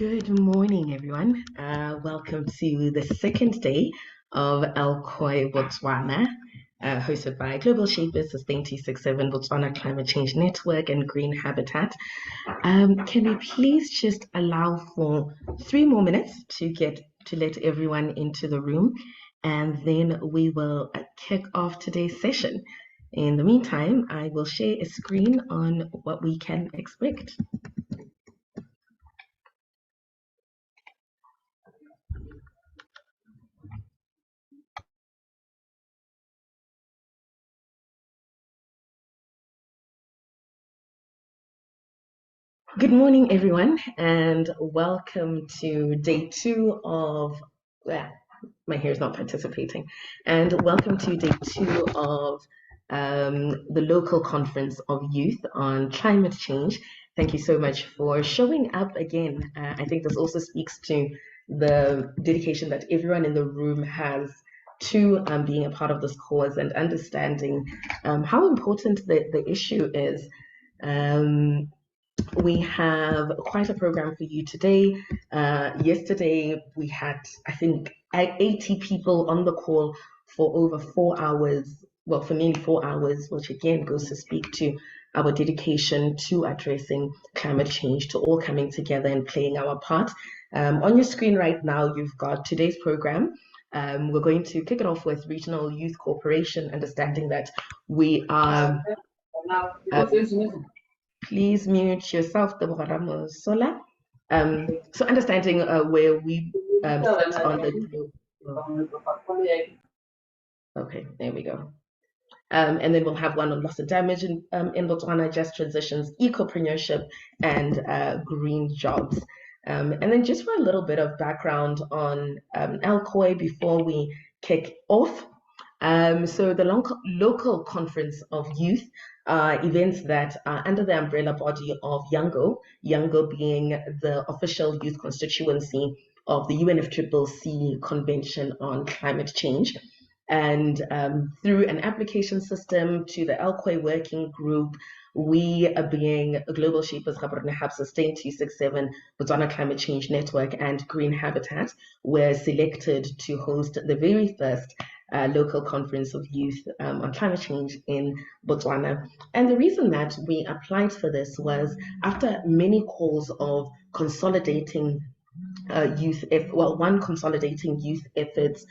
Good morning, everyone. Welcome to the second day of LCOY Botswana, hosted by Global Shapers, Sustain 267, Botswana Climate Change Network, and Green Habitat. Can we please just allow for 3 more minutes to let everyone into the room, and then we will kick off today's session. In the meantime, I will share a screen on what we can expect. Good morning, everyone, and welcome to day 2 of, my hair is not participating, and welcome to day 2 of the local conference of youth on climate change. Thank you so much for showing up again. I think this also speaks to the dedication that everyone in the room has to being a part of this cause and understanding how important the issue is. We have quite a program for you today. Yesterday, we had, I think, 80 people on the call for over 4 hours, well, for nearly 4 hours, which again goes to speak to our dedication to addressing climate change, to all coming together and playing our part. On your screen right now, you've got today's program. We're going to kick it off with Regional Youth Corporation, understanding that we are... Please mute yourself, Deborah Sola. So understanding where we sit on the group. Okay, there we go. And then we'll have one on loss and damage in Botswana, just transitions, ecopreneurship, and green jobs. And then just for a little bit of background on LCOY before we kick off. So the local conference of youth events that are under the umbrella body of YOUNGO being the official youth constituency of the UNFCCC Convention on Climate Change. And through an application system to the LCOY working group, we being Global Shapers, Gaborone, Sustain 267, Botswana Climate Change Network, and Green Habitat were selected to host the very first local conference of youth on climate change in Botswana. And the reason that we applied for this was after many calls of consolidating consolidating youth efforts,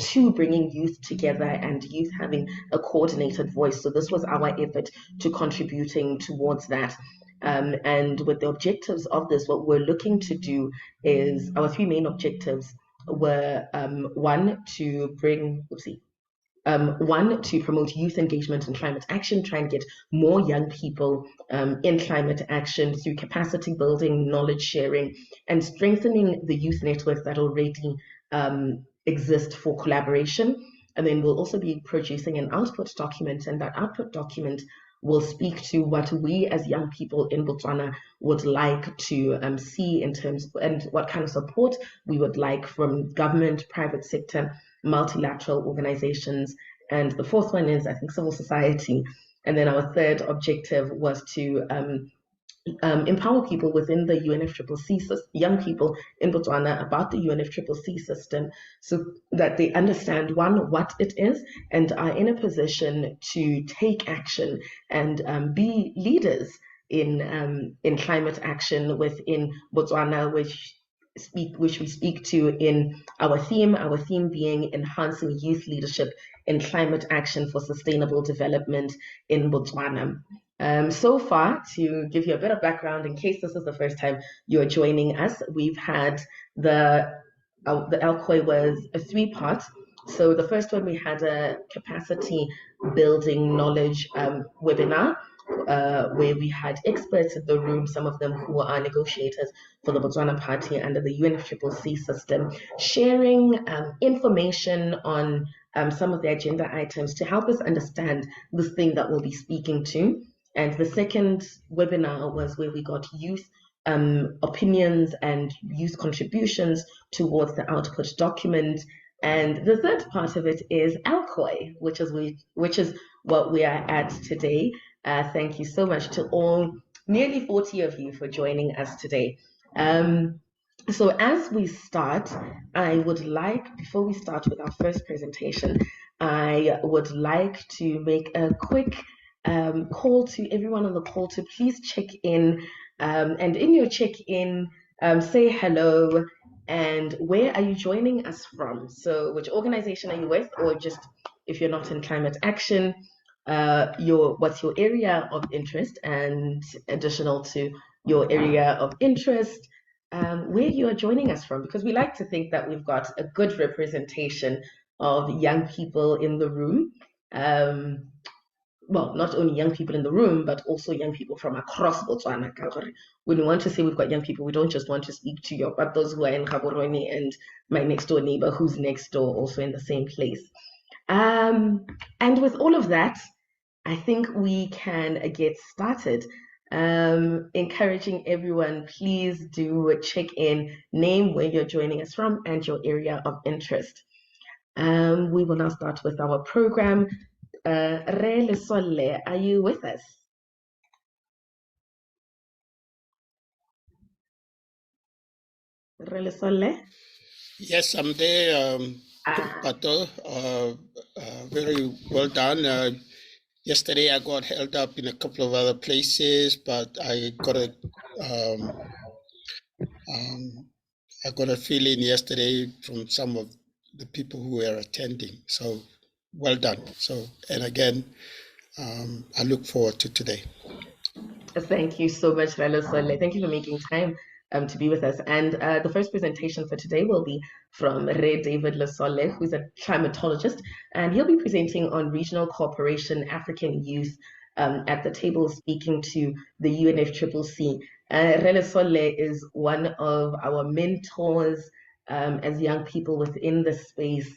two, bringing youth together and youth having a coordinated voice. So this was our effort to contributing towards that. And with the objectives of this, what we're looking to do is our 3 main objectives were one, to promote youth engagement in climate action, try and get more young people in climate action through capacity building, knowledge sharing, and strengthening the youth networks that already exist for collaboration. And then we'll also be producing an output document, and that output document will speak to what we as young people in Botswana would like to see in terms, and what kind of support we would like from government, private sector, multilateral organizations. And the fourth one is, I think, civil society. And then our third objective was to empower people within the UNFCCC, young people in Botswana, about the UNFCCC system, so that they understand, one, what it is, and are in a position to take action and be leaders in climate action within Botswana, which we speak to in our theme being enhancing youth leadership in climate action for sustainable development in Botswana. So far, to give you a bit of background, in case this is the first time you're joining us, we've had the LCOY was a 3-part. So the first one, we had a capacity building knowledge webinar, where we had experts in the room, some of them who are negotiators for the Botswana Party under the UNFCCC system, sharing information on some of the agenda items to help us understand this thing that we'll be speaking to. And the second webinar was where we got youth opinions and youth contributions towards the output document. And the third part of it is LCOY, which is what we are at today. Thank you so much to all nearly 40 of you for joining us today. So as we start, before we start with our first presentation, I would like to make a quick call to everyone on the call to please check in. And in your check-in, say hello and where are you joining us from? So which organization are you with, or just if you're not in climate action, what's your area of interest, and additional to your area of interest, where you are joining us from, because we like to think that we've got a good representation of young people in the room. Well, not only young people in the room, but also young people from across Botswana. When we want to say we've got young people, we don't just want to speak to your but those who are in Gaborone and my next door neighbor who's next door, also in the same place. And with all of that, I think we can get started. Encouraging everyone, please do check in, name where you're joining us from and your area of interest. We will now start with our program. Re Lesole, are you with us? Re Lesole? Yes, I'm there, Pato. Very well done. Yesterday I got held up in a couple of other places, but I got a feeling yesterday from some of the people who were attending. So well done. So, and again, I look forward to today. Thank you so much, Relo Sole. Thank you for making time to be with us. And the first presentation for today will be from Re David Lesole, who's a climatologist, and he'll be presenting on regional cooperation, African youth, at the table, speaking to the UNFCCC. Re Lesole is one of our mentors as young people within the space.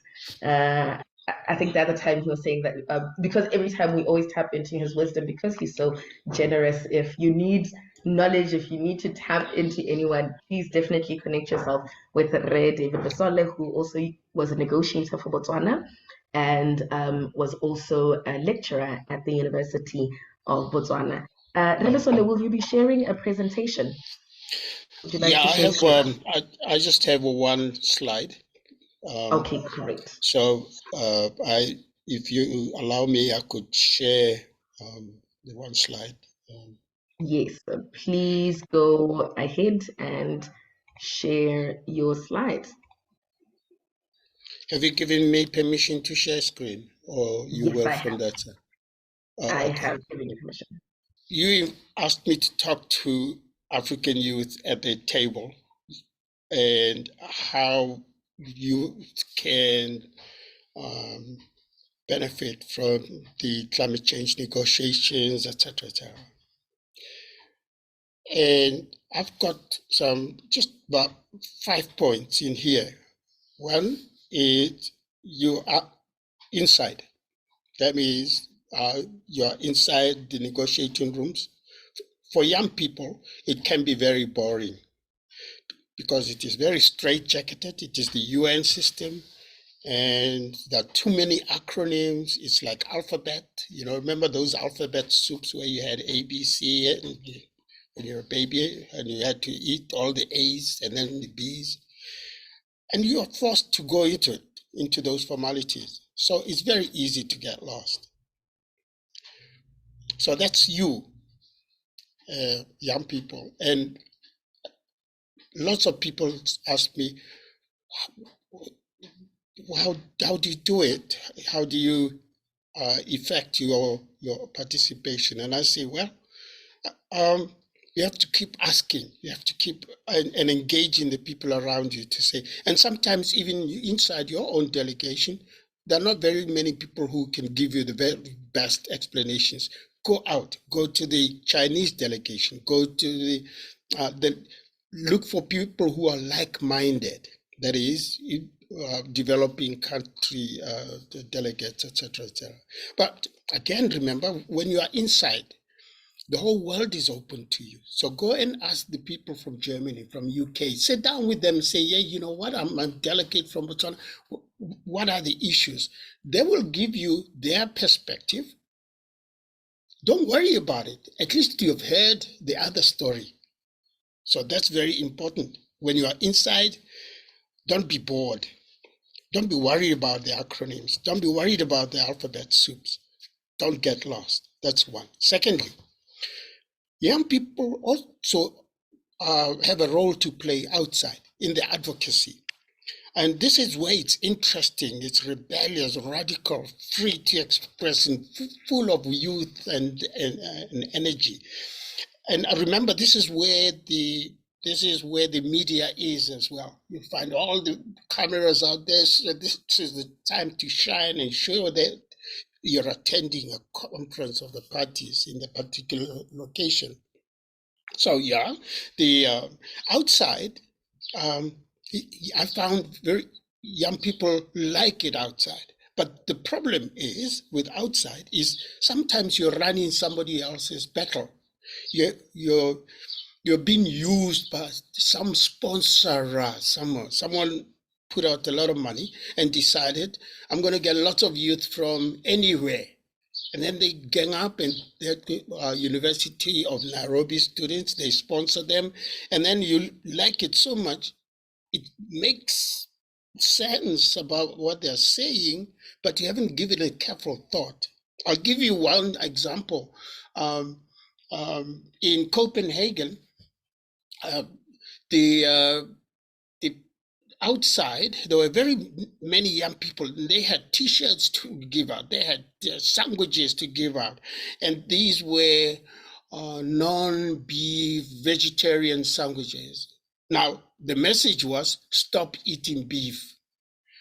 I think the other time he was saying that because every time we always tap into his wisdom because he's so generous. If you need knowledge, if you need to tap into anyone, please definitely connect yourself with Re David Lesole, who also was a negotiator for Botswana and was also a lecturer at the University of Botswana. Re Lesole, will you be sharing a presentation? Would you like Yeah, to I share have. screen? I just have one slide. Okay, great. So if you allow me, I could share the one slide. Yes, please go ahead and share your slides. Have you given me permission to share screen, or you Yes, will I from have. that side? I Oh, okay. have given you permission. You asked me to talk to African youth at the table and how you can benefit from the climate change negotiations, etc., etc. And I've got just about 5 points in here. One is you are inside. That means you are inside the negotiating rooms. For young people, it can be very boring because it is very straitjacketed. It is the UN system, and there are too many acronyms. It's like alphabet. Remember those alphabet soups where you had A, B, C, and when you're a baby and you had to eat all the A's and then the B's. And you are forced to go into those formalities. So it's very easy to get lost. So that's you, young people. And lots of people ask me, how do you do it? How do you effect your participation? And I say, well, you have to keep asking. You have to keep and engaging the people around you to say. And sometimes even inside your own delegation, there are not very many people who can give you the very best explanations. Go out. Go to the Chinese delegation. Go to the look for people who are like-minded. That is, developing country delegates, etc., etc. But again, remember, when you are inside, the whole world is open to you. So go and ask the people from Germany, from UK. Sit down with them and say, yeah, you know what, I'm a delegate from Botswana. What are the issues? They will give you their perspective. Don't worry about it. At least you've heard the other story. So that's very important. When you are inside, don't be bored. Don't be worried about the acronyms. Don't be worried about the alphabet soups. Don't get lost. That's one. Secondly, young people also have a role to play outside in the advocacy. And this is where it's interesting, it's rebellious, radical, free to express, and full of youth and energy. And remember, this is where the media is as well. You find all the cameras out there. So this is the time to shine and show that you're attending a conference of the parties in the particular location. So yeah, the outside, I found very young people like it outside. But the problem is with outside is sometimes you're running somebody else's battle. You're being used by some sponsor, someone put out a lot of money and decided, I'm going to get lots of youth from anywhere. And then they gang up and the University of Nairobi students, they sponsor them. And then you like it so much, it makes sense about what they're saying, but you haven't given it careful thought. I'll give you one example. In Copenhagen, the outside, there were very many young people. They had T-shirts to give out. They had sandwiches to give out. And these were non-beef vegetarian sandwiches. Now, the message was, stop eating beef.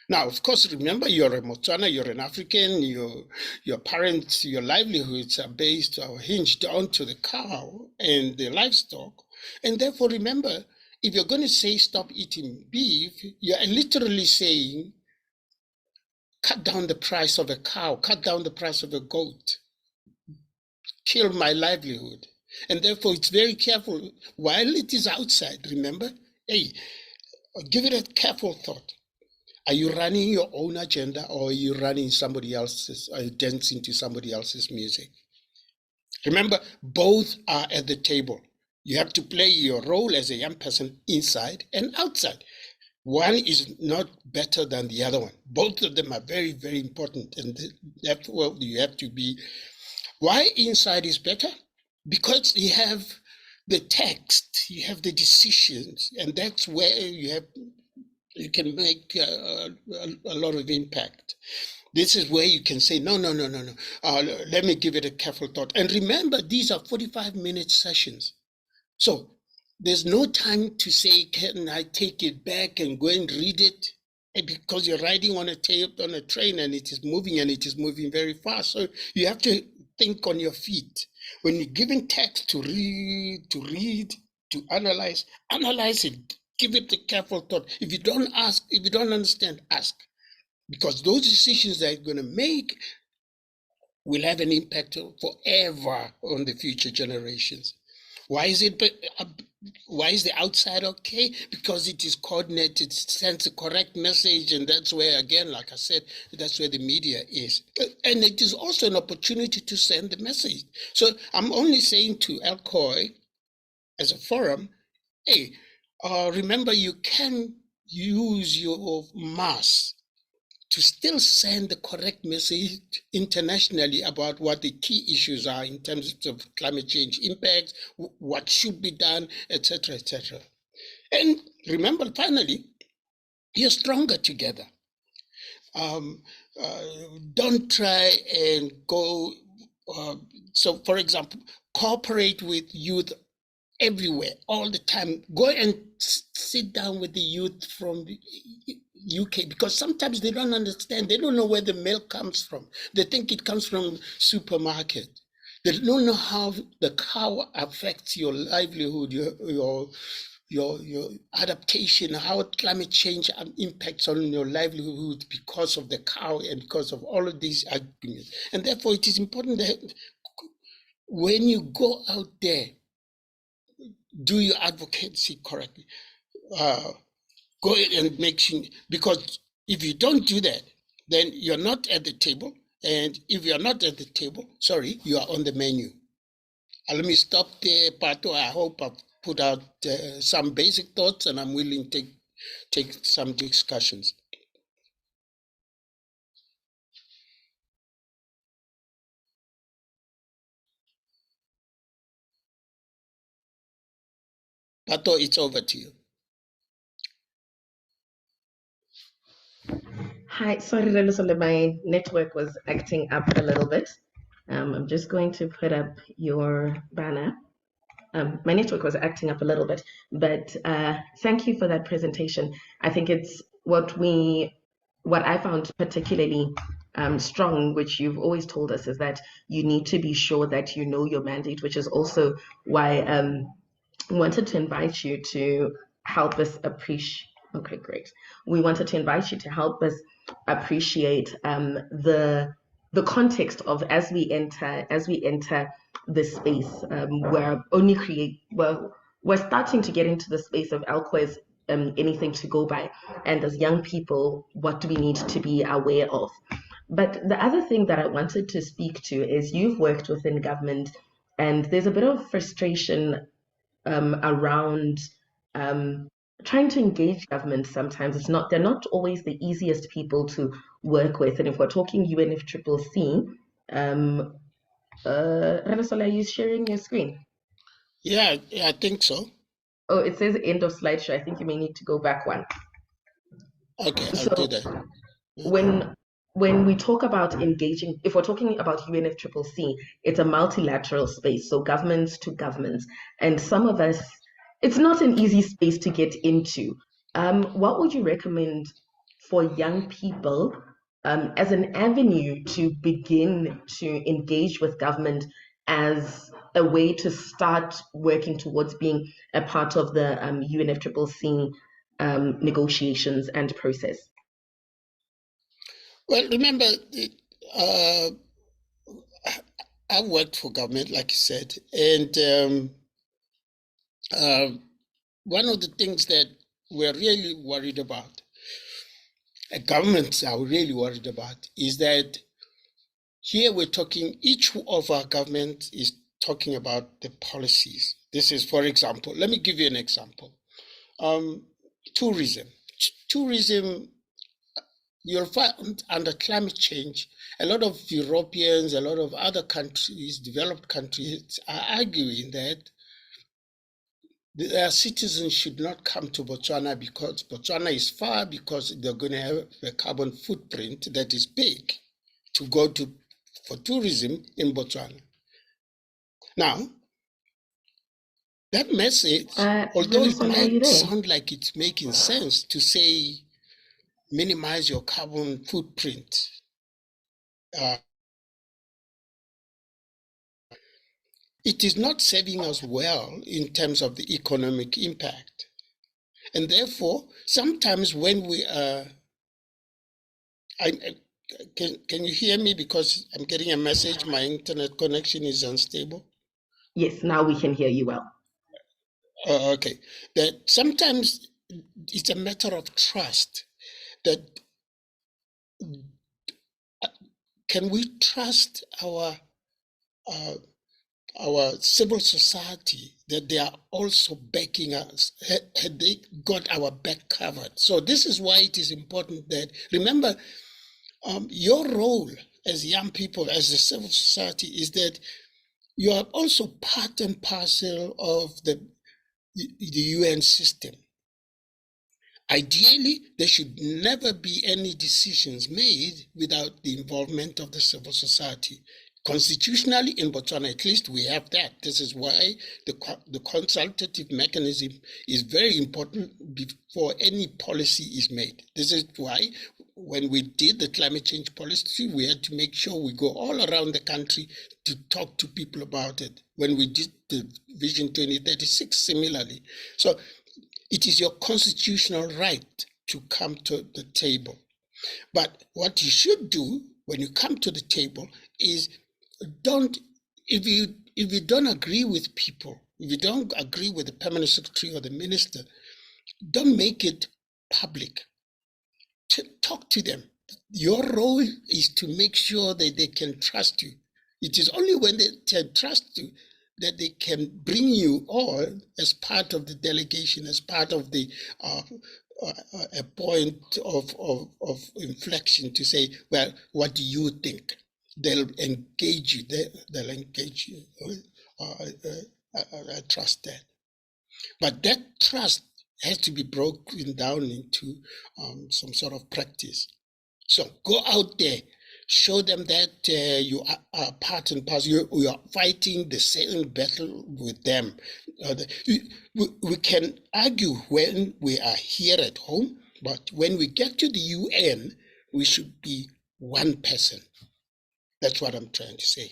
Now, of course, remember, you're a Botswana, you're an African, your parents, your livelihoods are based or hinged onto the cow and the livestock. And therefore, remember, if you're going to say stop eating beef, you're literally saying cut down the price of a cow, cut down the price of a goat, kill my livelihood. And therefore, it's very careful. While it is outside, remember, hey, give it a careful thought. Are you running your own agenda, or are you running somebody else's, or dancing to somebody else's music? Remember, both are at the table. You have to play your role as a young person inside and outside. One is not better than the other one. Both of them are very, very important. And therefore, you have to be. Why inside is better? Because you have the text, you have the decisions, and that's where you can make a lot of impact. This is where you can say, no. Let me give it a careful thought. And remember, these are 45-minute sessions. So there's no time to say, can I take it back and go and read it? Because you're riding on a train and it is moving very fast. So you have to think on your feet. When you're given text to read, to analyze it. Give it a careful thought. If you don't understand, ask. Because those decisions that you're going to make will have an impact forever on the future generations. Why is the outside okay? Because it is coordinated, sends a correct message, and that's where, again, like I said, that's where the media is. And it is also an opportunity to send the message. So I'm only saying to LCOY as a forum, hey, remember, you can use your mass to still send the correct message internationally about what the key issues are in terms of climate change impacts, what should be done, etc., etc. And remember, finally, you're stronger together. Don't try and go. So, for example, cooperate with youth everywhere, all the time. Go and sit down with the youth from the UK, because sometimes they don't understand. They don't know where the milk comes from. They think it comes from supermarket. They don't know how the cow affects your livelihood, your adaptation, how climate change impacts on your livelihood because of the cow and because of all of these arguments. And therefore, it is important that when you go out there, do your advocacy correctly. Go and make sure, because if you don't do that, then you're not at the table. And if you're not at the table, you are on the menu. Let me stop there, Pato. I hope I've put out some basic thoughts, and I'm willing to take some discussions. Pato, it's over to you. Hi, sorry, Relusole, my network was acting up a little bit. I'm just going to put up your banner. My network was acting up a little bit, but thank you for that presentation. I think it's what I found particularly strong, which you've always told us, is that you need to be sure that you know your mandate, which is also why we wanted to invite you to help us appreciate. Okay, great. We wanted to invite you to help us appreciate the context of as we enter this space. We're starting to get into the space of LCOY's anything to go by, and as young people, what do we need to be aware of? But the other thing that I wanted to speak to is you've worked within government, and there's a bit of frustration around trying to engage government. Sometimes they're not always the easiest people to work with. And if we're talking UNFCCC, Renasola, are you sharing your screen? Yeah, I think so. Oh, it says end of slideshow. I think you may need to go back one. Okay, I'll do So that. when when we talk about engaging, if we're talking about UNFCCC, it's a multilateral space, so governments to governments, and some of us, it's not an easy space to get into. What would you recommend for young people as an avenue to begin to engage with government as a way to start working towards being a part of the UNFCCC negotiations and process? Well, remember, uh, I worked for government, like you said, and one of the things that we're really worried about, governments are really worried about, is that here we're talking, each of our government is talking about the policies. This is, for example, let me give you an example. Tourism. Tourism, you'll find under climate change, a lot of Europeans, a lot of other countries, developed countries, are arguing that their citizens should not come to Botswana because Botswana is far, because they're going to have a carbon footprint that is big to go to for tourism in Botswana. Now, that message, although it might sound like it's making sense to say minimize your carbon footprint, it is not serving us well in terms of the economic impact. And therefore, sometimes when we are, can you hear me? Because I'm getting a message, my internet connection is unstable. Yes, now we can hear you well. Okay. That sometimes it's a matter of trust. That can we trust our civil society, that they are also backing us? Had they got our back covered? So this is why it is important that, remember, your role as young people, as a civil society, is that you are also part and parcel of the UN system. Ideally, there should never be any decisions made without the involvement of the civil society. Constitutionally, in Botswana, at least, we have that. This is why the consultative mechanism is very important before any policy is made. This is why when we did the climate change policy, we had to make sure we go all around the country to talk to people about it. When we did the Vision 2036, similarly. So it is your constitutional right to come to the table. But what you should do when you come to the table is if you don't agree with people, if you don't agree with the permanent secretary or the minister, don't make it public. Talk to them. Your role is to make sure that they can trust you. It is only when they can trust you that they can bring you all as part of the delegation, as part of the a point of inflection to say, well, what do you think? They'll engage you. They'll engage you. I trust that. But that trust has to be broken down into some sort of practice. So go out there, show them that you are part and parcel. You are fighting the same battle with them. We can argue when we are here at home, but when we get to the UN, we should be one person. That's what I'm trying to say.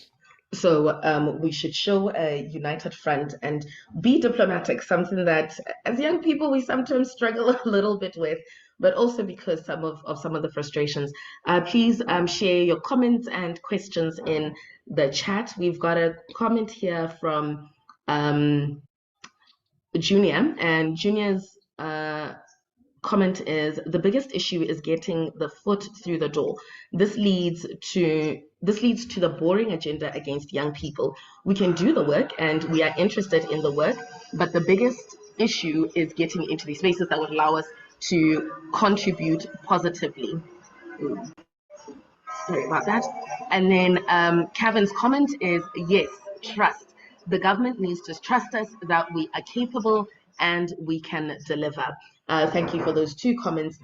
So we should show a united front and be diplomatic, something that as young people we sometimes struggle a little bit with, but also because some of the frustrations. Please share your comments and questions in the chat. We've got a comment here from Junior, and Junior's comment is the biggest issue is getting the foot through the door. This leads to the boring agenda against young people. We can do the work and we are interested in the work, but the biggest issue is getting into these spaces that would allow us to contribute positively. Sorry about that. And then Kevin's comment is yes, trust. The government needs to trust us that we are capable and we can deliver. Thank you for those two comments.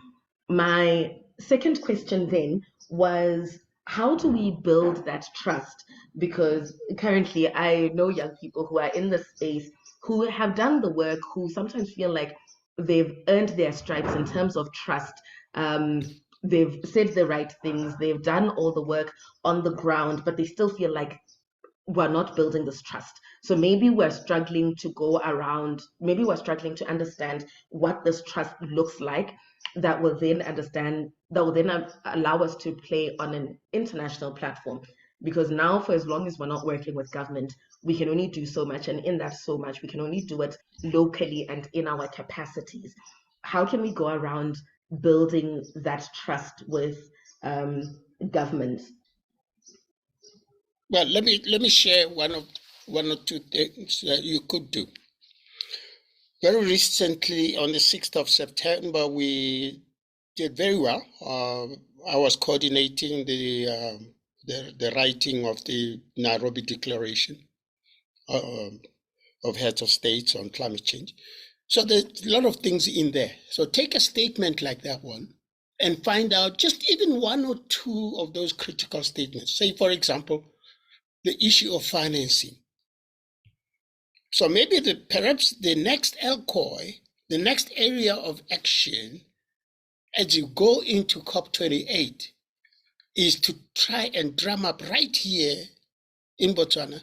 My second question then was, how do we build that trust? Because currently I know young people who are in this space who have done the work, who sometimes feel like they've earned their stripes in terms of trust. They've said the right things, they've done all the work on the ground, but they still feel like we're not building this trust. So maybe we're struggling to go around, maybe we're struggling to understand what this trust looks like that will then allow us to play on an international platform. Because now, for as long as we're not working with government, we can only do so much. And in that so much, we can only do it locally and in our capacities. How can we go around building that trust with government? Well, let me share one or two things that you could do. Very recently, on the 6th of September, we did very well. I was coordinating the writing of the Nairobi Declaration of Heads of States on climate change. So there's a lot of things in there. So take a statement like that one and find out just even one or two of those critical statements. Say, for example, the issue of financing. So maybe perhaps the next LCOY, the next area of action as you go into COP28 is to try and drum up right here in Botswana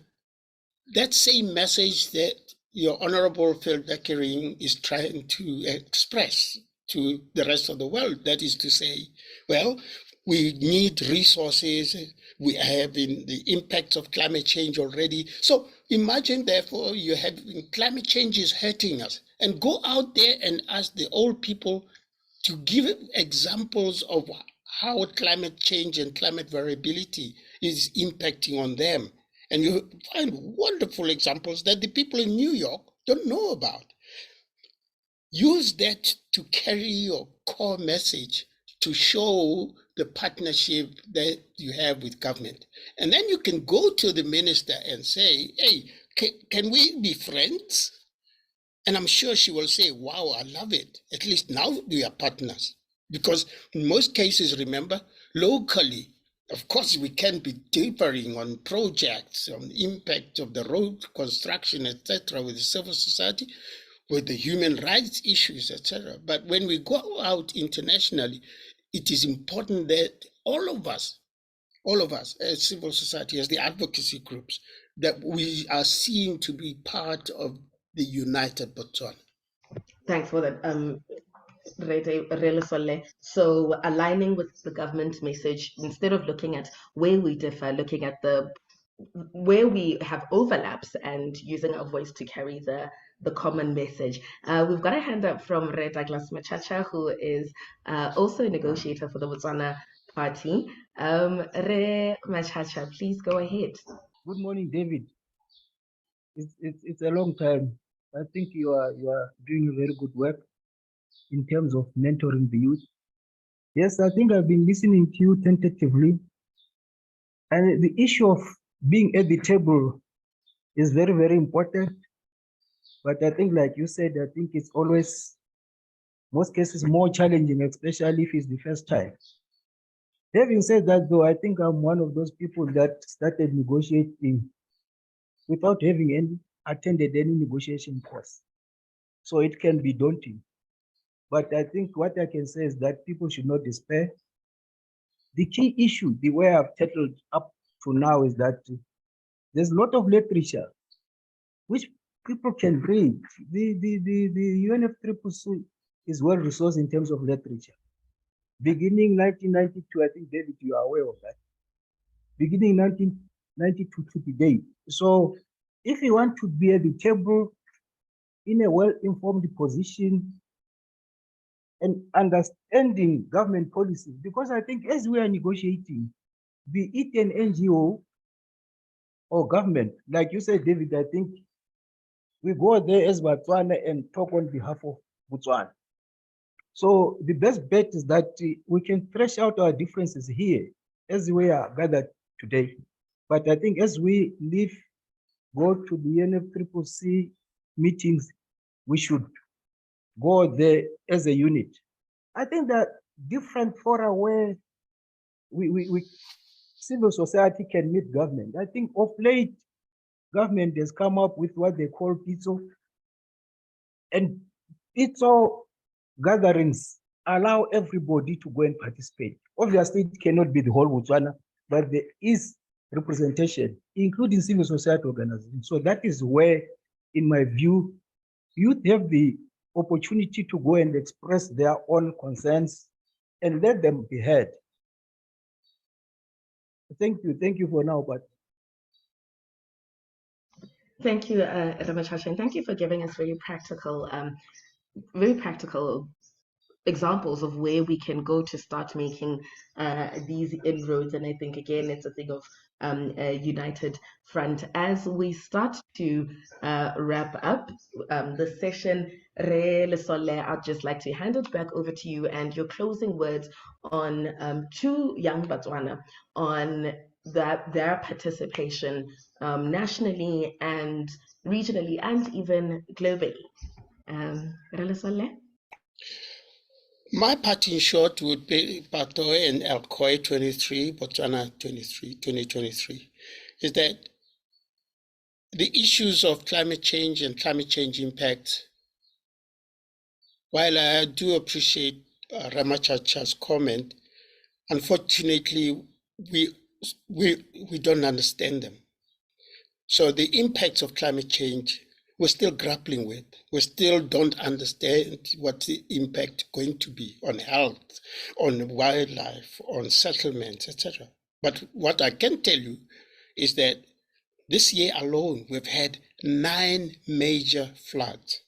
that same message that your Honorable Phil Beckering is trying to express to the rest of the world. That is to say, well, we need resources. We are having the impacts of climate change already. So imagine, therefore, you have climate change is hurting us. And go out there and ask the old people to give examples of how climate change and climate variability is impacting on them. And you find wonderful examples that the people in New York don't know about. Use that to carry your core message to show the partnership that you have with government. And then you can go to the minister and say, hey, can we be friends? And I'm sure she will say, wow, I love it. At least now we are partners. Because in most cases, remember, locally, of course, we can be differing on projects, on the impact of the road construction, etc., with the civil society, with the human rights issues, etc. But when we go out internationally, it is important that all of us as civil society, as the advocacy groups, that we are seen to be part of the united Botswana. Thanks for that, So aligning with the government message, instead of looking at where we differ, looking at where we have overlaps and using our voice to carry the common message. We've got a hand up from Re Douglas Machacha, who is also a negotiator for the Botswana Party. Re Machacha, please go ahead. Good morning, David. it's a long time. I think you are doing a very good work in terms of mentoring the youth. Yes, I think I've been listening to you tentatively, and the issue of being at the table is very, very important. But I think, like you said, I think it's always, most cases, more challenging, especially if it's the first time. Having said that, though, I think I'm one of those people that started negotiating without having attended any negotiation course. So it can be daunting. But I think what I can say is that people should not despair. The key issue, the way I've tackled up to now, is that there's a lot of literature which people can read. The UNFCCC is well resourced in terms of literature. Beginning 1992, I think, David, you are aware of that. Beginning 1992 to today. So if you want to be at the table in a well-informed position and understanding government policies, because I think as we are negotiating, be it an NGO or government, like you said, David, I think we go there as Botswana and talk on behalf of Botswana. So the best bet is that we can thresh out our differences here as we are gathered today. But I think as we leave, go to the UNFCCC meetings, we should go there as a unit. I think that different fora where we civil society can meet government. I think of late, government has come up with what they call PITSO. And PITSO gatherings allow everybody to go and participate. Obviously, it cannot be the whole Botswana, but there is representation, including civil society organizations. So that is where, in my view, youth have the opportunity to go and express their own concerns and let them be heard. Thank you. Thank you for now, but Thank you, Ramachasha, and thank you for giving us very practical examples of where we can go to start making these inroads. And I think, again, it's a thing of a united front. As we start to wrap up the session, Re Lesole, I'd just like to hand it back over to you and your closing words on to Young Botswana, on their participation nationally and regionally and even globally. Re Lesole? My part, in short, would be Patoe and LCOY-23, Botswana 2023, is that the issues of climate change and climate change impact, while I do appreciate Ramachacha's comment, unfortunately, we don't understand them. So the impacts of climate change, we're still grappling with. We still don't understand what the impact going to be on health, on wildlife, on settlements, etc. But what I can tell you is that this year alone, we've had 9 major floods.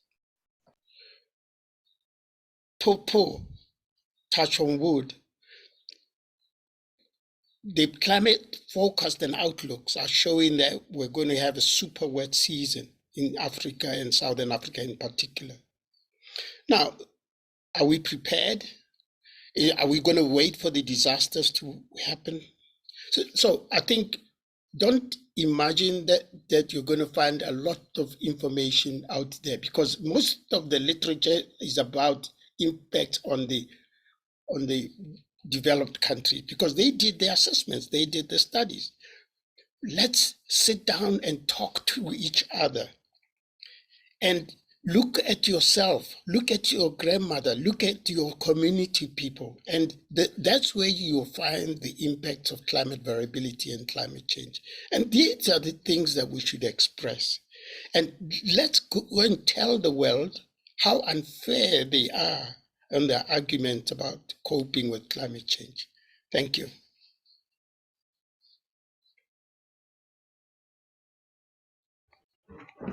Popo, touch on wood, the climate forecast and outlooks are showing that we're going to have a super wet season in Africa and Southern Africa in particular. Now, are we prepared? Are we going to wait for the disasters to happen? So I think don't imagine that you're going to find a lot of information out there, because most of the literature is about impact on the developed country, because they did the assessments, they did the studies. Let's sit down and talk to each other and look at yourself, look at your grandmother, look at your community people, and that's where you'll find the impacts of climate variability and climate change. And these are the things that we should express. And let's go and tell the world how unfair they are and their argument about coping with climate change. Thank you.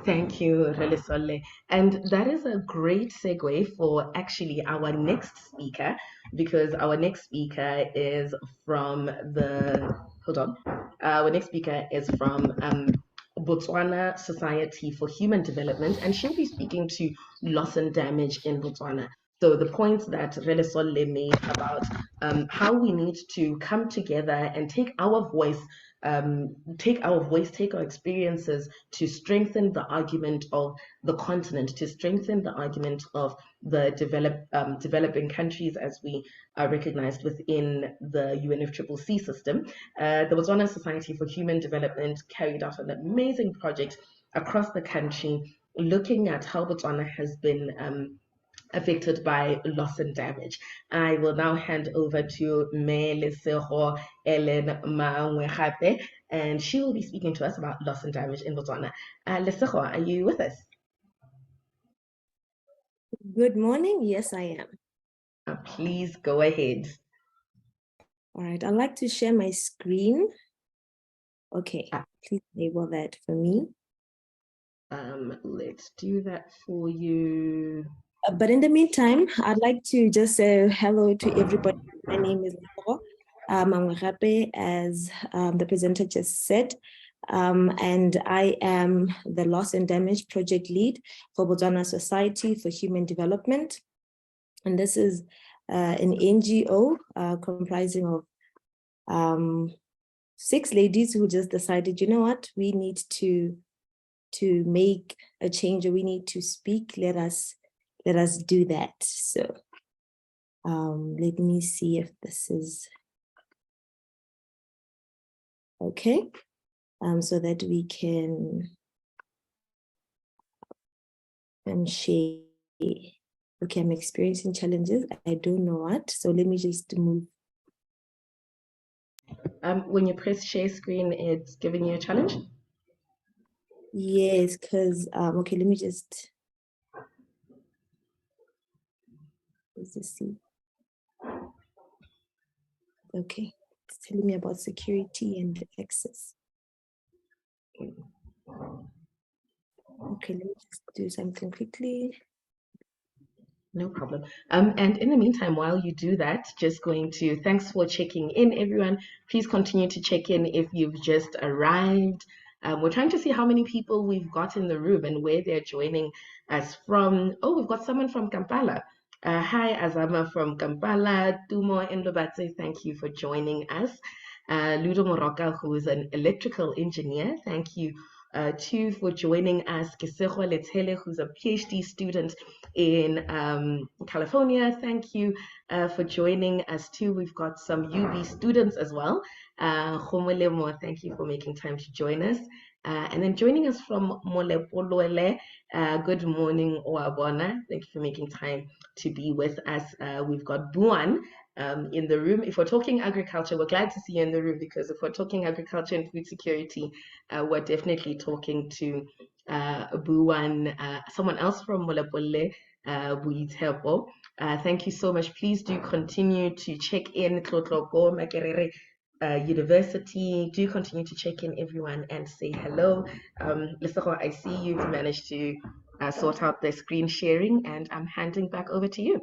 Thank you, Relisole. And that is a great segue for actually our next speaker, because our next speaker is from the, hold on, our next speaker is from Botswana Society for Human Development, and she'll be speaking to loss and damage in Botswana. So the points that Relesole made about how we need to come together and take our voice, take our experiences to strengthen the argument of the continent, to strengthen the argument of the developing countries as we are recognized within the UNFCCC system. The Botswana Society for Human Development carried out an amazing project across the country, looking at how Botswana has been affected by loss and damage. I will now hand over to Me Lesego Ellen Mangwegape, and she will be speaking to us about loss and damage in Botswana. Lesego, are you with us? Good morning. Yes, I am. Please go ahead. All right. I'd like to share my screen. Okay. Please enable that for me. Let's do that for you. But in the meantime, I'd like to just say hello to everybody. My name is Mangwegape, as the presenter just said. And I am the Loss and Damage Project Lead for Botswana Society for Human Development. And this is an NGO comprising of 6 ladies who just decided, you know what, we need to make a change, or we need to speak. Let us do that. So let me see if this is okay, so that we can share. Okay, I'm experiencing challenges. I don't know what, so let me just move. When you press share screen, it's giving you a challenge? Yes, because, okay, let me just, let's see. Okay, it's telling me about security and access. Okay, let me just do something quickly. No problem. And in the meantime, while you do that, just going to, thanks for checking in, everyone. Please continue to check in if you've just arrived. We're trying to see how many people we've got in the room and where they're joining us from. Oh, we've got someone from Kampala. Hi, Azama from Kampala. Tumo Ndobatse, thank you for joining us. Ludo Moroka, who is an electrical engineer, thank you too for joining us. Kisego Letele, who's a PhD student in California, thank you for joining us too. We've got some UB students as well. Khomolemo, thank you for making time to join us. And then joining us from Molepolole, good morning, Oabona. Thank you for making time to be with us. We've got Buan in the room. If we're talking agriculture, we're glad to see you in the room, because if we're talking agriculture and food security, we're definitely talking to Buan, someone else from Molepole, Buitepo. Thank you so much. Please do continue to check in Tlotloko Makerere University. Do continue to check in, everyone, and say hello. Lesego, I see you've managed to sort out the screen sharing, and I'm handing back over to you.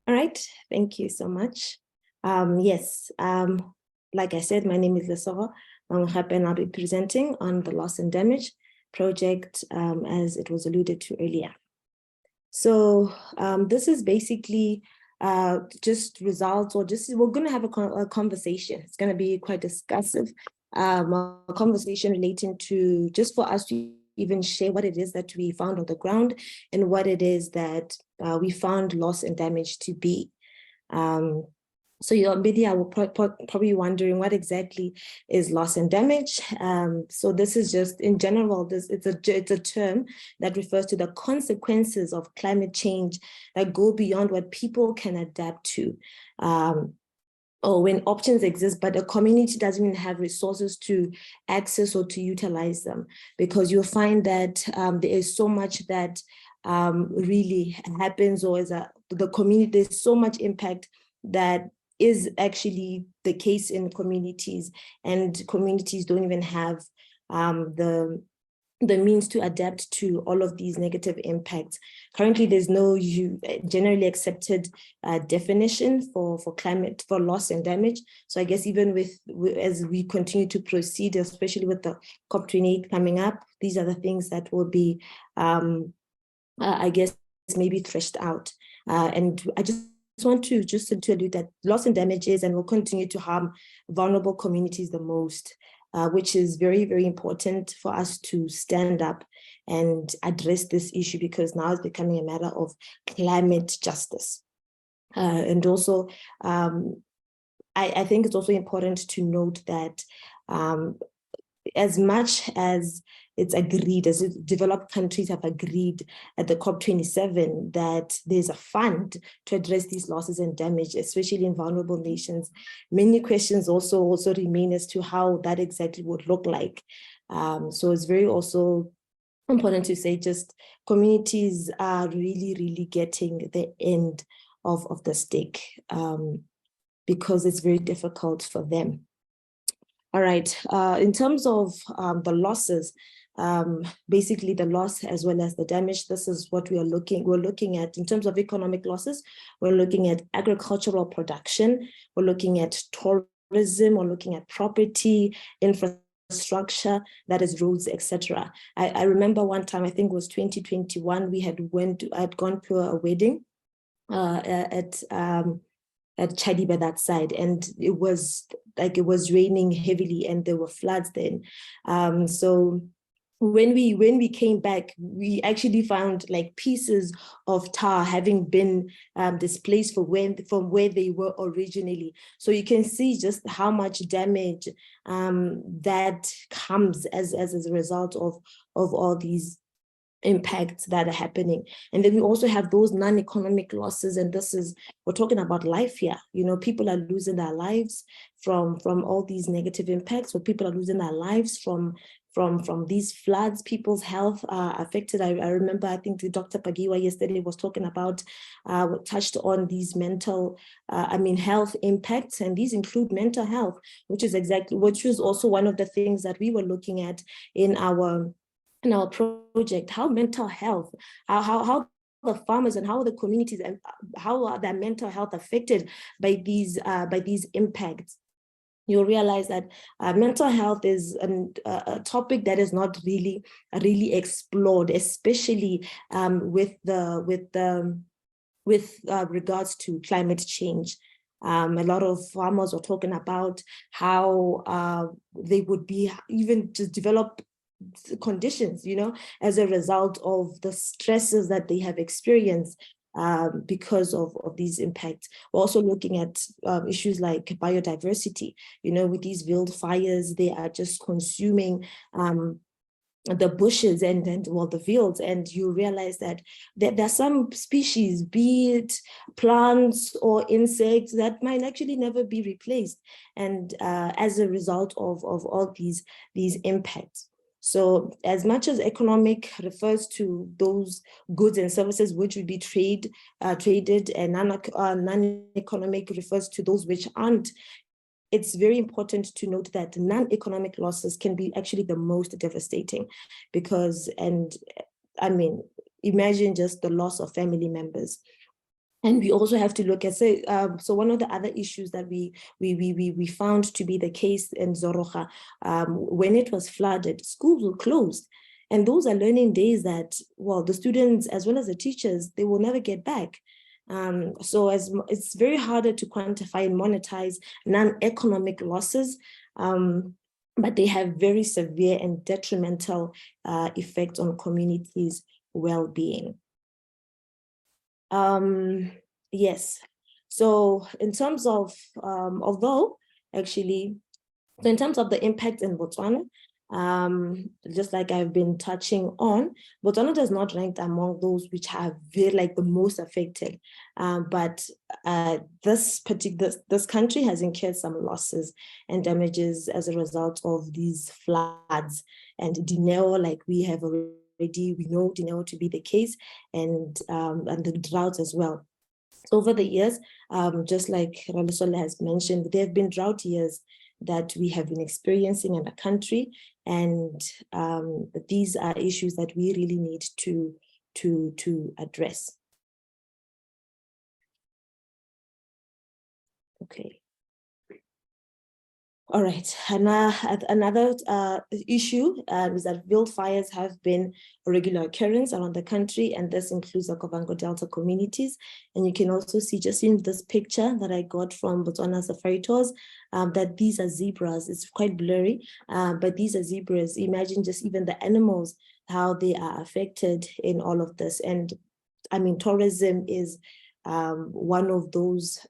All right, thank you so much. Yes, like I said, my name is Lesego Mangwegape, and I'll be presenting on the Loss and Damage project, as it was alluded to earlier. So this is basically just results, or just, we're going to have a conversation. It's going to be quite discussive, a conversation relating to, just for us to even share what it is that we found on the ground and what it is that we found loss and damage to be. So your media will probably wondering what exactly is loss and damage. So this is just, in general, it's a term that refers to the consequences of climate change that go beyond what people can adapt to. Or when options exist, but a community doesn't even have resources to access or to utilize them, because you'll find that there is so much that really happens, or the community, there's so much impact that is actually the case in communities, and communities don't even have the the means to adapt to all of these negative impacts. Currently, there's no generally accepted definition for climate, for loss and damage. So I guess even as we continue to proceed, especially with the COP28 coming up, these are the things that will be, I guess, maybe threshed out. And I just want to allude that loss and damages and will continue to harm vulnerable communities the most. Which is very, very important for us to stand up and address this issue, because now it's becoming a matter of climate justice. And also, I think it's also important to note that as much as it's agreed, as developed countries have agreed at the COP27 that there's a fund to address these losses and damage, especially in vulnerable nations, many questions also remain as to how that exactly would look like. So it's very also important to say just communities are really, really getting the end of the stick because it's very difficult for them. All right, in terms of the losses, basically the loss as well as the damage, this is what we're looking at in terms of economic losses. We're looking at agricultural production, we're looking at tourism, we're looking at property, infrastructure, that is roads, etc. I remember one time, I think it was 2021, we had gone to a wedding at Chadiba, that side, and it was raining heavily and there were floods then. So when we came back, we actually found like pieces of tar having been displaced from where they were originally. So you can see just how much damage that comes as a result of all these impacts that are happening. And then we also have those non-economic losses, and we're talking about life here. You know, people are losing their lives from all these negative impacts, or people are losing their lives from these floods. People's health are affected. I remember, I think Dr. Pagiwa yesterday was talking about, touched on these mental, health impacts, and these include mental health, which was also one of the things that we were looking at in our project, how mental health, how the farmers and how the communities and how are their mental health affected by these impacts. You'll realize that mental health is a topic that is not really explored, especially with regards to climate change. A lot of farmers are talking about how they would be even to develop conditions, as a result of the stresses that they have experienced because of these impacts. We're also looking at issues like biodiversity. With these wildfires, they are just consuming the bushes and the fields, and you realize that there are some species, be it plants or insects, that might actually never be replaced, and as a result of all these impacts. So as much as economic refers to those goods and services which would be traded, and non-economic refers to those which aren't, it's very important to note that non-economic losses can be actually the most devastating, because, imagine just the loss of family members. And we also have to look at, so one of the other issues that we found to be the case in Zoroga, when it was flooded, schools were closed. And those are learning days that, well, the students as well as the teachers, they will never get back. So it's very harder to quantify and monetize non-economic losses, but they have very severe and detrimental effects on communities' well-being. Yes, so in terms of, in terms of the impact in Botswana, just like I've been touching on, Botswana does not rank among those which have the most affected, but this country has incurred some losses and damages as a result of these floods and Dineo, like we have already. We know Dineo to be the case, and the droughts as well. So over the years, just like Ralisole has mentioned, there have been drought years that we have been experiencing in the country. And these are issues that we really need to address. Okay. All right, another issue is that wildfires have been a regular occurrence around the country, and this includes the Okavango Delta communities. And you can also see just in this picture that I got from Botswana Safari Tours, that these are zebras. It's quite blurry, but these are zebras. Imagine just even the animals, how they are affected in all of this. And I mean, tourism is one of those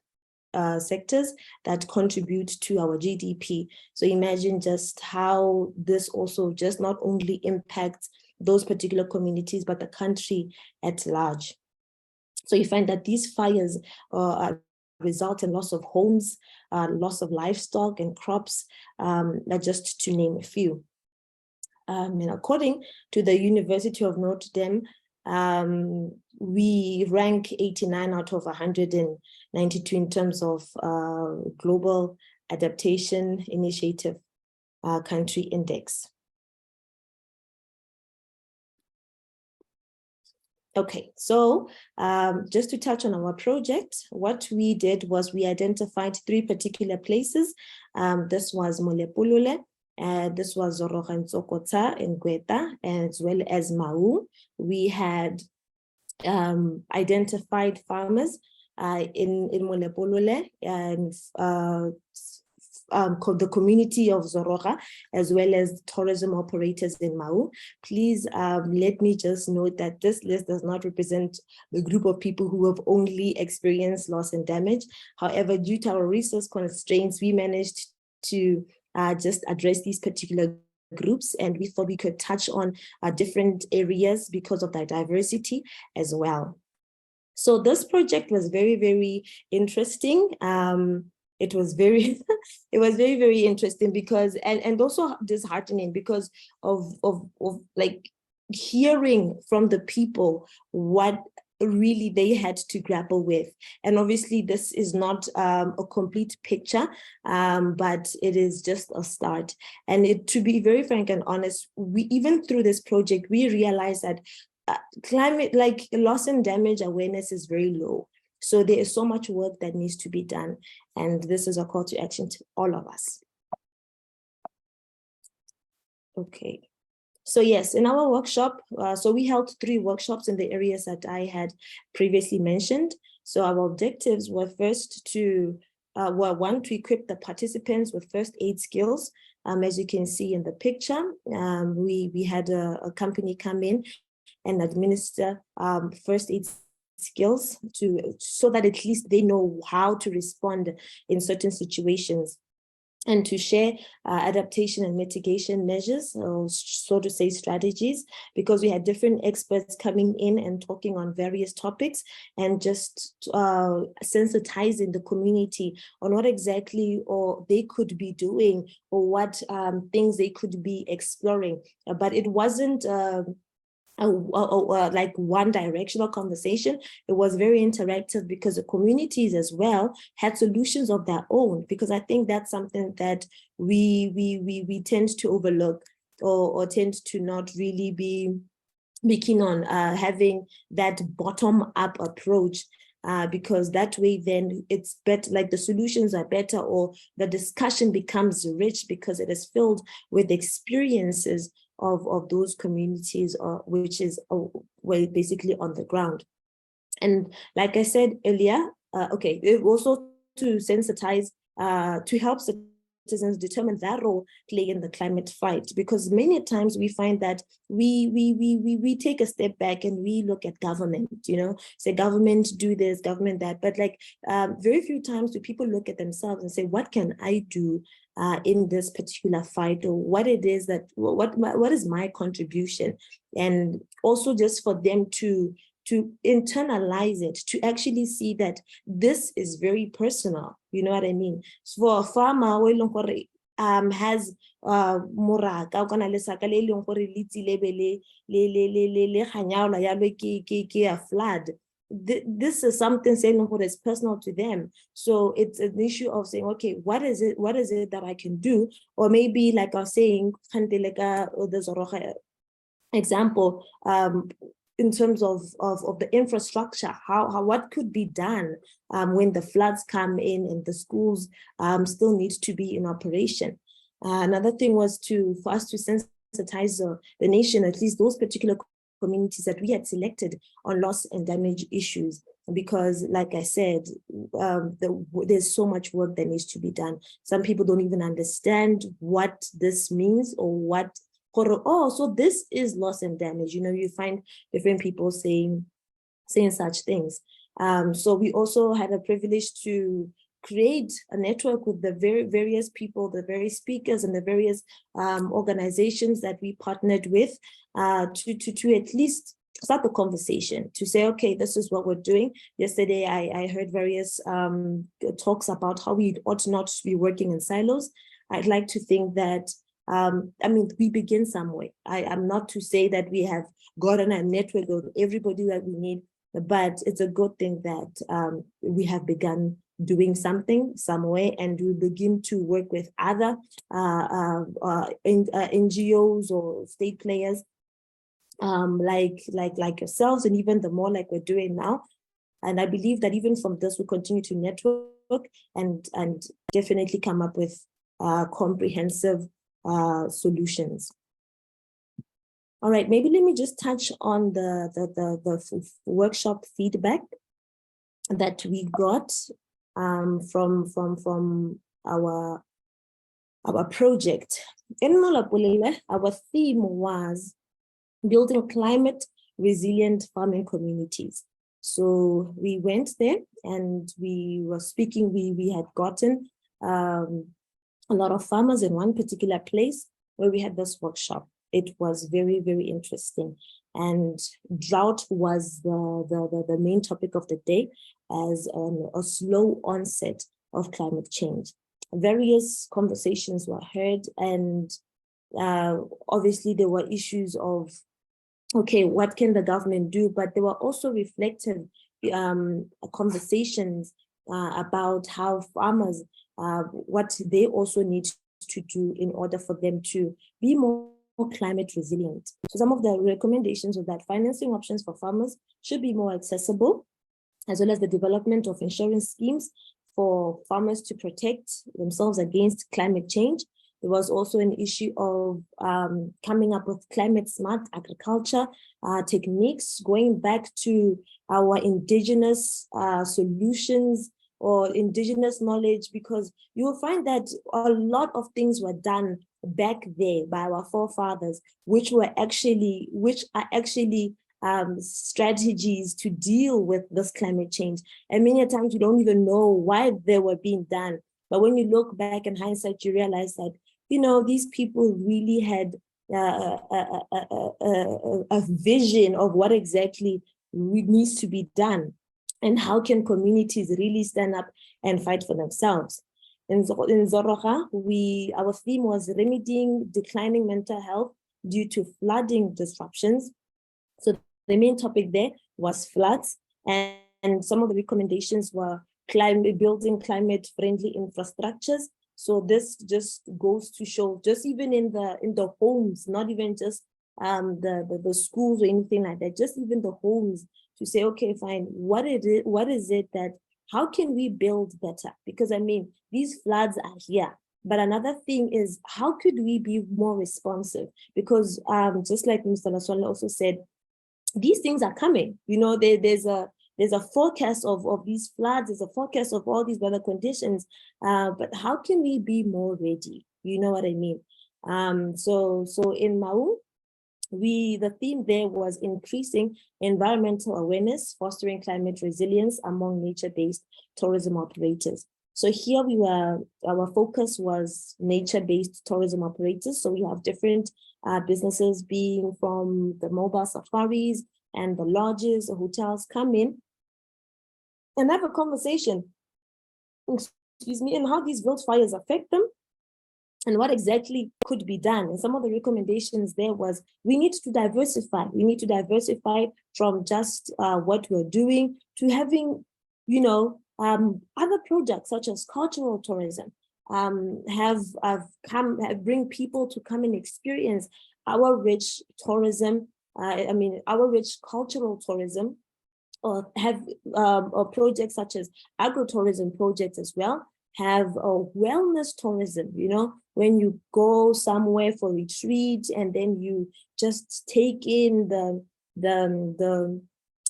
sectors that contribute to our GDP. So imagine just how this also just not only impacts those particular communities, but the country at large. So you find that these fires result in loss of homes, loss of livestock and crops, just to name a few. And according to the University of Notre Dame, we rank 89 out of 192 in terms of Global Adaptation Initiative Country Index. Okay, so just to touch on our project, what we did was we identified 3 particular places. This was Molepulule, this was Zoroga in Gweta, as well as Mau. We had identified farmers in Molepulule and the community of Zoroga, as well as tourism operators in Mau. Please let me just note that this list does not represent the group of people who have only experienced loss and damage. However, due to our resource constraints, we managed to just address these particular groups, and we thought we could touch on different areas because of their diversity as well. So this project was very, very interesting. It was very, very interesting because, and also disheartening because of like hearing from the people what really they had to grapple with. And obviously this is not a complete picture, but it is just a start. And to be very frank and honest, we even through this project, we realized that climate, like loss and damage awareness is very low. So there is so much work that needs to be done. And this is a call to action to all of us. Okay. So yes, in our workshop, so we held 3 workshops in the areas that I had previously mentioned. So our objectives were first to, one, to equip the participants with first aid skills. As you can see in the picture, we had a company come in and administer first aid skills so that at least they know how to respond in certain situations, and to share adaptation and mitigation measures, or so to say strategies, because we had different experts coming in and talking on various topics, and just sensitizing the community on what exactly or they could be doing, or what things they could be exploring. But it wasn't like one directional conversation. It was very interactive because the communities as well had solutions of their own, because I think that's something that we tend to overlook, or tend to not really be keen on having that bottom-up approach, because that way then it's better, like the solutions are better, or the discussion becomes rich because it is filled with experiences of those communities, which is basically on the ground. And like I said earlier, okay, also to sensitize, to help citizens determine their role play in the climate fight, because many times we find that we take a step back and we look at government, say government do this, government that, but like very few times do people look at themselves and say, what can I do in this particular fight, or what it is that, what is my contribution? And also just for them to internalize it, to actually see that this is very personal, you know what I mean? So for a farmer has moraka o kana le saka le leng gore le tsilebe le a flood, this is something saying what is personal to them. So it's an issue of saying, okay, what is it that I can do? Or maybe like I was saying, there's a example, in terms of the infrastructure, what could be done when the floods come in and the schools still need to be in operation. Another thing was for us to sensitize the nation, at least those particular communities that we had selected on loss and damage issues, because like I said, there's so much work that needs to be done. Some people don't even understand what this means or what, oh, so this is loss and damage. You find different people saying such things. So we also had a privilege to create a network with the various people, the various speakers and the various organizations that we partnered with to at least start the conversation, to say, okay, this is what we're doing. Yesterday, I heard various talks about how we ought not to be working in silos. I'd like to think that, we begin somewhere. I'm not to say that we have gotten a network of everybody that we need, but it's a good thing that we have begun doing something somewhere, and we begin to work with other NGOs or state players like yourselves, and even the more like we're doing now. And I believe that even from this, we continue to network and definitely come up with comprehensive solutions. All right, maybe let me just touch on the workshop feedback that we got from our project. Our theme was building climate resilient farming communities. So we went there and we were speaking, we had gotten a lot of farmers in one particular place where we had this workshop. It was very, very interesting. And drought was the main topic of the day, as a slow onset of climate change. Various conversations were heard, and obviously there were issues of, okay, what can the government do? But there were also reflective conversations about how farmers, what they also need to do in order for them to be more climate resilient. So some of the recommendations are that financing options for farmers should be more accessible, as well as the development of insurance schemes for farmers to protect themselves against climate change. There was also an issue of coming up with climate smart agriculture techniques, going back to our indigenous solutions or indigenous knowledge, because you will find that a lot of things were done back there by our forefathers, which are actually strategies to deal with this climate change. And many times you don't even know why they were being done. But when you look back in hindsight, you realize that, these people really had a vision of what exactly needs to be done, and how can communities really stand up and fight for themselves. In Zoroga, our theme was remedying declining mental health due to flooding disruptions. So the main topic there was floods, and some of the recommendations were building climate-friendly infrastructures. So this just goes to show, just even in the homes, not even just the schools or anything like that, just even the homes, to say, okay, fine, what is it that, how can we build better? Because these floods are here. But another thing is, how could we be more responsive? Because just like Mr. Laswala also said, these things are coming. There's a forecast of these floods, there's a forecast of all these weather conditions, but how can we be more ready? You know what I mean? So in Mau, the theme there was increasing environmental awareness, fostering climate resilience among nature-based tourism operators. So here our focus was nature-based tourism operators. So we have different businesses, being from the mobile safaris and the lodges or hotels, come in and have a conversation, and how these wildfires affect them, and what exactly could be done. And some of the recommendations there was, we need to diversify. We need to diversify from just what we're doing to having, other products such as cultural tourism, bring people to come and experience our rich tourism, our rich cultural tourism, or have or projects such as agritourism projects as well, have a wellness tourism, when you go somewhere for retreat and then you just take in the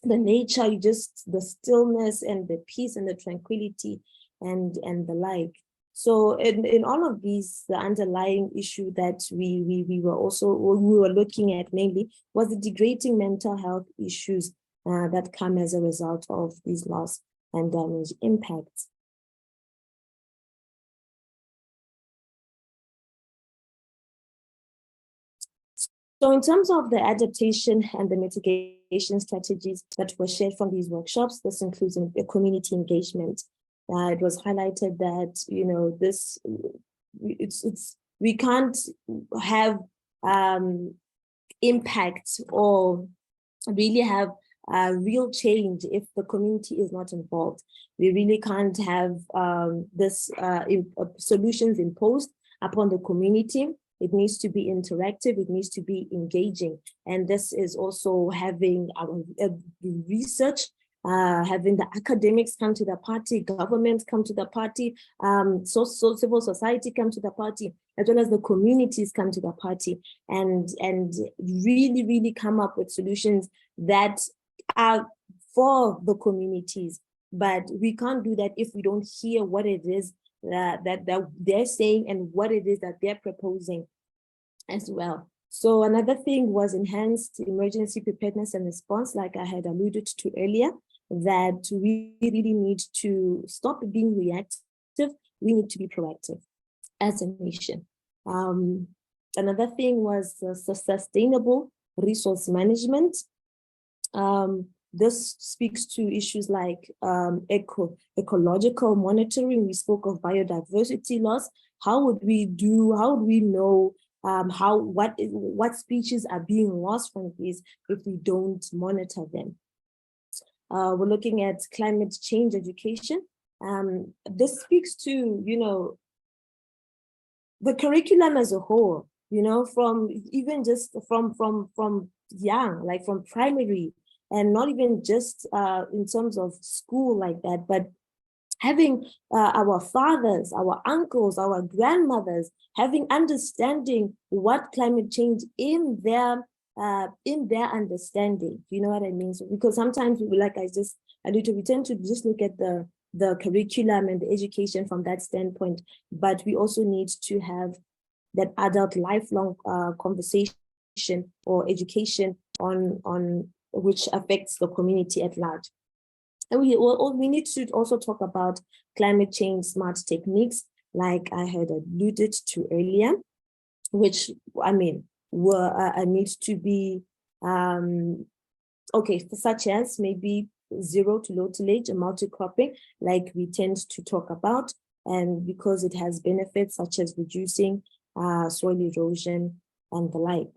nature, the stillness and the peace and the tranquility and the like. So in all of these, the underlying issue that we were looking at mainly was the degrading mental health issues that come as a result of these loss and damage impacts. So in terms of the adaptation and the mitigation strategies that were shared from these workshops, this includes community engagement. It was highlighted that, we can't have impact or really have real change if the community is not involved. We really can't have solutions imposed upon the community. It needs to be interactive, it needs to be engaging. And this is also having our research, having the academics come to the party, governments come to the party, civil society come to the party, as well as the communities come to the party, and really, really come up with solutions that are for the communities. But we can't do that if we don't hear what it is that they're saying and what it is that they're proposing as well. So another thing was enhanced emergency preparedness and response, like I had alluded to earlier, that we really need to stop being reactive. We need to be proactive as a nation. Another thing was sustainable resource management. This speaks to issues like ecological monitoring. We spoke of biodiversity loss. How would we know what species are being lost from these if we don't monitor them? We're looking at climate change education. This speaks to, the curriculum as a whole, from even just from young, like from primary, and not even just in terms of school like that, but having our fathers, our uncles, our grandmothers, having understanding what climate change in their understanding. You know what I mean? So, because sometimes we, like I just alluded to, we tend to just look at the curriculum and the education from that standpoint, but we also need to have that adult lifelong conversation or education on which affects the community at large. And we need to also talk about climate change smart techniques, like I had alluded to earlier, which need to be such as maybe zero to low tillage and multi-cropping, like we tend to talk about, and because it has benefits such as reducing soil erosion and the like.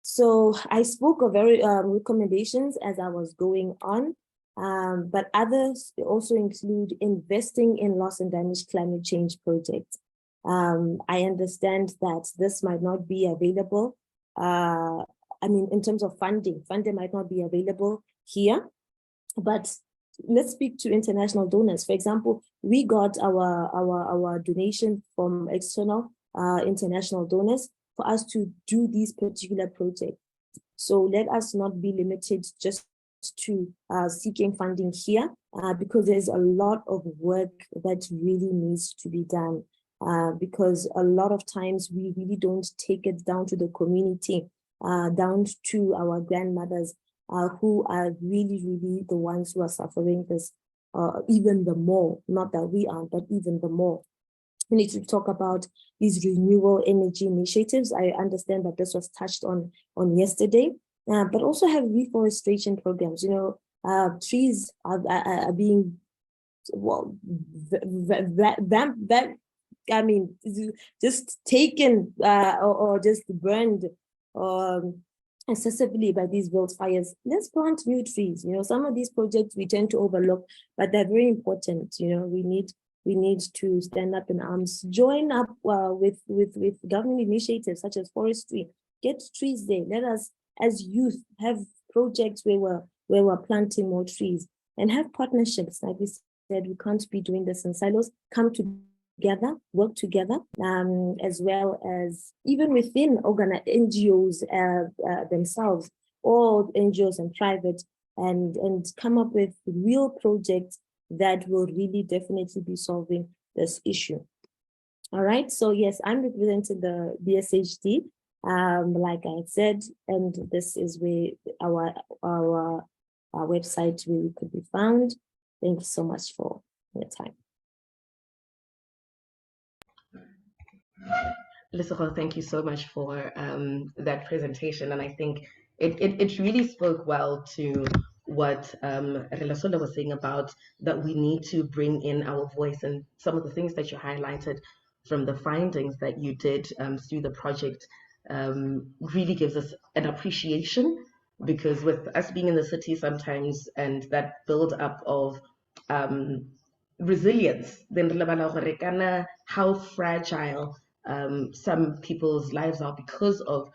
So I spoke of very recommendations as I was going on, but others also include investing in loss and damage climate change projects. I understand that this might not be available. In terms of funding might not be available here, but let's speak to international donors. For example, we got our donation from external international donors for us to do these particular projects. So let us not be limited just to seeking funding here, because there's a lot of work that really needs to be done, because a lot of times we really don't take it down to the community, down to our grandmothers, who are really, really the ones who are suffering this even the more, not that we are, but even the more. We need to talk about these renewable energy initiatives. I understand that this was touched on yesterday, but also have reforestation programs. Trees are being well, that I mean, just taken or just burned excessively by these wildfires. Let's plant new trees. You know, some of these projects we tend to overlook, but they're very important. You know, we need to stand up in arms, join up with government initiatives such as forestry, get trees there. Let us, as youth, have projects where we're planting more trees and have partnerships. Like we said, we can't be doing this in silos. Come together, work together, as well as even within NGOs themselves, or NGOs and private, and come up with real projects that will really definitely be solving this issue. All right, so yes, I'm representing the BSHD, like I said, and this is where our website where we could be found. Thank you so much for your time. Lesego, thank you so much for that presentation. And I think it really spoke well to what Relesolo was saying about that we need to bring in our voice, and some of the things that you highlighted from the findings that you did through the project really gives us an appreciation, because with us being in the city sometimes and that build up of resilience, then how fragile some people's lives are because of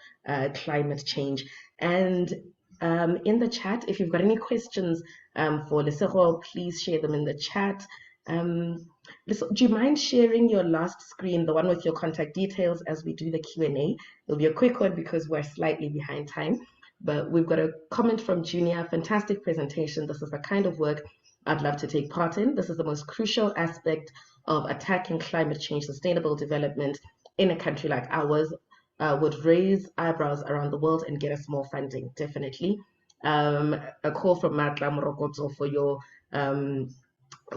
climate change. And in the chat, if you've got any questions for Lesego, please share them in the chat. Do you mind sharing your last screen, the one with your contact details, as we do the Q&A? It'll be a quick one because we're slightly behind time, but we've got a comment from Junior. Fantastic presentation. This is the kind of work I'd love to take part in. This is the most crucial aspect of attacking climate change, sustainable development in a country like ours. Would raise eyebrows around the world and get us more funding, definitely. A call from Matla Morokoto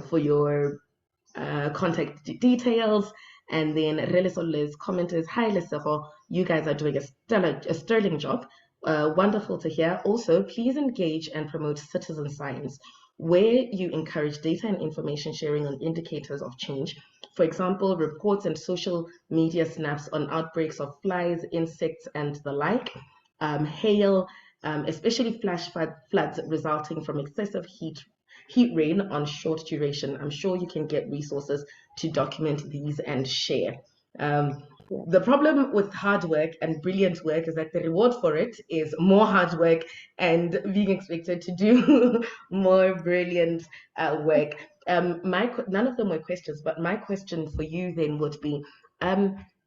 for your contact details. And then Relesolo's comment is, hi Lesego, you guys are doing a sterling job. Wonderful to hear. Also, please engage and promote citizen science, where you encourage data and information sharing on indicators of change. For example, reports and social media snaps on outbreaks of flies, insects, and the like. Hail, especially flash floods resulting from excessive heat rain on short duration. I'm sure you can get resources to document these and share. The problem with hard work and brilliant work is that the reward for it is more hard work and being expected to do more brilliant work. None of them were questions, but my question for you then would be,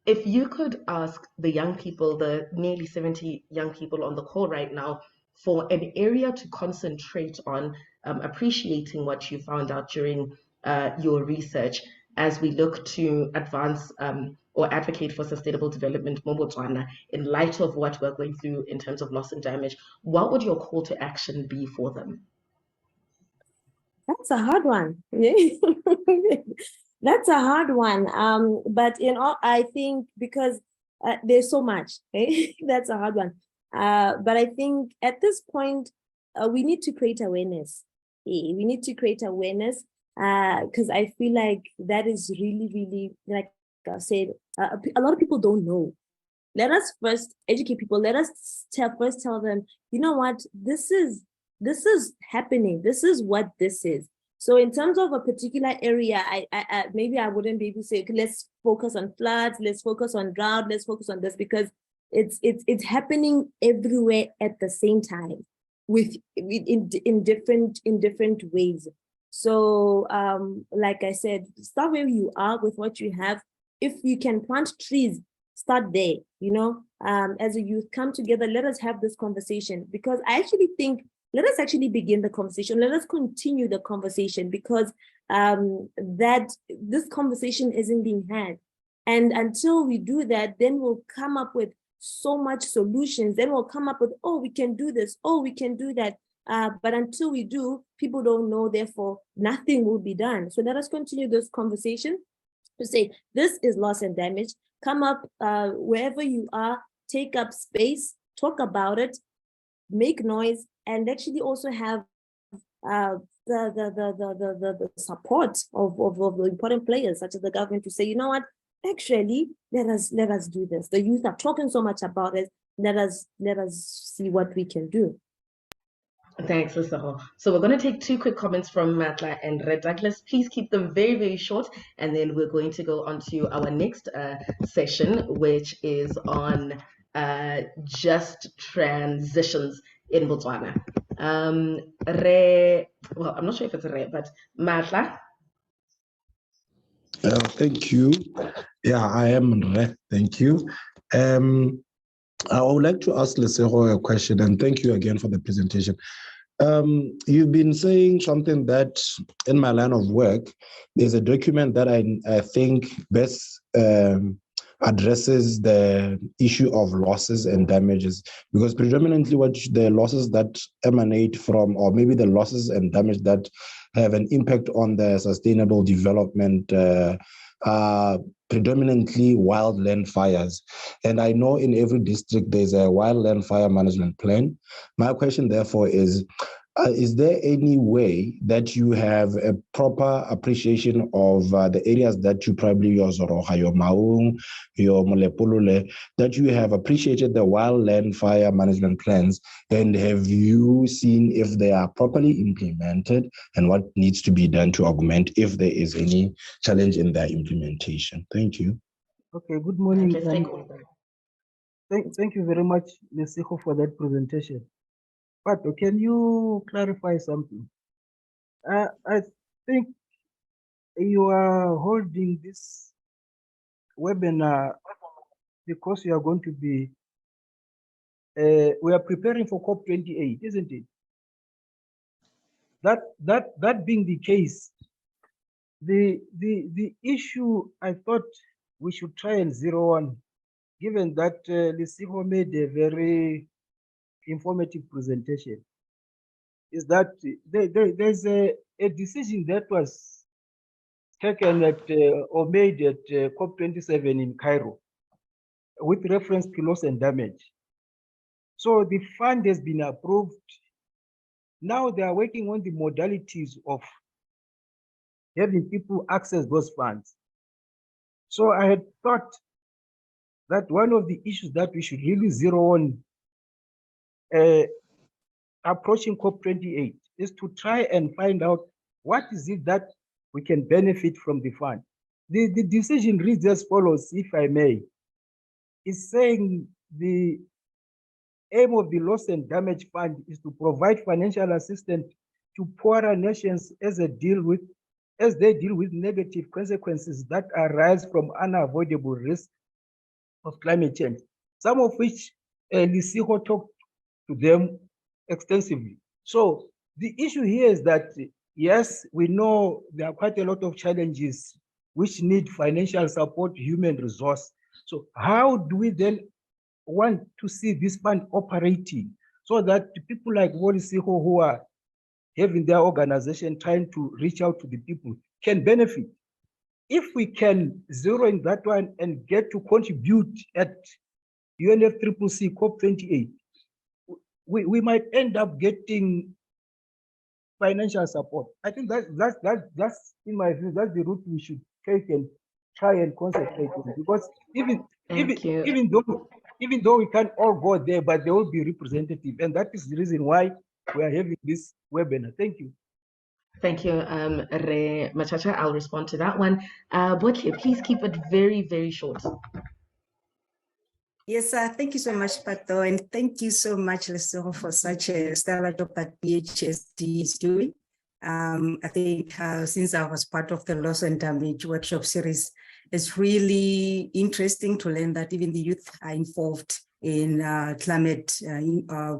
if you could ask the young people, the nearly 70 young people on the call right now, for an area to concentrate on, appreciating what you found out during your research as we look to advance or advocate for sustainable development in Botswana in light of what we're going through in terms of loss and damage, what would your call to action be for them? That's a hard one. That's a hard one. But I think because there's so much, that's a hard one. But I think at this point, we need to create awareness. We need to create awareness because I feel like that is really, really, like I said, a lot of people don't know. Let us first educate people. Let us first tell them, you know what, this is happening. This is what this is. So in terms of a particular area, I maybe I wouldn't be able to say, okay, let's focus on floods, let's focus on drought, let's focus on this, because it's happening everywhere at the same time, in different ways. So like I said, start where you are with what you have. If you can plant trees, start there. As a youth, come together. Let us have this conversation, because I actually think, let us actually begin the conversation. Let us continue the conversation, because that this conversation isn't being had. And until we do that, then we'll come up with so much solutions. Then we'll come up with, oh, we can do this. Oh, we can do that. But until we do, people don't know, therefore nothing will be done. So let us continue this conversation to say, this is loss and damage. Come up wherever you are, take up space, talk about it, make noise, and actually also have the support of the important players such as the government to say, you know what, actually, let us do this. The youth are talking so much about it. Let us see what we can do. Thanks, Lesego. So we're going to take two quick comments from Matla and Red Douglas. Please keep them very, very short, and then we're going to go on to our next session, which is on just transitions in Botswana. Well, I'm not sure if it's Re, but Matla. Thank you. Yeah, I am Re. Thank you. I would like to ask Lesego a question, and thank you again for the presentation. You've been saying something that in my line of work, there's a document that I think best addresses the issue of losses and damages, because predominantly what the losses that emanate from, or maybe the losses and damage that have an impact on the sustainable development are predominantly wildland fires. And I know in every district there's a wildland fire management plan. My question therefore is there any way that you have a proper appreciation of the areas that you probably, your Zoroha, your Maung, your Molepulule, that you have appreciated the wildland fire management plans, and have you seen if they are properly implemented and what needs to be done to augment if there is any challenge in their implementation? Thank you. Okay, good morning. Thank Thank you very much, Lesego, for that presentation. But can you clarify something? I think you are holding this webinar because you are going to be, we are preparing for COP28, isn't it? That being the case, the issue I thought we should try and zero on, given that Lesego made a very informative presentation, is that there's a decision that was taken at or made at COP27 in Cairo with reference to loss and damage. So the fund has been approved. Now they are working on the modalities of having people access those funds. So I had thought that one of the issues that we should really zero on approaching COP28 is to try and find out what is it that we can benefit from the fund. The decision reads as follows, if I may. It's saying the aim of the loss and damage fund is to provide financial assistance to poorer nations as they deal with negative consequences that arise from unavoidable risks of climate change, some of which Lesego talked to them extensively. So the issue here is that, yes, we know there are quite a lot of challenges which need financial support, human resource. So how do we then want to see this fund operating so that people like Lesego who are having their organization trying to reach out to the people can benefit? If we can zero in that one and get to contribute at UNFCCC COP28, we might end up getting financial support. I think that's in my view, that's the route we should take and try and concentrate on, because even though we can't all go there, but they will be representative, and that is the reason why we are having this webinar. Thank you. Thank you, Re Machacha. I'll respond to that one. Botle, please keep it very, very short. Yes, thank you so much, Pato, and thank you so much, Lesego, for such a stellar job that BHSD is doing. I think since I was part of the loss and damage workshop series, it's really interesting to learn that even the youth are involved in climate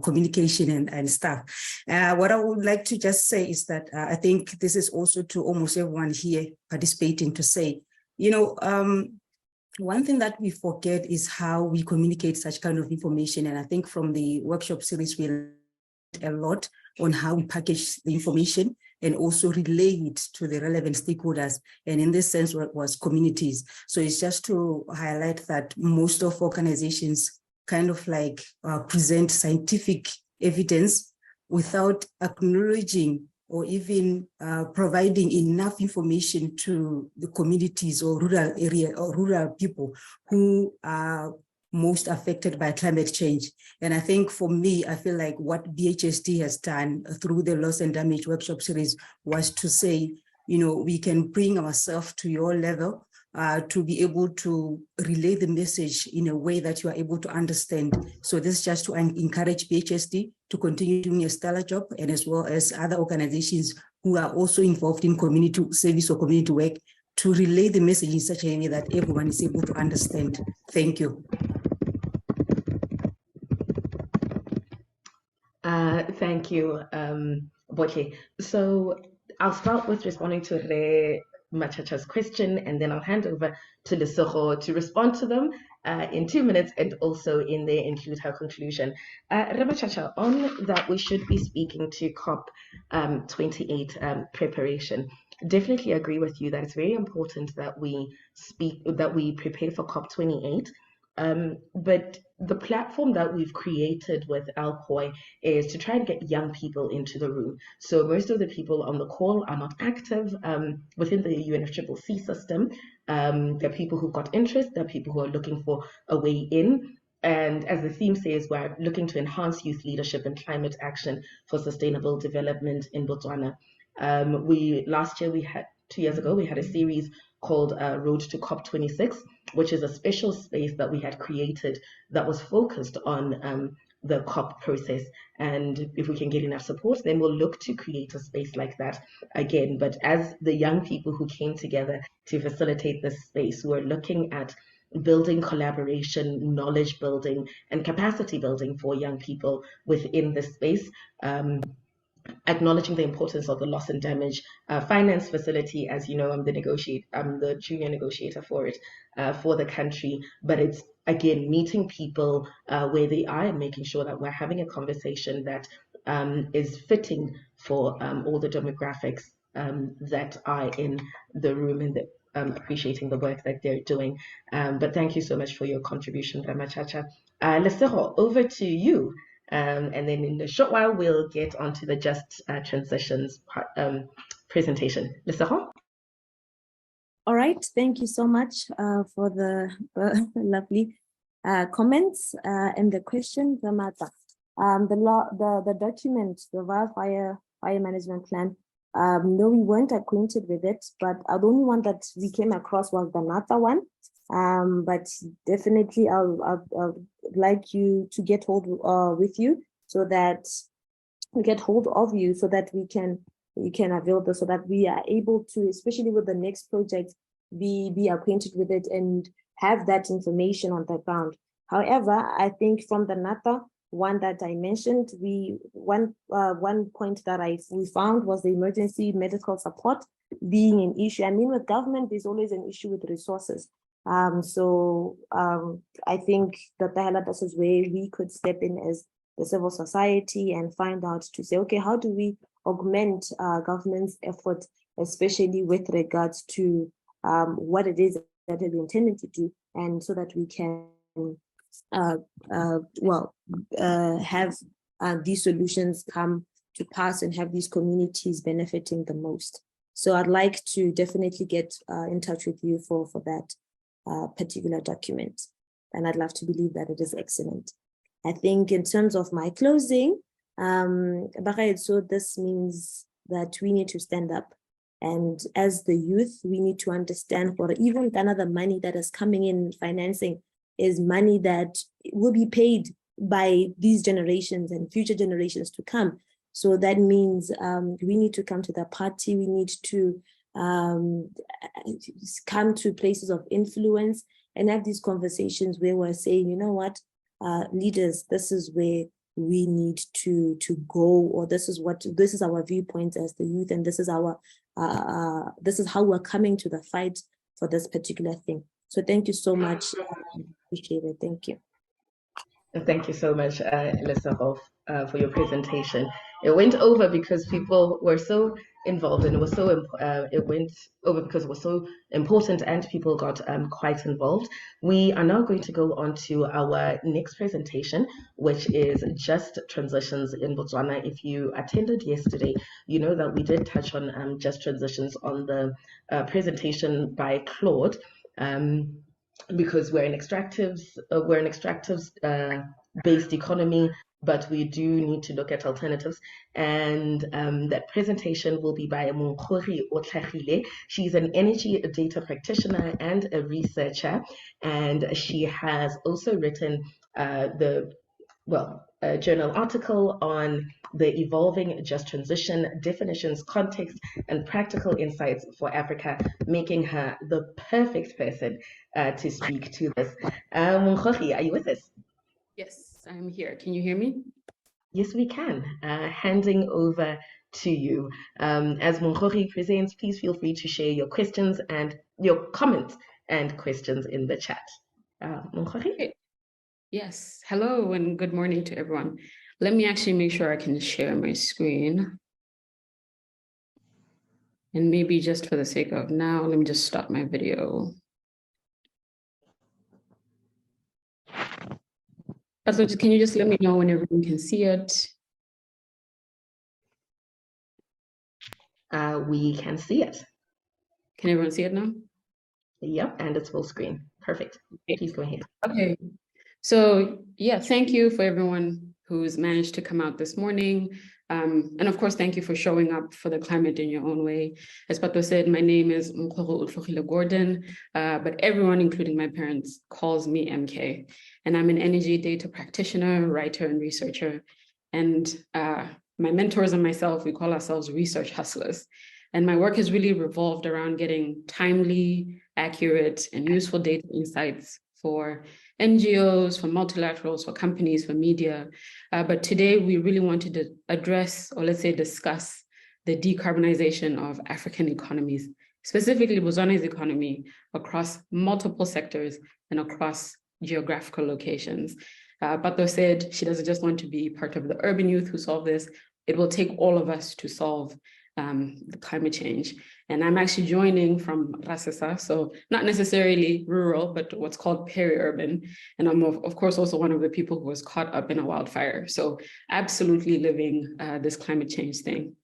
communication and stuff. What I would like to just say is that I think this is also to almost everyone here participating to say, you know, one thing that we forget is how we communicate such kind of information. And I think from the workshop series, we learned a lot on how we package the information and also relay it to the relevant stakeholders. And in this sense, was communities. So it's just to highlight that most of organizations kind of like present scientific evidence without acknowledging or even providing enough information to the communities or rural area or rural people who are most affected by climate change. And I think for me, I feel like what BHSD has done through the Loss and Damage workshop series was to say, you know, we can bring ourselves to your level to be able to relay the message in a way that you are able to understand. So this is just to encourage BHSD to continue doing a stellar job, and as well as other organizations who are also involved in community service or community work, to relay the message in such a way that everyone is able to understand. Thank you. Thank you, Boche. So I'll start with responding to Re Machacha's question, and then I'll hand over to Lesego to respond to them in 2 minutes, and also in there include her conclusion. Re Machacha, on that we should be speaking to COP 28 preparation. Definitely agree with you that it's very important that we prepare for COP 28. But the platform that we've created with LCOY is to try and get young people into the room. So most of the people on the call are not active within the UNFCCC system. There are people who've got interest, there are people who are looking for a way in. And as the theme says, we're looking to enhance youth leadership and climate action for sustainable development in Botswana. Last year, 2 years ago, we had a series called Road to COP26, which is a special space that we had created that was focused on the COP process. And if we can get enough support, then we'll look to create a space like that again. But as the young people who came together to facilitate this space, we're looking at building collaboration, knowledge building, and capacity building for young people within this space. Acknowledging the importance of the loss and damage finance facility. As you know, I'm the junior negotiator for it for the country. But it's again meeting people where they are and making sure that we're having a conversation that is fitting for all the demographics that are in the room, and appreciating the work that they're doing. But thank you so much for your contribution, Ramachacha. Lesego, over to you. And then in a short while, we'll get onto the just transitions presentation. Lesego? All right, thank you so much for the lovely comments and the question, Ramata. The document, the wildfire management plan, no, we weren't acquainted with it, but the only one that we came across was the NATA one. But definitely I'll like you to get hold with you so that we get hold of you so that you can avail this, so that we are able to, especially with the next project, be acquainted with it and have that information on the ground. However, I think from the NATA one that I mentioned, one point that we found was the emergency medical support being an issue. I mean, with government, there's always an issue with resources. So I think that this is where we could step in as the civil society and find out to say, okay, how do we augment government's effort, especially with regards to what it is that we intended to do, and so that we can have these solutions come to pass and have these communities benefiting the most. So I'd like to definitely get in touch with you for that particular document. And I'd love to believe that it is excellent. I think in terms of my closing, so this means that we need to stand up. And as the youth, we need to understand what even the money that is coming in financing is money that will be paid by these generations and future generations to come. So that means we need to come to the party. We need to come to places of influence and have these conversations where we're saying, you know what, leaders, this is where we need to go, or this is our viewpoint as the youth, and this is how we're coming to the fight for this particular thing. So thank you so much. Appreciate it. Thank you. Thank you so much, Lesego, for your presentation. It went over because people were so involved, and it went over because it was so important and people got quite involved. We are now going to go on to our next presentation, which is just transitions in Botswana. If you attended yesterday, you know that we did touch on just transitions on the presentation by Claude, because we're an extractives based economy, but we do need to look at alternatives. And that presentation will be by Monkgori Otlhagile. She's an energy data practitioner and a researcher, and she has also written a journal article on the evolving just transition definitions, context, and practical insights for Africa, making her the perfect person to speak to this. Monkgori, are you with us? Yes, I'm here. Can you hear me? Yes, we can. Handing over to you. As Monkgori presents, please feel free to share your questions and your comments and questions in the chat. Monkgori? Okay. Yes. Hello and good morning to everyone. Let me actually make sure I can share my screen. And maybe just for the sake of now, let me just stop my video. So can you just let me know when everyone can see it? We can see it. Can everyone see it now? Yep, and it's full screen. Perfect. Okay. Please go ahead. Okay. So yeah, thank you for everyone who's managed to come out this morning. And of course, thank you for showing up for the climate in your own way. As Pato said, my name is Monkgori Otlhagile Gordon, but everyone, including my parents, calls me MK. And I'm an energy data practitioner, writer, and researcher. And my mentors and myself, we call ourselves research hustlers. And my work has really revolved around getting timely, accurate, and useful data insights for NGOs, for multilaterals, for companies, for media. But today we really wanted to address, or let's say discuss, the decarbonization of African economies, specifically Botswana's economy, across multiple sectors and across geographical locations. Pato said she doesn't just want to be part of the urban youth who solve this. It will take all of us to solve the climate change. And I'm actually joining from Rasesa, so not necessarily rural, but what's called peri-urban. And I'm of course also one of the people who was caught up in a wildfire. So absolutely living this climate change thing.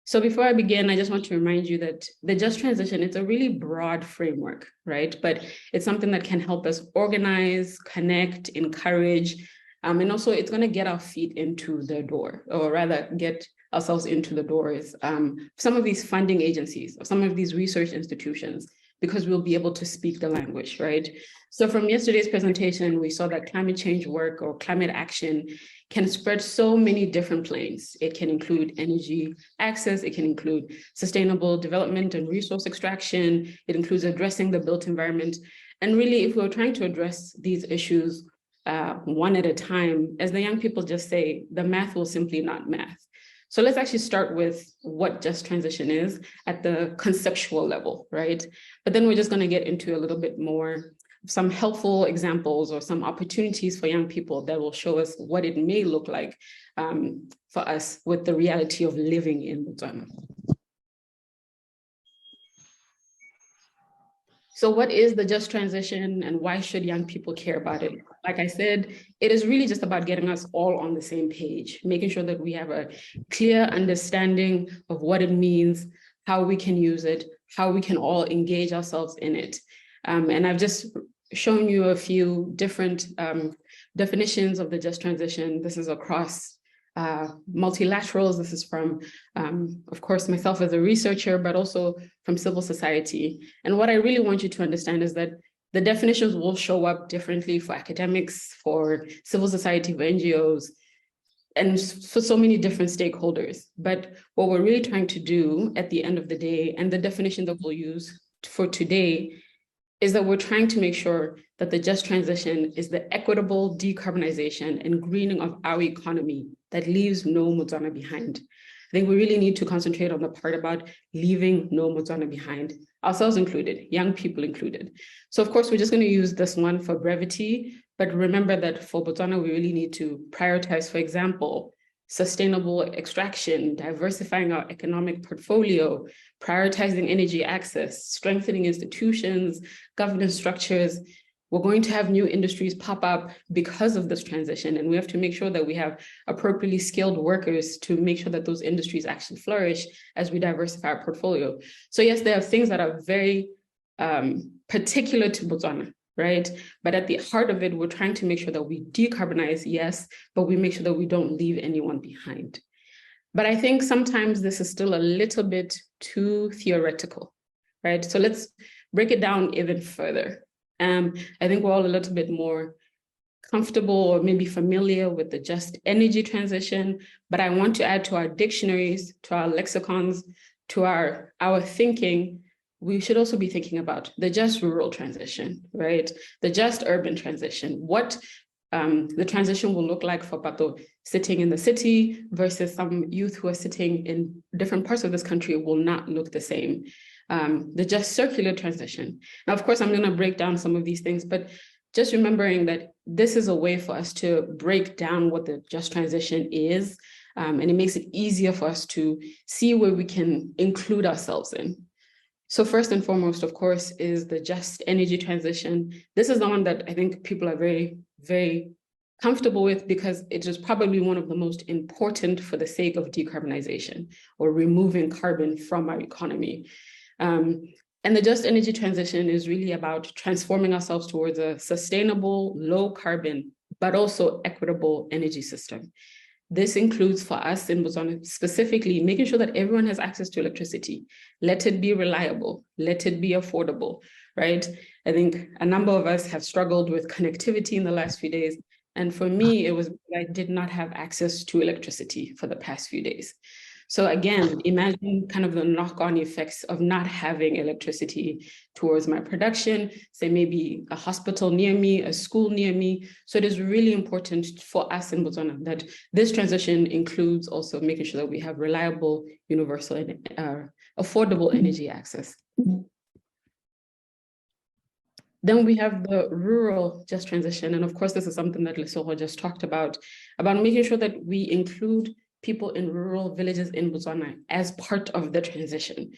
So before I begin, I just want to remind you that the just transition, it's a really broad framework, right? But it's something that can help us organize, connect, encourage, and also it's going to get our feet into the door, or rather get ourselves into the doors. Some of these funding agencies, or some of these research institutions, because we'll be able to speak the language, right? So from yesterday's presentation, we saw that climate change work or climate action can spread so many different planes. It can include energy access, it can include sustainable development and resource extraction, it includes addressing the built environment. And really, if we're trying to address these issues one at a time, as the young people just say, the math will simply not math. So let's actually start with what just transition is at the conceptual level, right? But then we're just going to get into a little bit more, some helpful examples or some opportunities for young people that will show us what it may look like for us with the reality of living in Botswana. So what is the just transition and why should young people care about it? Like I said, it is really just about getting us all on the same page, making sure that we have a clear understanding of what it means, how we can use it, how we can all engage ourselves in it. And I've just shown you a few different definitions of the just transition. This is across multilaterals. This is from, of course, myself as a researcher, but also from civil society. And what I really want you to understand is that the definitions will show up differently for academics, for civil society, for NGOs, and for so many different stakeholders. But what we're really trying to do at the end of the day, and the definition that we'll use for today, is that we're trying to make sure that the just transition is the equitable decarbonization and greening of our economy that leaves no Botswana behind. I think we really need to concentrate on the part about leaving no Botswana behind, ourselves included, young people included. So of course, we're just going to use this one for brevity, But remember that for Botswana, we really need to prioritize, for example, sustainable extraction, diversifying our economic portfolio, prioritizing energy access, strengthening institutions, governance structures. We're going to have new industries pop up because of this transition, and we have to make sure that we have appropriately skilled workers to make sure that those industries actually flourish as we diversify our portfolio. So yes, there are things that are very particular to Botswana, right? But at the heart of it, we're trying to make sure that we decarbonize, yes, but we make sure that we don't leave anyone behind. But I think sometimes this is still a little bit too theoretical, right? So let's break it down even further. I think we're all a little bit more comfortable or maybe familiar with the just energy transition, but I want to add to our dictionaries, to our lexicons, to our thinking, we should also be thinking about the just rural transition, right? The just urban transition, what the transition will look like for Pato sitting in the city versus some youth who are sitting in different parts of this country will not look the same. The just circular transition. Now, of course, I'm going to break down some of these things, but just remembering that this is a way for us to break down what the just transition is, and it makes it easier for us to see where we can include ourselves in. So first and foremost, of course, is the just energy transition. This is the one that I think people are very, very comfortable with because it is probably one of the most important for the sake of decarbonization or removing carbon from our economy. And the just energy transition is really about transforming ourselves towards a sustainable, low carbon, but also equitable energy system. This includes for us in Botswana specifically making sure that everyone has access to electricity. Let it be reliable, let it be affordable, right? I think a number of us have struggled with connectivity in the last few days. And for me, it was I did not have access to electricity for the past few days. So again, imagine kind of the knock-on effects of not having electricity towards my production, say maybe a hospital near me, a school near me. So it is really important for us in Botswana that this transition includes also making sure that we have reliable, universal, and affordable energy access. Then we have the rural just transition. And of course, this is something that Lesotho just talked about making sure that we include people in rural villages in Botswana as part of the transition.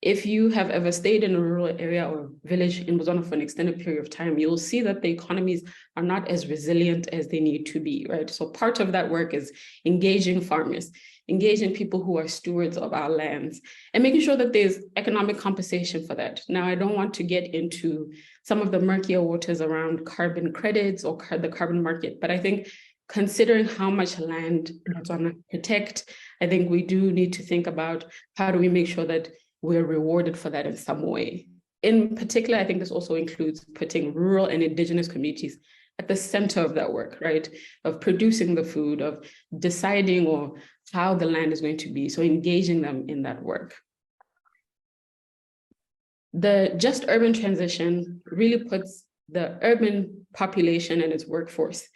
If you have ever stayed in a rural area or village in Botswana for an extended period of time, you'll see that the economies are not as resilient as they need to be, right? So part of that work is engaging farmers, engaging people who are stewards of our lands, and making sure that there's economic compensation for that. Now, I don't want to get into some of the murkier waters around carbon credits or the carbon market, but I think considering how much land Botswana protect, I think we do need to think about how do we make sure that we're rewarded for that in some way. In particular, I think this also includes putting rural and indigenous communities at the center of that work, right? Of producing the food, of deciding or how the land is going to be, so engaging them in that work. The just urban transition really puts the urban population and its workforce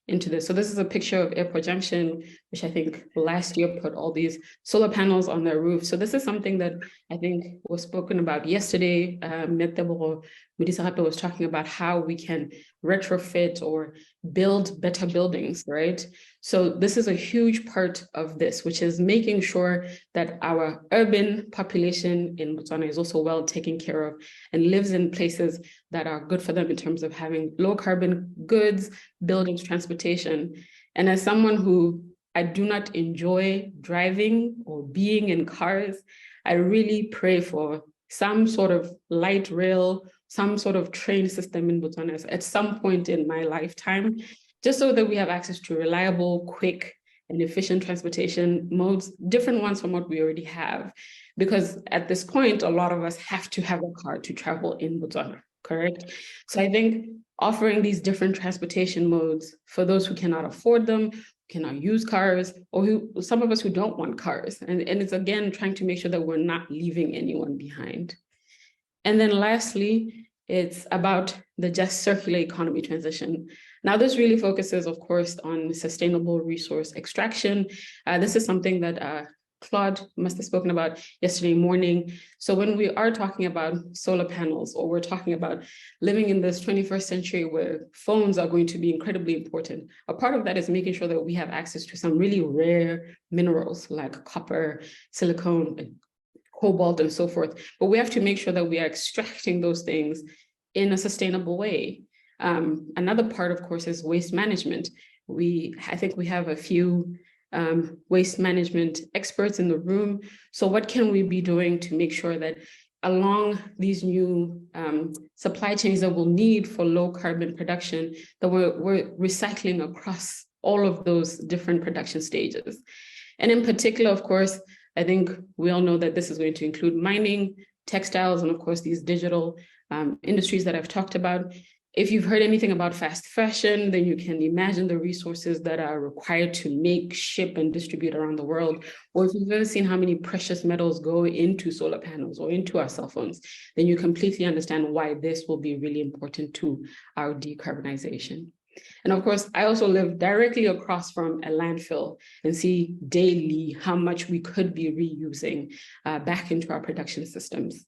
into this. So this is a picture of Airport Junction, which I think last year put all these solar panels on their roof. So this is something that I think was spoken about yesterday. Metebo Mudisarape was talking about how we can retrofit or build better buildings, right? So this is a huge part of this, which is making sure that our urban population in Botswana is also well taken care of and lives in places that are good for them in terms of having low carbon goods, buildings, transportation. And as someone who I do not enjoy driving or being in cars, I really pray for some sort of light rail, some sort of train system in Botswana at some point in my lifetime, just so that we have access to reliable, quick, and efficient transportation modes, different ones from what we already have. Because at this point, a lot of us have to have a car to travel in Botswana, correct? So I think offering these different transportation modes for those who cannot afford them, cannot use cars, or some of us who don't want cars. And it's again, trying to make sure that we're not leaving anyone behind. And then lastly, it's about the just circular economy transition. Now, this really focuses, of course, on sustainable resource extraction. This is something that Claude must have spoken about yesterday morning. So when we are talking about solar panels, or we're talking about living in this 21st century where phones are going to be incredibly important, a part of that is making sure that we have access to some really rare minerals like copper, silicone, cobalt, and so forth. But we have to make sure that we are extracting those things in a sustainable way. Another part, of course, is waste management. I think we have a few waste management experts in the room. So what can we be doing to make sure that along these new supply chains that we'll need for low carbon production, that we're recycling across all of those different production stages? And in particular, of course, I think we all know that this is going to include mining, textiles, and of course, these digital industries that I've talked about. If you've heard anything about fast fashion, then you can imagine the resources that are required to make, ship, and distribute around the world. Or if you've ever seen how many precious metals go into solar panels or into our cell phones, then you completely understand why this will be really important to our decarbonization. And of course, I also live directly across from a landfill and see daily how much we could be reusing back into our production systems.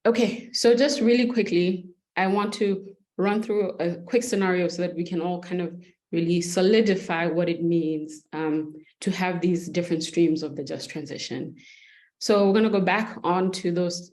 Okay, so just really quickly, I want to run through a quick scenario so that we can all kind of really solidify what it means to have these different streams of the just transition. So we're going to go back onto those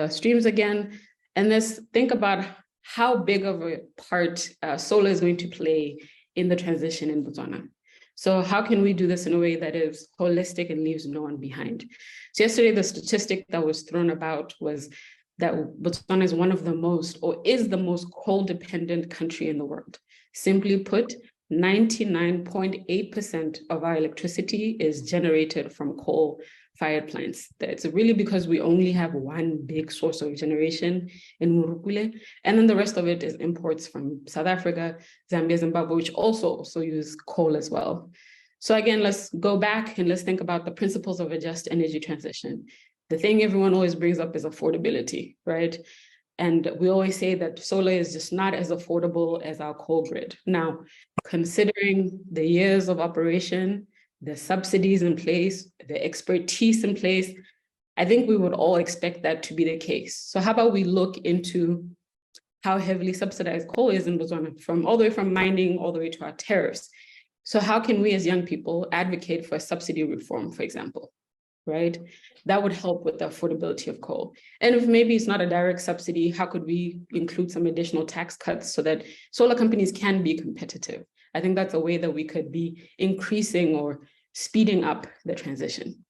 streams again, and let's think about how big of a part solar is going to play in the transition in Botswana. So how can we do this in a way that is holistic and leaves no one behind? So yesterday, the statistic that was thrown about was that Botswana is one of the most, or is the most coal-dependent country in the world. Simply put, 99.8% of our electricity is generated from coal-fired plants. That's really because we only have one big source of generation in Murukule, and then the rest of it is imports from South Africa, Zambia, Zimbabwe, which also use coal as well. So again, let's go back and let's think about the principles of a just energy transition. The thing everyone always brings up is affordability, right? And we always say that solar is just not as affordable as our coal grid. Now, considering the years of operation, the subsidies in place, the expertise in place, I think we would all expect that to be the case. So how about we look into how heavily subsidized coal is in Botswana, all the way from mining all the way to our tariffs. So how can we as young people advocate for subsidy reform, for example? Right? That would help with the affordability of coal. And if maybe it's not a direct subsidy, how could we include some additional tax cuts so that solar companies can be competitive? I think that's a way that we could be increasing or speeding up the transition.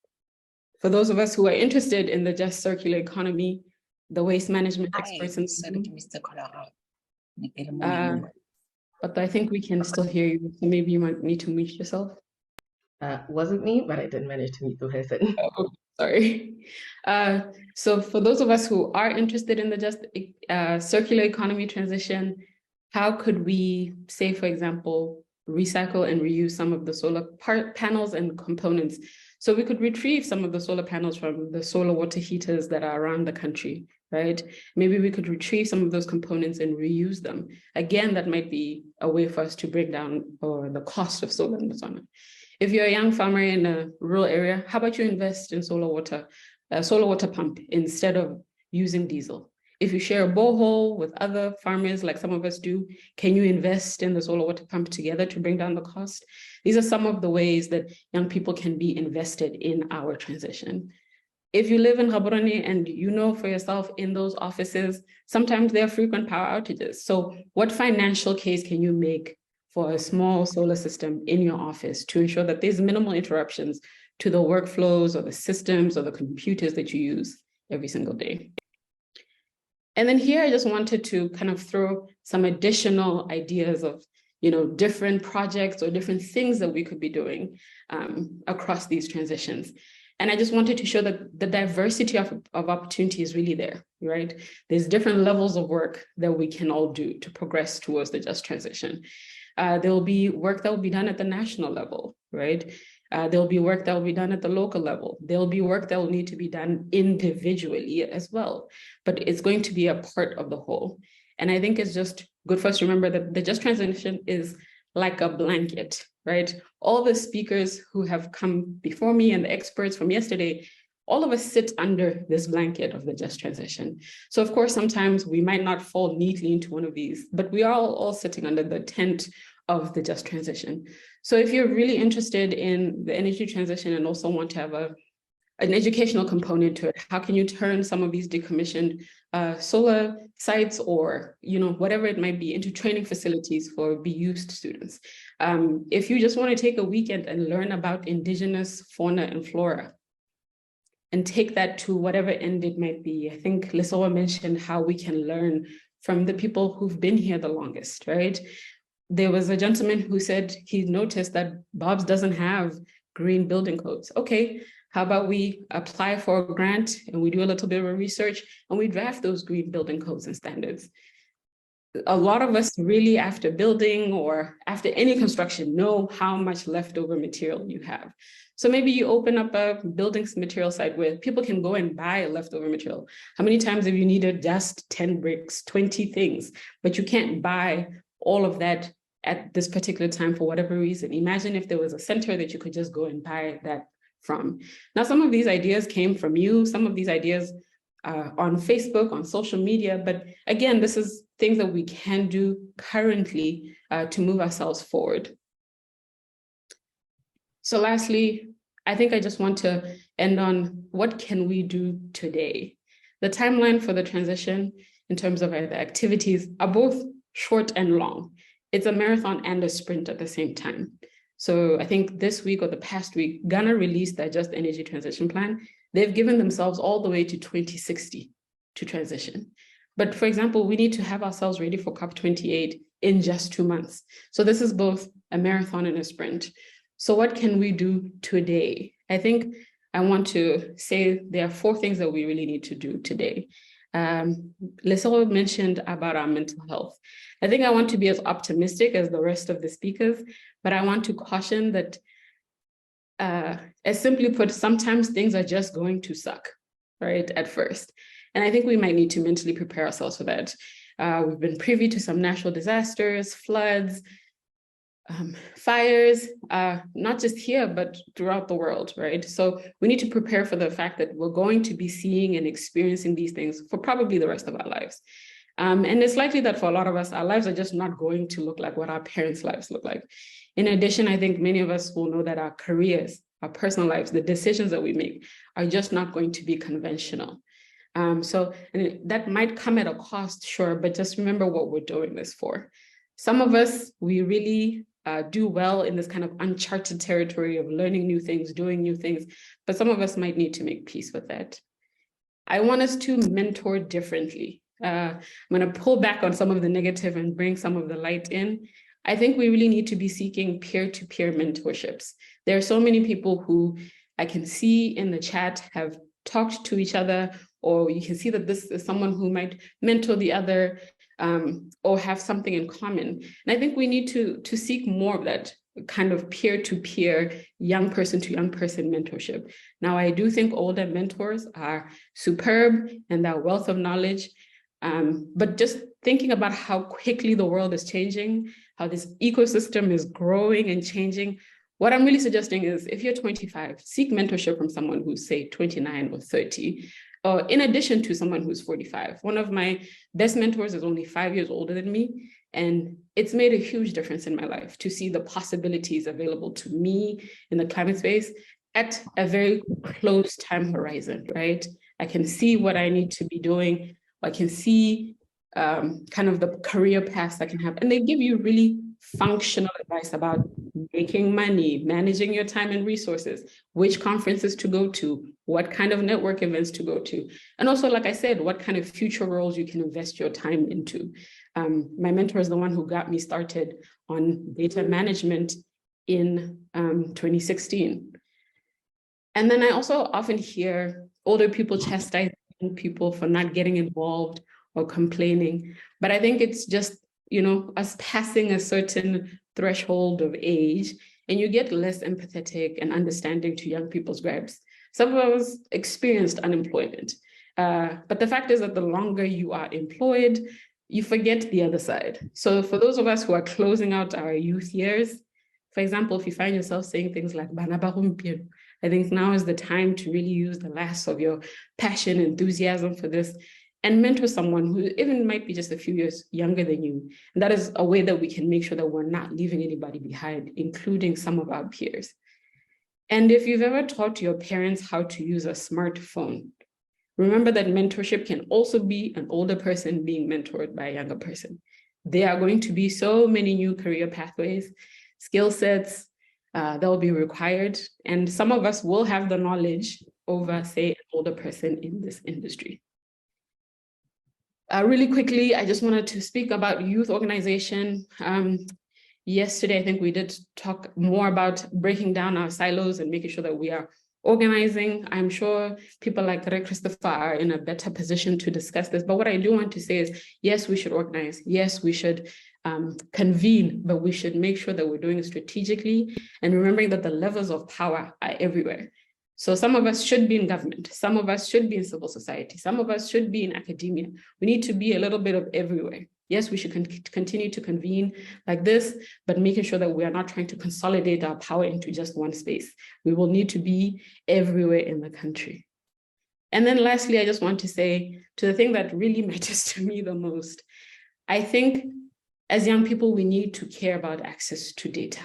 For those of us who are interested in the just circular economy, the waste management experts in but I think we can still hear you, so maybe you might need to mute yourself. Wasn't me, but I did manage to meet the person. Oh, sorry. So for those of us who are interested in the just circular economy transition, how could we, say, for example, recycle and reuse some of the solar panels and components? So we could retrieve some of the solar panels from the solar water heaters that are around the country, right? Maybe we could retrieve some of those components and reuse them. Again, that might be a way for us to bring down the cost of solar in Botswana. If you're a young farmer in a rural area, how about you invest in solar water pump instead of using diesel? If you share a borehole with other farmers, like some of us do, can you invest in the solar water pump together to bring down the cost? These are some of the ways that young people can be invested in our transition. If you live in Gaborone and you know for yourself in those offices, sometimes there are frequent power outages. So what financial case can you make for a small solar system in your office to ensure that there's minimal interruptions to the workflows or the systems or the computers that you use every single day? And then here I just wanted to kind of throw some additional ideas of, different projects or different things that we could be doing across these transitions. And I just wanted to show that the diversity of opportunity is really there, right? There's different levels of work that we can all do to progress towards the just transition. There will be work that will be done at the national level, right? There'll be work that will be done at the local level. There'll be work that will need to be done individually as well, but it's going to be a part of the whole. And I think it's just good for us to remember that the just transition is like a blanket, right? All the speakers who have come before me and the experts from yesterday, all of us sit under this blanket of the just transition. So of course, sometimes we might not fall neatly into one of these, but we are all sitting under the tent of the just transition. So if you're really interested in the energy transition and also want to have an educational component to it, how can you turn some of these decommissioned solar sites or whatever it might be into training facilities for BU students? If you just want to take a weekend and learn about indigenous fauna and flora, and take that to whatever end it might be. I think Lesoa mentioned how we can learn from the people who've been here the longest, right? There was a gentleman who said he noticed that Bob's doesn't have green building codes. Okay, how about we apply for a grant and we do a little bit of research and we draft those green building codes and standards. A lot of us really, after building or after any construction, know how much leftover material you have. So maybe you open up a building material site where people can go and buy leftover material. How many times have you needed just 10 bricks, 20 things, but you can't buy all of that at this particular time for whatever reason? Imagine if there was a center that you could just go and buy that from. Now, some of these ideas came from you, some of these ideas on Facebook, on social media, but again, this is things that we can do currently to move ourselves forward. So lastly, I think I just want to end on what can we do today? The timeline for the transition in terms of the activities are both short and long. It's a marathon and a sprint at the same time. So I think this week or the past week, Ghana released their Just Energy Transition Plan. They've given themselves all the way to 2060 to transition. But for example, we need to have ourselves ready for COP28 in just 2 months. So this is both a marathon and a sprint. So what can we do today? I think I want to say there are 4 things that we really need to do today. Lesoro mentioned about our mental health. I think I want to be as optimistic as the rest of the speakers, but I want to caution that, as simply put, sometimes things are just going to suck, right, at first. And I think we might need to mentally prepare ourselves for that. We've been privy to some natural disasters, floods, fires, not just here, but throughout the world, right? So we need to prepare for the fact that we're going to be seeing and experiencing these things for probably the rest of our lives. And it's likely that for a lot of us, our lives are just not going to look like what our parents' lives look like. In addition, I think many of us will know that our careers, our personal lives, the decisions that we make are just not going to be conventional. So that might come at a cost, sure, but just remember what we're doing this for. Some of us, we really do well in this kind of uncharted territory of learning new things, doing new things, but some of us might need to make peace with that. I want us to mentor differently. I'm going to pull back on some of the negative and bring some of the light in. I think we really need to be seeking peer-to-peer mentorships. There are so many people who I can see in the chat have talked to each other, or you can see that this is someone who might mentor the other, or have something in common. And I think we need to seek more of that kind of peer-to-peer, young person to young person mentorship. Now, I do think older mentors are superb and their wealth of knowledge, but just thinking about how quickly the world is changing, how this ecosystem is growing and changing, what I'm really suggesting is if you're 25, seek mentorship from someone who's, say, 29 or 30, or in addition to someone who's 45. One of my best mentors is only 5 years older than me, and it's made a huge difference in my life to see the possibilities available to me in the climate space at a very close time horizon, right? I can see what I need to be doing. I can see kind of the career paths I can have. And they give you really functional advice about making money, managing your time and resources, which conferences to go to, what kind of network events to go to. And also, like I said, what kind of future roles you can invest your time into. My mentor is the one who got me started on data management in 2016. And then I also often hear older people chastising people for not getting involved or complaining. But I think it's just, us passing a certain threshold of age, and you get less empathetic and understanding to young people's gripes. Some of us experienced unemployment. But the fact is that the longer you are employed, you forget the other side. So for those of us who are closing out our youth years, for example, if you find yourself saying things like "Bana ba gompieno," I think now is the time to really use the last of your passion, enthusiasm for this, and mentor someone who even might be just a few years younger than you. And that is a way that we can make sure that we're not leaving anybody behind, including some of our peers. And if you've ever taught your parents how to use a smartphone, remember that mentorship can also be an older person being mentored by a younger person. There are going to be so many new career pathways, skill sets that will be required. And some of us will have the knowledge over, say, an older person in this industry. Really quickly, I just wanted to speak about youth organization. Yesterday, I think we did talk more about breaking down our silos and making sure that we are organizing. I'm sure people like Ray Christopher are in a better position to discuss this. But what I do want to say is, yes, we should organize. Yes, we should convene, but we should make sure that we're doing it strategically and remembering that the levels of power are everywhere. So some of us should be in government. Some of us should be in civil society. Some of us should be in academia. We need to be a little bit of everywhere. Yes, we should continue to convene like this, but making sure that we are not trying to consolidate our power into just one space. We will need to be everywhere in the country. And then lastly, I just want to say to the thing that really matters to me the most, I think as young people, we need to care about access to data.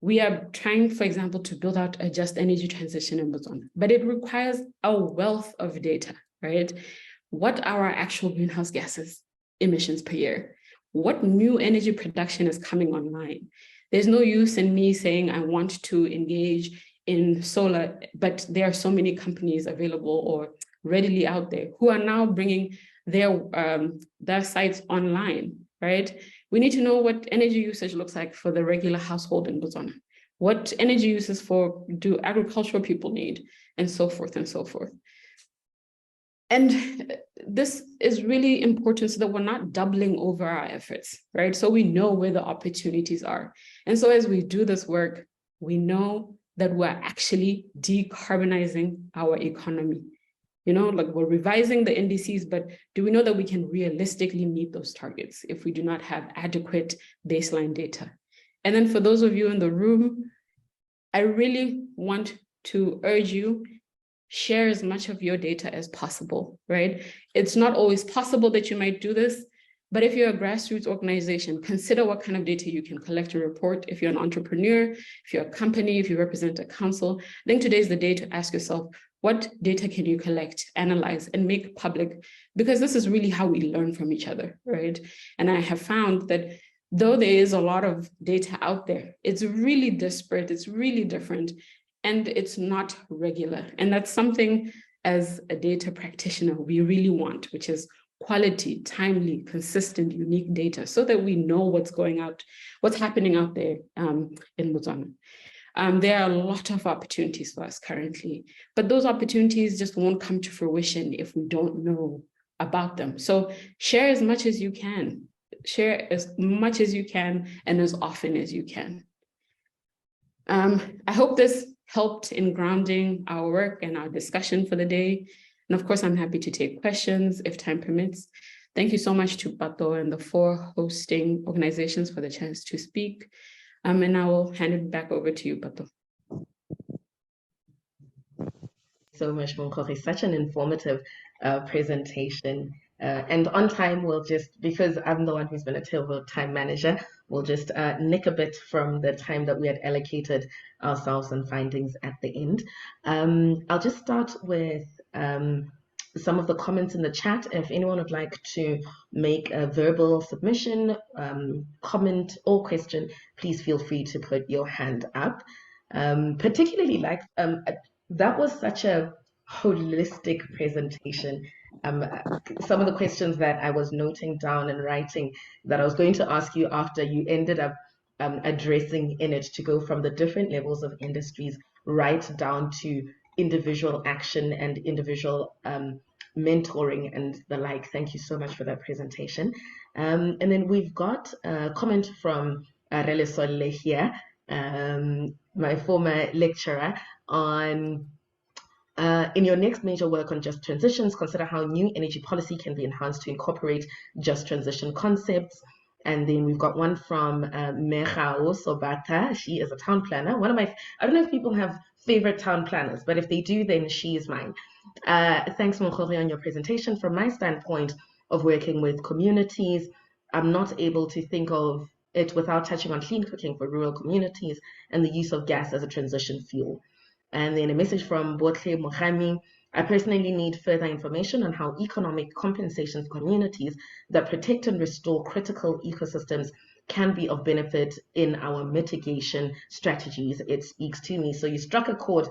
We are trying, for example, to build out a just energy transition in Botswana, but it requires a wealth of data, right? What are our actual greenhouse gases emissions per year? What new energy production is coming online? There's no use in me saying I want to engage in solar, but there are so many companies available or readily out there who are now bringing their sites online, right? We need to know what energy usage looks like for the regular household in Botswana. What energy uses do agricultural people need, and so forth and so forth. And this is really important so that we're not doubling over our efforts, right? So we know where the opportunities are. And so as we do this work, we know that we're actually decarbonizing our economy. You know, like we're revising the NDCs, but do we know that we can realistically meet those targets if we do not have adequate baseline data? And then for those of you in the room, I really want to urge you, share as much of your data as possible, right? It's not always possible that you might do this, but if you're a grassroots organization, consider what kind of data you can collect and report. If you're an entrepreneur, if you're a company, if you represent a council, I think today's the day to ask yourself, what data can you collect, analyze, and make public? Because this is really how we learn from each other, right? And I have found that though there is a lot of data out there, it's really disparate, it's really different, and it's not regular. And that's something as a data practitioner we really want, which is quality, timely, consistent, unique data so that we know what's happening out there in Botswana. There are a lot of opportunities for us currently, but those opportunities just won't come to fruition if we don't know about them. So share as much as you can. Share as much as you can and as often as you can. I hope this helped in grounding our work and our discussion for the day. And of course, I'm happy to take questions if time permits. Thank you so much to Pato and the 4 hosting organizations for the chance to speak. And I will hand it back over to you, Pato. So much, Monkori. Such an informative presentation. And on time, we'll just, because I'm the one who's been a terrible time manager, we'll just nick a bit from the time that we had allocated ourselves and findings at the end. I'll just start with some of the comments in the chat. If anyone would like to make a verbal submission, comment, or question, please feel free to put your hand up. Particularly like, that was such a holistic presentation. Some of the questions that I was noting down and writing that I was going to ask you after you ended up addressing in it, to go from the different levels of industries right down to individual action and individual mentoring and the like. Thank you so much for that presentation. And then we've got a comment from Relesole here, my former lecturer, on In your next major work on just transitions, consider how new energy policy can be enhanced to incorporate just transition concepts. And then we've got one from Megao Sobata. She is a town planner. I don't know if people have favorite town planners, but if they do, then she is mine. Thanks, Mokgori, on your presentation. From my standpoint of working with communities, I'm not able to think of it without touching on clean cooking for rural communities and the use of gas as a transition fuel. And then a message from Botle Mohami. I personally need further information on how economic compensation for communities that protect and restore critical ecosystems can be of benefit in our mitigation strategies. It speaks to me. So you struck a chord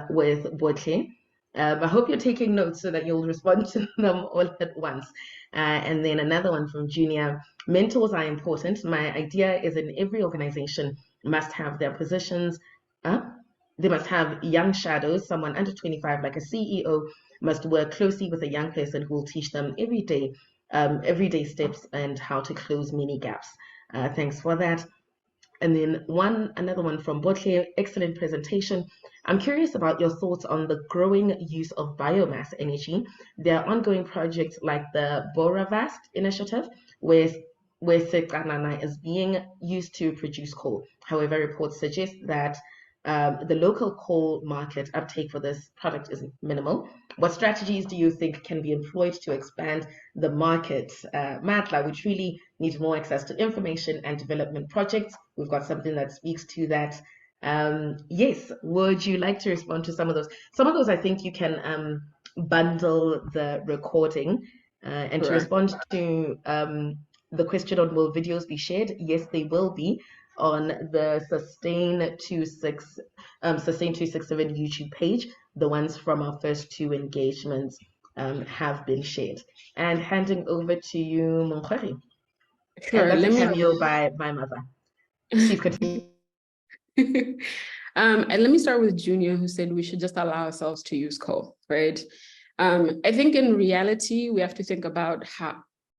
with Botle. I hope you're taking notes so that you'll respond to them all at once. And then another one from Junior. Mentors are important. My idea is in every organization must have their positions. They must have young shadows, someone under 25, like a CEO, must work closely with a young person who will teach them everyday steps and how to close many gaps. Thanks for that. And then another one from Botle, excellent presentation. I'm curious about your thoughts on the growing use of biomass energy. There are ongoing projects like the Boravast initiative, where Sekanana is being used to produce coal. However, reports suggest that the local coal market uptake for this product is minimal. What strategies do you think can be employed to expand the market? Matla, we truly need more access to information and development projects. We've got something that speaks to that. Yes, would you like to respond to some of those? Some of those I think you can bundle the recording. And to respond to the question on will videos be shared? Yes, they will be on the Sustain 267 YouTube page. The ones from our first two engagements have been shared. And handing over to you, Mongkhari. Sure. And that's a cameo by my mother. Please continue. And let me start with Junior, who said we should just allow ourselves to use coal, right? I think in reality, we have to think about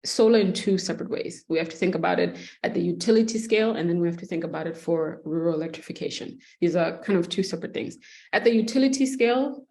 solar in two separate ways. We have to think about it at the utility scale, and then we have to think about it for rural electrification. These are kind of two separate things. At the utility scale,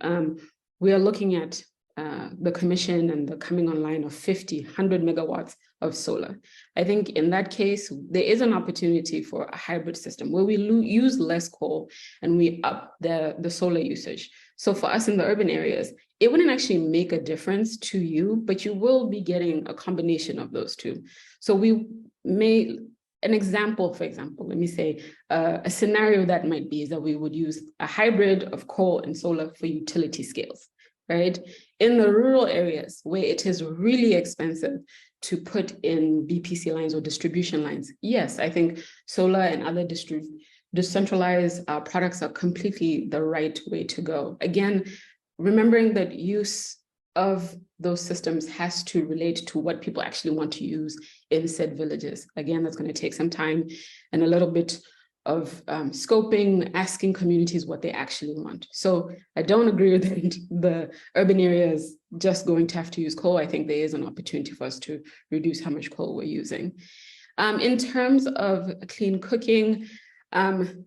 we are looking at the commission and the coming online of 100 megawatts of solar. I think in that case, there is an opportunity for a hybrid system where we use less coal and we up the solar usage. So for us in the urban areas, it wouldn't actually make a difference to you, but you will be getting a combination of those two. So we may, an example, for example, let me say, a scenario that might be is that we would use a hybrid of coal and solar for utility scales, right? In the rural areas where it is really expensive to put in BPC lines or distribution lines, yes, I think solar and other decentralized products are completely the right way to go. Again, remembering that use of those systems has to relate to what people actually want to use in said villages. Again, that's going to take some time and a little bit of scoping, asking communities what they actually want. So I don't agree with the urban areas just going to have to use coal. I think there is an opportunity for us to reduce how much coal we're using. In terms of clean cooking,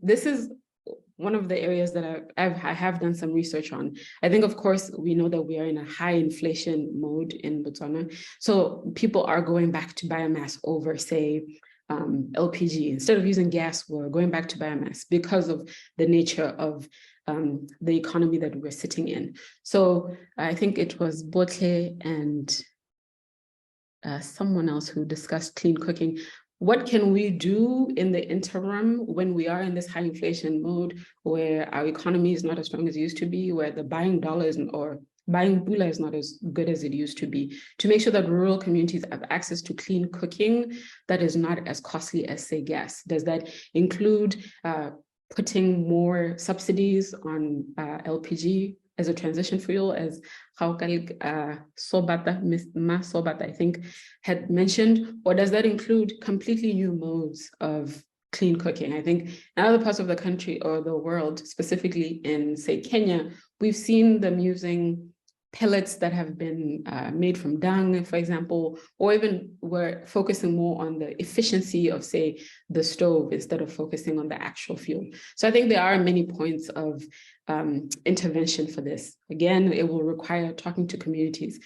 this is one of the areas that I have done some research on. I think, of course, we know that we are in a high inflation mode in Botswana. So people are going back to biomass over, say, LPG. Instead of using gas, we're going back to biomass because of the nature of the economy that we're sitting in. So I think it was Botle and someone else who discussed clean cooking. What can we do in the interim when we are in this high inflation mode where our economy is not as strong as it used to be, where the buying dollars or buying bula is not as good as it used to be, to make sure that rural communities have access to clean cooking that is not as costly as, say, gas? Does that include putting more subsidies on LPG as a transition fuel, as Sobata, Ma Sobata, I think, had mentioned, or does that include completely new modes of clean cooking? I think in other parts of the country or the world, specifically in, say, Kenya, we've seen them using pellets that have been made from dung, for example, or even we're focusing more on the efficiency of, say, the stove instead of focusing on the actual fuel. So I think there are many points of intervention for this. Again, it will require talking to communities.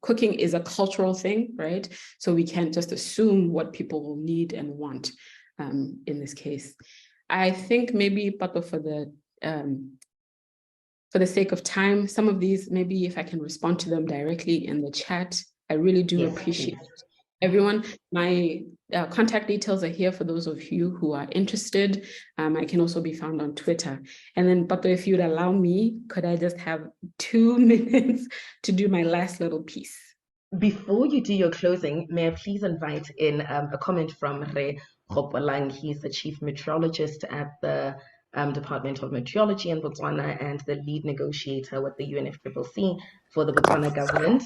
Cooking is a cultural thing, right? So we can't just assume what people will need and want in this case. I think maybe, Pato, for the sake of time, some of these, maybe if I can respond to them directly in the chat, I really do appreciate it. Everyone, my contact details are here for those of you who are interested. I can also be found on Twitter. And then, Pato, if you'd allow me, could I just have 2 minutes to do my last little piece? Before you do your closing, may I please invite in a comment from Re Gopolang. He's the chief meteorologist at the Department of Meteorology in Botswana and the lead negotiator with the UNFCCC for the Botswana government.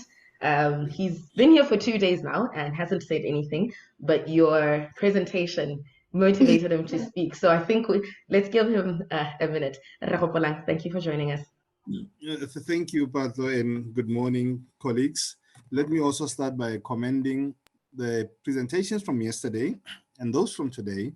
He's been here for 2 days now and hasn't said anything, but your presentation motivated him to speak. So I think let's give him a minute. Re Gopolang, thank you for joining us. Thank you, Pato, and good morning, colleagues. Let me also start by commending the presentations from yesterday and those from today.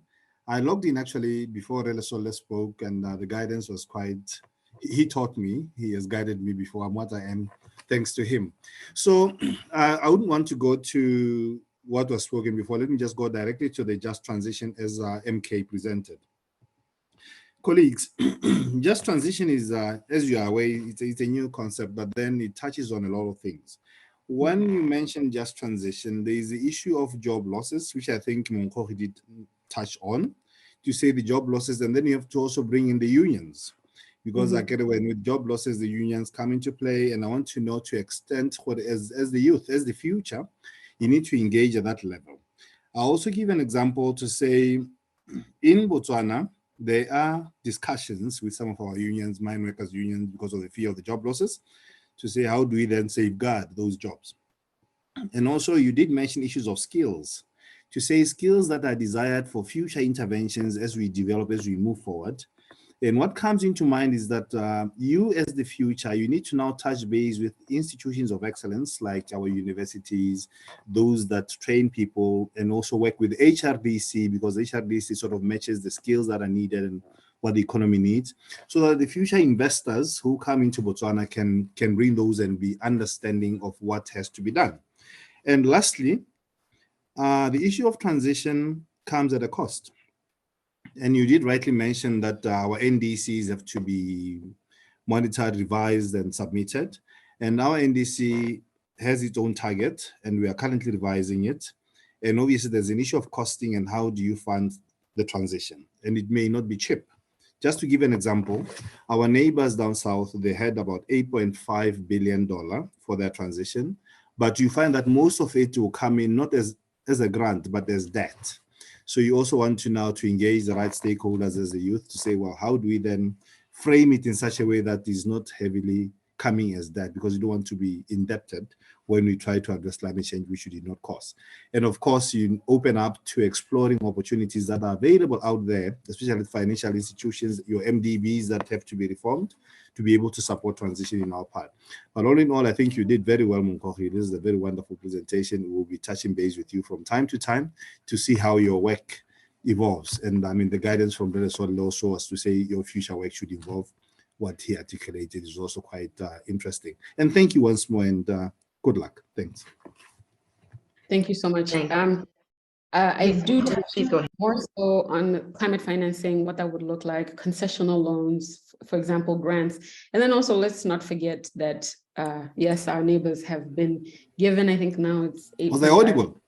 I logged in actually before Relesole spoke, and the guidance was quite, he taught me, he has guided me before. I'm what I am, thanks to him. So I wouldn't want to go to what was spoken before. Let me just go directly to the just transition as MK presented. Colleagues, just transition is, as you are aware, it's a new concept, but then it touches on a lot of things. When you mention just transition, there is the issue of job losses, which I think Monkori did touch on, to say the job losses, and then you have to also bring in the unions, because I get when with job losses, the unions come into play, and I want to know to extent what as the youth, as the future, you need to engage at that level. I'll also give an example to say, in Botswana, there are discussions with some of our unions, mine workers unions, because of the fear of the job losses, to say how do we then safeguard those jobs. And also you did mention issues of skills, to say skills that are desired for future interventions as we develop, as we move forward. And what comes into mind is that you as the future, you need to now touch base with institutions of excellence like our universities, those that train people, and also work with HRDC, because HRDC sort of matches the skills that are needed and what the economy needs, so that the future investors who come into Botswana can bring those and be understanding of what has to be done. And lastly, the issue of transition comes at a cost. And you did rightly mention that our NDCs have to be monitored, revised, and submitted. And our NDC has its own target, and we are currently revising it. And obviously, there's an issue of costing and how do you fund the transition? And it may not be cheap. Just to give an example, our neighbors down south, they had about $8.5 billion for their transition, but you find that most of it will come in not as a grant, but as debt. So you also want to now to engage the right stakeholders as the youth to say, well, how do we then frame it in such a way that is not heavily coming as debt, because you don't want to be indebted when we try to address climate change, which you did not cause. And of course, you open up to exploring opportunities that are available out there, especially financial institutions, your MDBs that have to be reformed to be able to support transition in our part. But all in all, I think you did very well, Munkohi. This is a very wonderful presentation. We'll be touching base with you from time to time to see how your work evolves. And I mean, the guidance from Brother Sol also was to say your future work should involve what he articulated is also quite interesting. And thank you once more, and good luck. Thanks. Thank you so much. I do touch more so on climate financing, what that would look like, concessional loans, for example, grants. And then also, let's not forget that, yes, our neighbors have been given, I think now it's 8. Was I audible?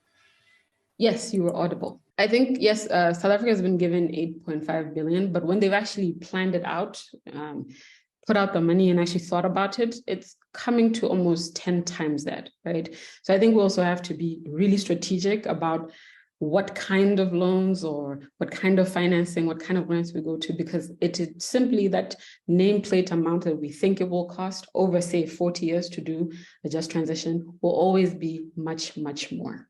Yes, you were audible. I think, yes, South Africa has been given 8.5 billion, but when they've actually planned it out, put out the money and actually thought about it, it's coming to almost 10 times that, right? So I think we also have to be really strategic about what kind of loans or what kind of financing, what kind of grants we go to, because it is simply that nameplate amount that we think it will cost over, say, 40 years to do a just transition will always be much, much more.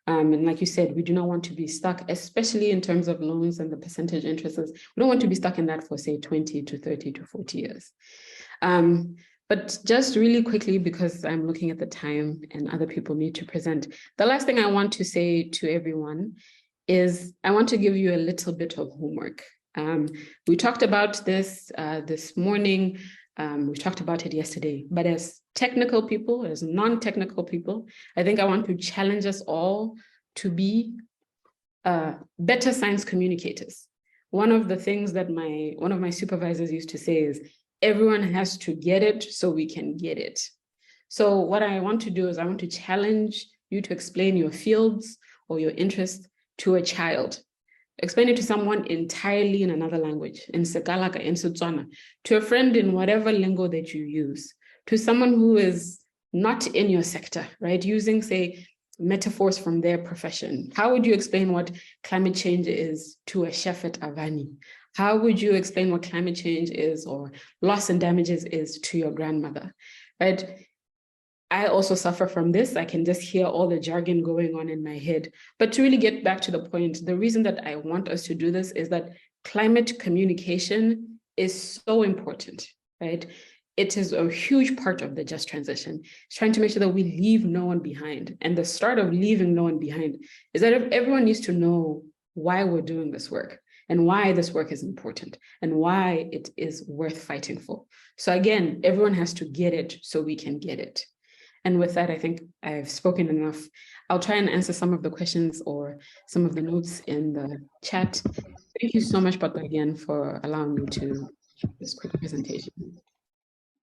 And like you said, we do not want to be stuck, especially in terms of loans and the percentage interests. We don't want to be stuck in that for, say, 20 to 30 to 40 years. But just really quickly, because I'm looking at the time and other people need to present, the last thing I want to say to everyone is I want to give you a little bit of homework. We talked about this this morning. We talked about it yesterday, but as technical people, as non-technical people, I think I want to challenge us all to be better science communicators. One of the things that one of my supervisors used to say is, everyone has to get it so we can get it. So what I want to do is I want to challenge you to explain your fields or your interests to a child. Explain it to someone entirely in another language, in Segalaka, in Botswana, to a friend in whatever lingo that you use, to someone who is not in your sector, right? Using, say, metaphors from their profession. How would you explain what climate change is to a chef at Avani? How would you explain what climate change is or loss and damages is to your grandmother, right? I also suffer from this. I can just hear all the jargon going on in my head. But to really get back to the point, the reason that I want us to do this is that climate communication is so important, right? It is a huge part of the just transition. It's trying to make sure that we leave no one behind. And the start of leaving no one behind is that everyone needs to know why we're doing this work and why this work is important and why it is worth fighting for. So again, everyone has to get it so we can get it. And with that, I think I've spoken enough. I'll try and answer some of the questions or some of the notes in the chat. Thank you so much, Pato, again, for allowing me to do this quick presentation.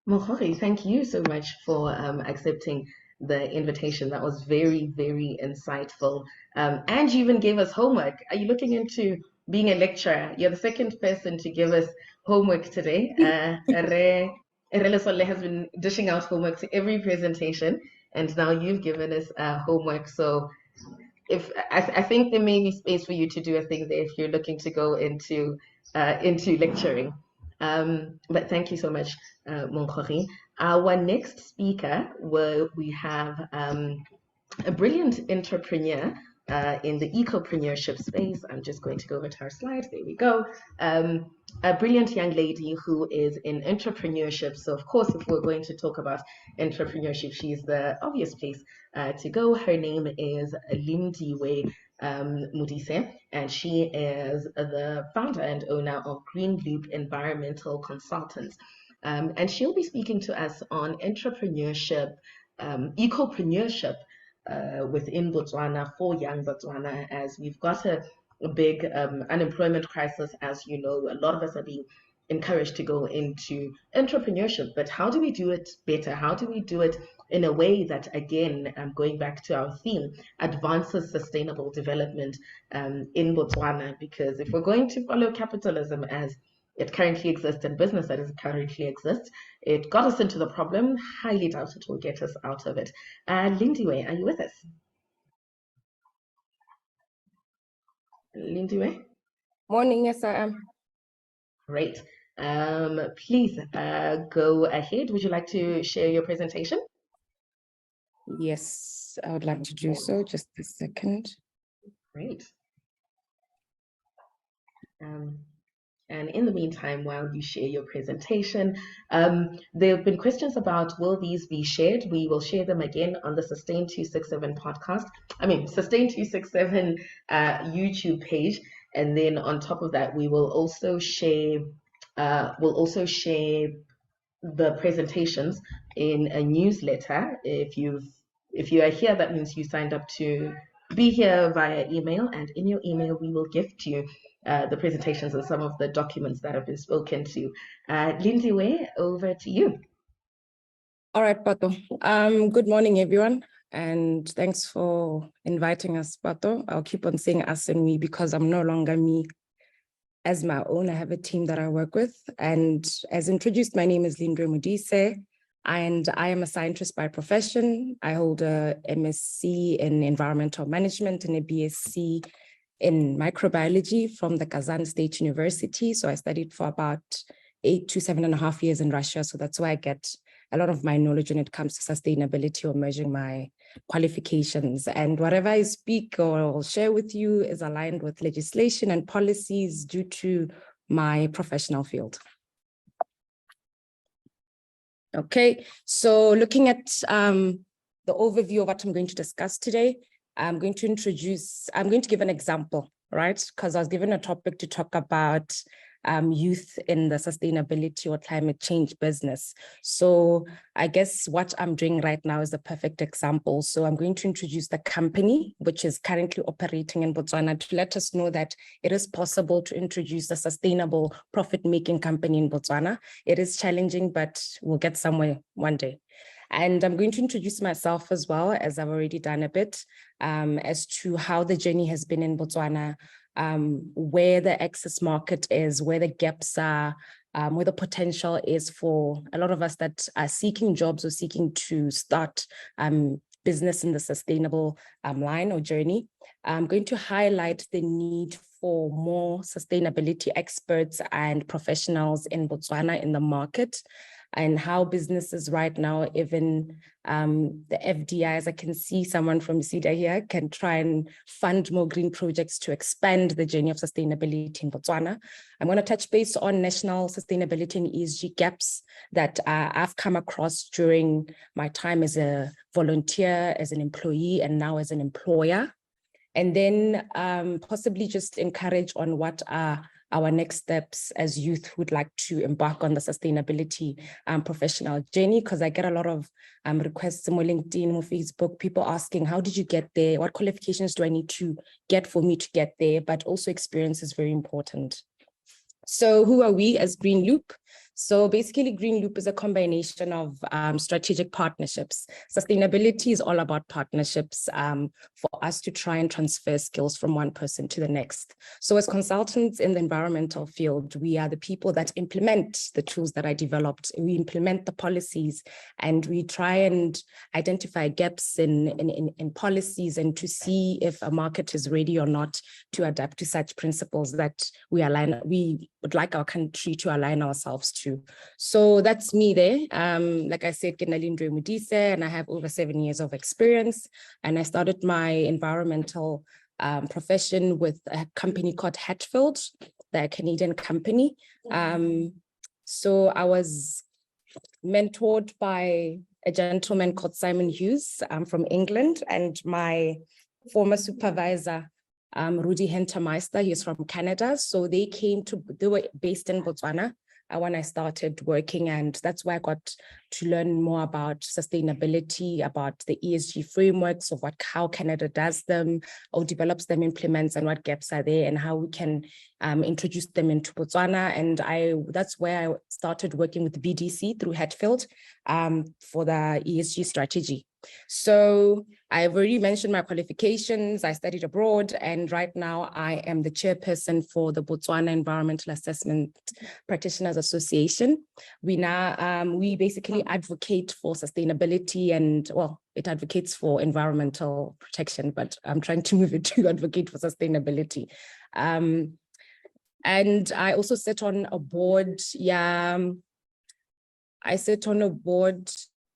Mohori, thank you so much for accepting the invitation. That was very, very insightful. And you even gave us homework. Are you looking into being a lecturer? You're the second person to give us homework today. Relesole has been dishing out homework to every presentation, and now you've given us homework. So if I think there may be space for you to do a thing there if you're looking to go into lecturing. But thank you so much, Monkori. Our next speaker, we have a brilliant entrepreneur in the ecopreneurship space. I'm just going to go over to our slide. There we go. A brilliant young lady who is in entrepreneurship. So of course, if we're going to talk about entrepreneurship, she's the obvious place to go. Her name is Lindiwe Modise, and she is the founder and owner of Green Loop Environmental Consultants. And she'll be speaking to us on entrepreneurship, ecopreneurship within Botswana for young Botswana, as we've got a big unemployment crisis. As you know, a lot of us are being encouraged to go into entrepreneurship, but how do we do it better? How do we do it in a way that, again, going back to our theme, advances sustainable development in Botswana? Because if we're going to follow capitalism as it currently exists and business as it currently exists, it got us into the problem. Highly doubt it will get us out of it. Lindiwe, are you with us? Lindiwe? Morning, yes, I am. Great. Please go ahead. Would you like to share your presentation? Yes, I would like to do so. Just a second. Great. And in the meantime, while you share your presentation, there have been questions about, will these be shared? We will share them again on the Sustain 267 podcast. Sustain 267 YouTube page. And then on top of that, we will also share the presentations in a newsletter. If you are here, that means you signed up to be here via email, and in your email we will gift you the presentations and some of the documents that have been spoken to. Lindiwe, over to you. All right, Pato. Good morning, everyone, and thanks for inviting us, Pato. I'll keep on saying us and we because I'm no longer me as my own. I have a team that I work with, and as introduced, my name is Lindiwe Modise, and I am a scientist by profession. I hold a MSc in environmental management and a BSc in microbiology from the Kazan State University. So I studied for about 8 to 7.5 years in Russia. So that's why I get a lot of my knowledge when it comes to sustainability or measuring my qualifications. And whatever I speak or share with you is aligned with legislation and policies due to my professional field. Okay, so looking at the overview of what I'm going to discuss today, I'm going to give an example, right? Because I was given a topic to talk about youth in the sustainability or climate change business. So I guess what I'm doing right now is the perfect example. So I'm going to introduce the company, which is currently operating in Botswana, to let us know that it is possible to introduce a sustainable profit-making company in Botswana. It is challenging, but we'll get somewhere one day. And I'm going to introduce myself as well, as I've already done a bit, as to how the journey has been in Botswana, where the access market is, where the gaps are, where the potential is for a lot of us that are seeking jobs or seeking to start business in the sustainable line or journey. I'm going to highlight the need for more sustainability experts and professionals in Botswana in the market, and how businesses right now, even the FDIs, I can see someone from CEDA here, can try and fund more green projects to expand the journey of sustainability in Botswana. I'm going to touch base on national sustainability and ESG gaps that I've come across during my time as a volunteer, as an employee, and now as an employer. And then possibly just encourage on what are our next steps as youth who would like to embark on the sustainability professional journey, because I get a lot of requests on LinkedIn or Facebook, people asking, how did you get there? What qualifications do I need to get for me to get there? But also experience is very important. So who are we as Green Loop? So basically Green Loop is a combination of strategic partnerships. Sustainability is all about partnerships for us to try and transfer skills from one person to the next. So as consultants in the environmental field, we are the people that implement the tools that I developed. We implement the policies and we try and identify gaps in policies and to see if a market is ready or not to adapt to such principles that we would like our country to align ourselves to. So that's me there. Like I said, Kenalindwe Mudise, and I have over 7 years of experience. And I started my environmental profession with a company called Hatfield, the Canadian company. So I was mentored by a gentleman called Simon Hughes from England, and my former supervisor, Rudy Hentermeister, he's from Canada. So they were based in Botswana when I started working, and that's where I got to learn more about sustainability, about the ESG frameworks of how Canada does them or develops them, implements, and what gaps are there and how we can introduce them into Botswana. And that's where I started working with BDC through Hatfield for the ESG strategy. So I've already mentioned my qualifications. I studied abroad, and right now I am the chairperson for the Botswana Environmental Assessment Practitioners Association. We basically advocate for sustainability and, well, it advocates for environmental protection, but I'm trying to move it to advocate for sustainability. And I also sit on a board. I sit on a board,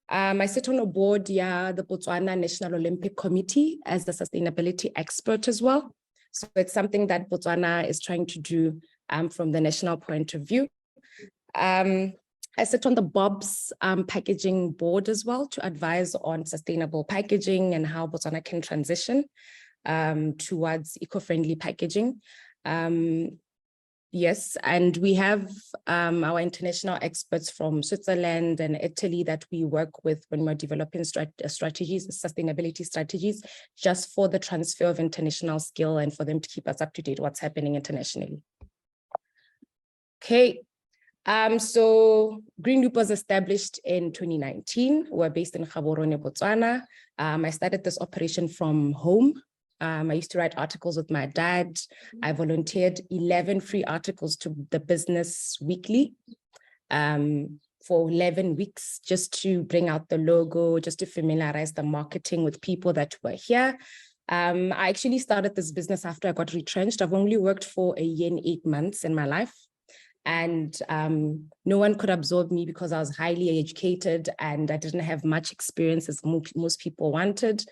the Botswana National Olympic Committee as the sustainability expert as well. So it's something that Botswana is trying to do from the national point of view. I sit on the BOBS packaging board as well to advise on sustainable packaging and how Botswana can transition towards eco-friendly packaging. Yes, and we have our international experts from Switzerland and Italy that we work with when we're developing strategies, sustainability strategies, just for the transfer of international skill and for them to keep us up to date what's happening internationally. Okay, so Green Loop was established in 2019. We're based in Gaborone, Botswana. I started this operation from home. I used to write articles with my dad. I volunteered 11 free articles to the Business Weekly for 11 weeks, just to bring out the logo, just to familiarize the marketing with people that were here. I actually started this business after I got retrenched. I've only worked for 1 year and 8 months in my life. And no one could absorb me because I was highly educated and I didn't have much experience as most people wanted.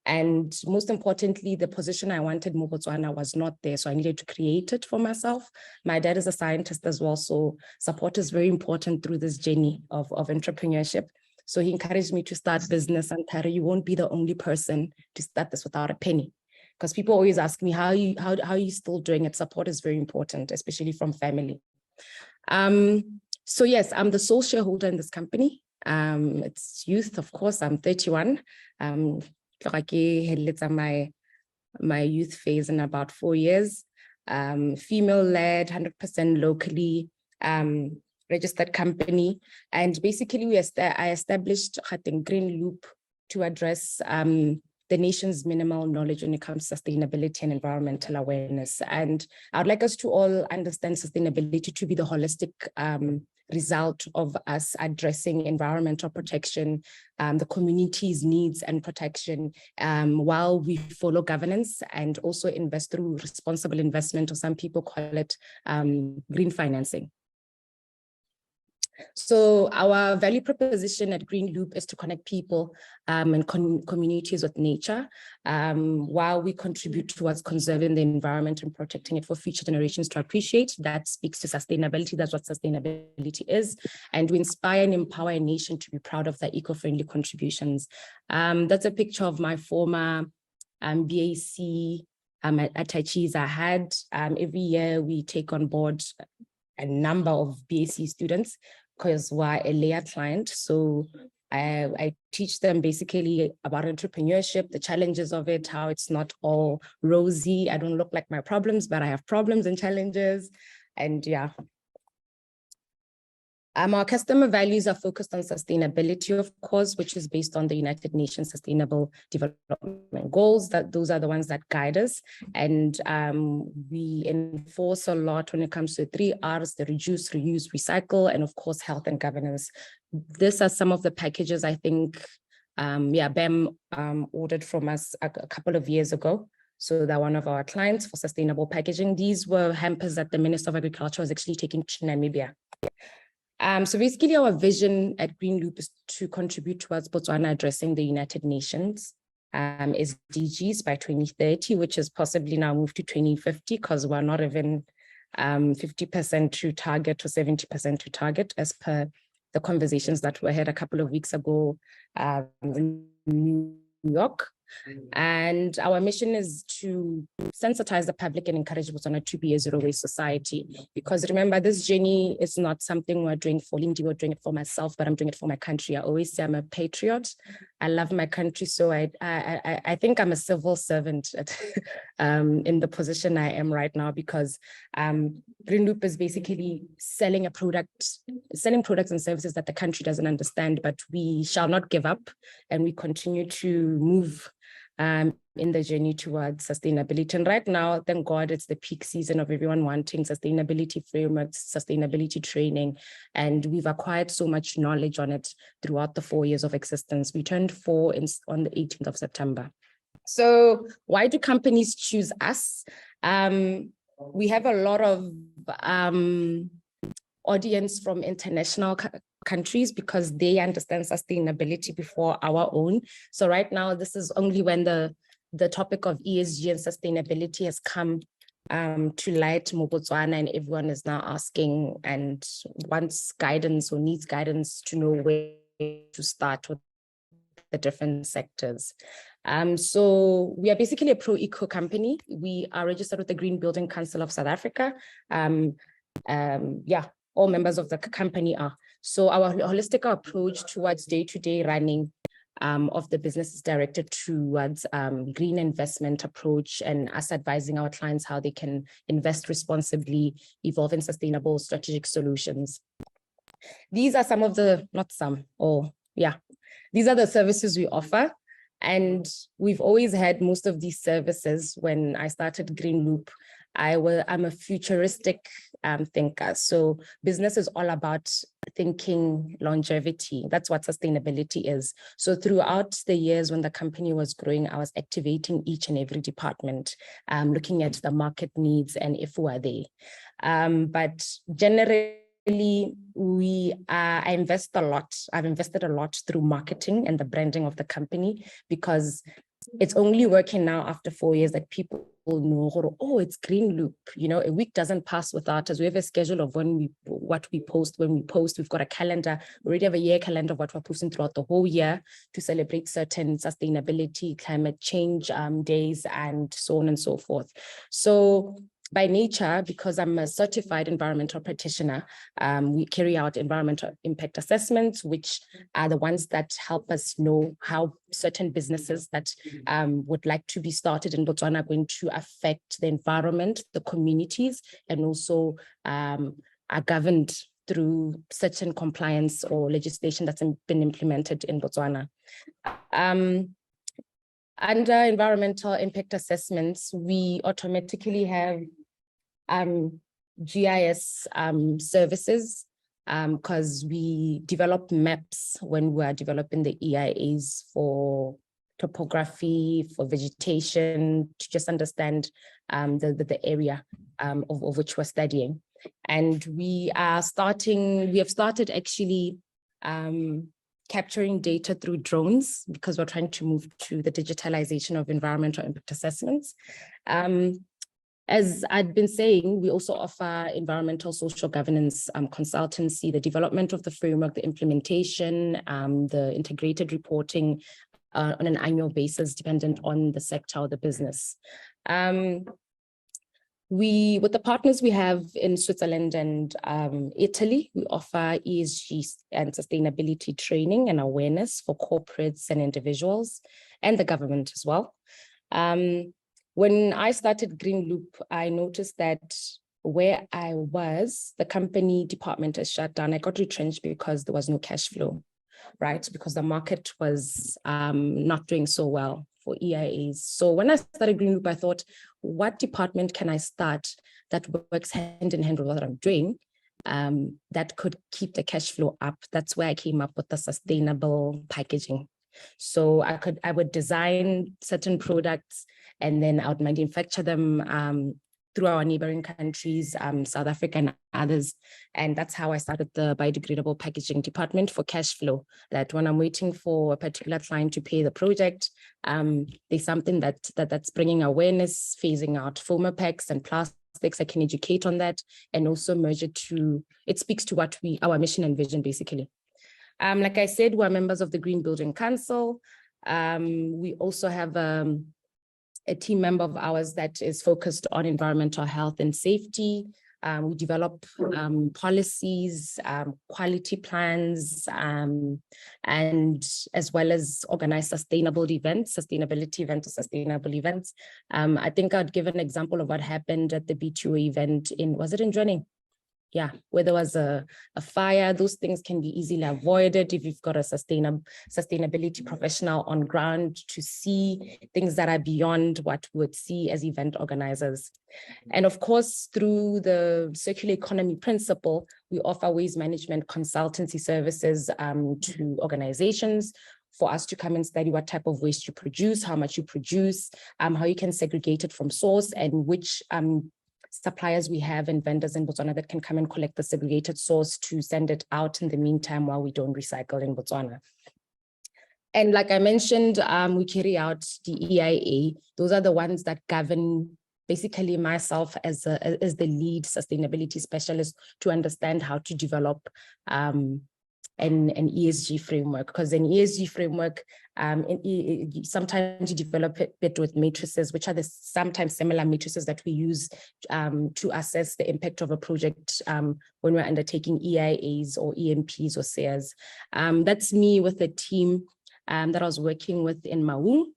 And most importantly, the position I wanted in Botswana was not there. So I needed to create it for myself. My dad is a scientist as well. So support is very important through this journey of entrepreneurship. So he encouraged me to start business, and Tara, you won't be the only person to start this without a penny. Because people always ask me, how are you still doing it? Support is very important, especially from family. So yes, I'm the sole shareholder in this company. It's youth, of course. I'm 31. My youth phase in about 4 years. Female-led, 100% locally registered company. And basically, I established Green Loop to address the nation's minimal knowledge when it comes to sustainability and environmental awareness. And I would like us to all understand sustainability to be the holistic result of us addressing environmental protection, the community's needs and protection, while we follow governance and also invest through responsible investment, or some people call it green financing. So our value proposition at Green Loop is to connect people and communities with nature, while we contribute towards conserving the environment and protecting it for future generations to appreciate. That speaks to sustainability. That's what sustainability is. And we inspire and empower a nation to be proud of their eco-friendly contributions. That's a picture of my former BAC attaches I had. Every year we take on board a number of BAC students because we're a layer client. So I teach them basically about entrepreneurship, the challenges of it, how it's not all rosy. I don't look like my problems, but I have problems and challenges. And yeah. Our customer values are focused on sustainability, of course, which is based on the United Nations Sustainable Development Goals. Those are the ones that guide us. And we enforce a lot when it comes to 3 Rs, the reduce, reuse, recycle, and of course, health and governance. These are some of the packages I think, BEM ordered from us a couple of years ago. So they're one of our clients for sustainable packaging. These were hampers that the Minister of Agriculture was actually taking to Namibia. So basically our vision at Green Loop is to contribute towards Botswana addressing the United Nations SDGs by 2030, which is possibly now moved to 2050 because we're not even 50% to target or 70% to target as per the conversations that we had a couple of weeks ago in New York. And our mission is to sensitize the public and encourage Botswana to be a zero-waste society. Because remember, this journey is not something we're doing for Lindy, we're doing it for myself, but I'm doing it for my country. I always say I'm a patriot. I love my country, so I think I'm a civil servant in the position I am right now, because Green Loop is basically selling products and services that the country doesn't understand, but we shall not give up, and we continue to move in the journey towards sustainability. And right now, thank God, it's the peak season of everyone wanting sustainability frameworks, sustainability training, and we've acquired so much knowledge on it throughout the 4 years of existence. We turned 4 on the 18th of September. So why do companies choose us? We have a lot of audience from international countries because they understand sustainability before our own. So right now, this is only when the topic of ESG and sustainability has come to light in Botswana, and everyone is now asking and wants guidance or needs guidance to know where to start with the different sectors. So we are basically a pro-eco company. We are registered with the Green Building Council of South Africa. All members of the company are. So our holistic approach towards day-to-day running of the business is directed towards green investment approach and us advising our clients how they can invest responsibly, evolve in sustainable strategic solutions. These are some of the, these are the services we offer. And we've always had most of these services. When I started Green Loop, I'm a futuristic thinker. So business is all about thinking longevity. That's what sustainability is. So throughout the years when the company was growing, I was activating each and every department, looking at the market needs and if we are there. But generally, I invest a lot. I've invested a lot through marketing and the branding of the company, because it's only working now after 4 years that people know, oh, it's Green Loop. You know, a week doesn't pass without us. We have a schedule of what we post, when we post. We've got a calendar. We already have a year calendar of what we're posting throughout the whole year to celebrate certain sustainability, climate change days, and so on and so forth. So by nature, because I'm a certified environmental practitioner, we carry out environmental impact assessments, which are the ones that help us know how certain businesses that would like to be started in Botswana are going to affect the environment, the communities, and also are governed through certain compliance or legislation that's been implemented in Botswana. Under environmental impact assessments, we automatically have GIS services, because we develop maps when we are developing the EIAs for topography, for vegetation, to just understand the area of which we're studying. And we have started actually capturing data through drones, because we're trying to move to the digitalization of environmental impact assessments. As I'd been saying, we also offer environmental social governance consultancy, the development of the framework, the implementation, the integrated reporting on an annual basis, dependent on the sector or the business. With the partners we have in Switzerland and Italy, we offer ESG and sustainability training and awareness for corporates and individuals, and the government as well. When I started Green Loop, I noticed that where I was, the company department has shut down. I got retrenched because there was no cash flow, right? Because the market was not doing so well for EIAs. So when I started Green Loop, I thought, what department can I start that works hand in hand with what I'm doing, that could keep the cash flow up? That's where I came up with the sustainable packaging. So I would design certain products, and then I would manufacture them through our neighboring countries, South Africa and others. And that's how I started the biodegradable packaging department for cash flow, that when I'm waiting for a particular client to pay the project, there's something that's bringing awareness, phasing out foamer packs and plastics. I can educate on that, and also merge it speaks to what our mission and vision, basically. Like I said, we're members of the Green Building Council. We also have a team member of ours that is focused on environmental health and safety. We develop policies, quality plans, and as well as organize sustainability events. I think I'd give an example of what happened at the B2O event was it in Johnny? Yeah, where there was a fire. Those things can be easily avoided if you've got a sustainability professional on ground to see things that are beyond what we would see as event organizers. And of course, through the circular economy principle, we offer waste management consultancy services to organizations for us to come and study what type of waste you produce, how much you produce, how you can segregate it from source, and which suppliers we have and vendors in Botswana that can come and collect the segregated source to send it out in the meantime while we don't recycle in Botswana. And like I mentioned, we carry out the EIA. Those are the ones that govern basically myself as the lead sustainability specialist to understand how to develop an ESG framework, because an ESG framework, sometimes you develop it with matrices, which are the sometimes similar matrices that we use to assess the impact of a project when we're undertaking EIAs or EMPs or SARES. That's me with the team that I was working with in Maung.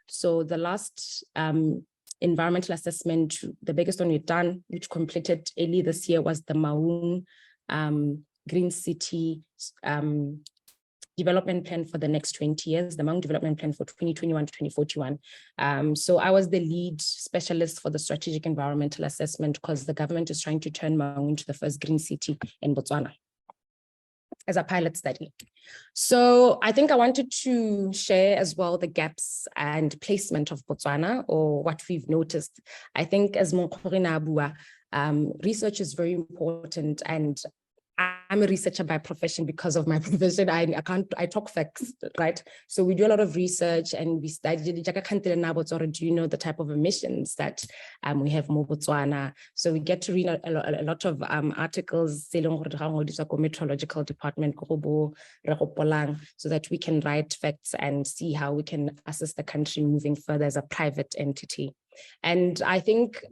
So the last environmental assessment, the biggest one we've done, which completed early this year, was the Maung Green City development plan for the next 20 years, the Maung development plan for 2021 to 2041. So I was the lead specialist for the strategic environmental assessment, because the government is trying to turn Maung into the first green city in Botswana as a pilot study. So I think I wanted to share as well the gaps and placement of Botswana, or what we've noticed. I think as Monkorina Abua, research is very important, and I'm a researcher by profession because of my profession. I talk facts, right? So we do a lot of research and we study. Do you know the type of emissions that we have in Botswana? So we get to read a lot of articles meteorological department so that we can write facts and see how we can assist the country moving further as a private entity. And I think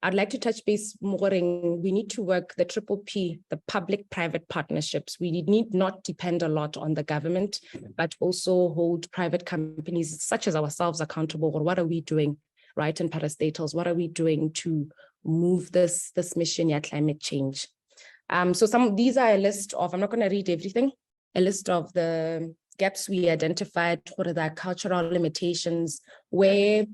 I'd like to touch base more on, we need to work the PPP, the public-private partnerships. We need not depend a lot on the government, but also hold private companies such as ourselves accountable. Or what are we doing, right, in parastatals? What are we doing to move this mission, climate change? So these are a list of, I'm not going to read everything, a list of the gaps we identified, what are the cultural limitations, where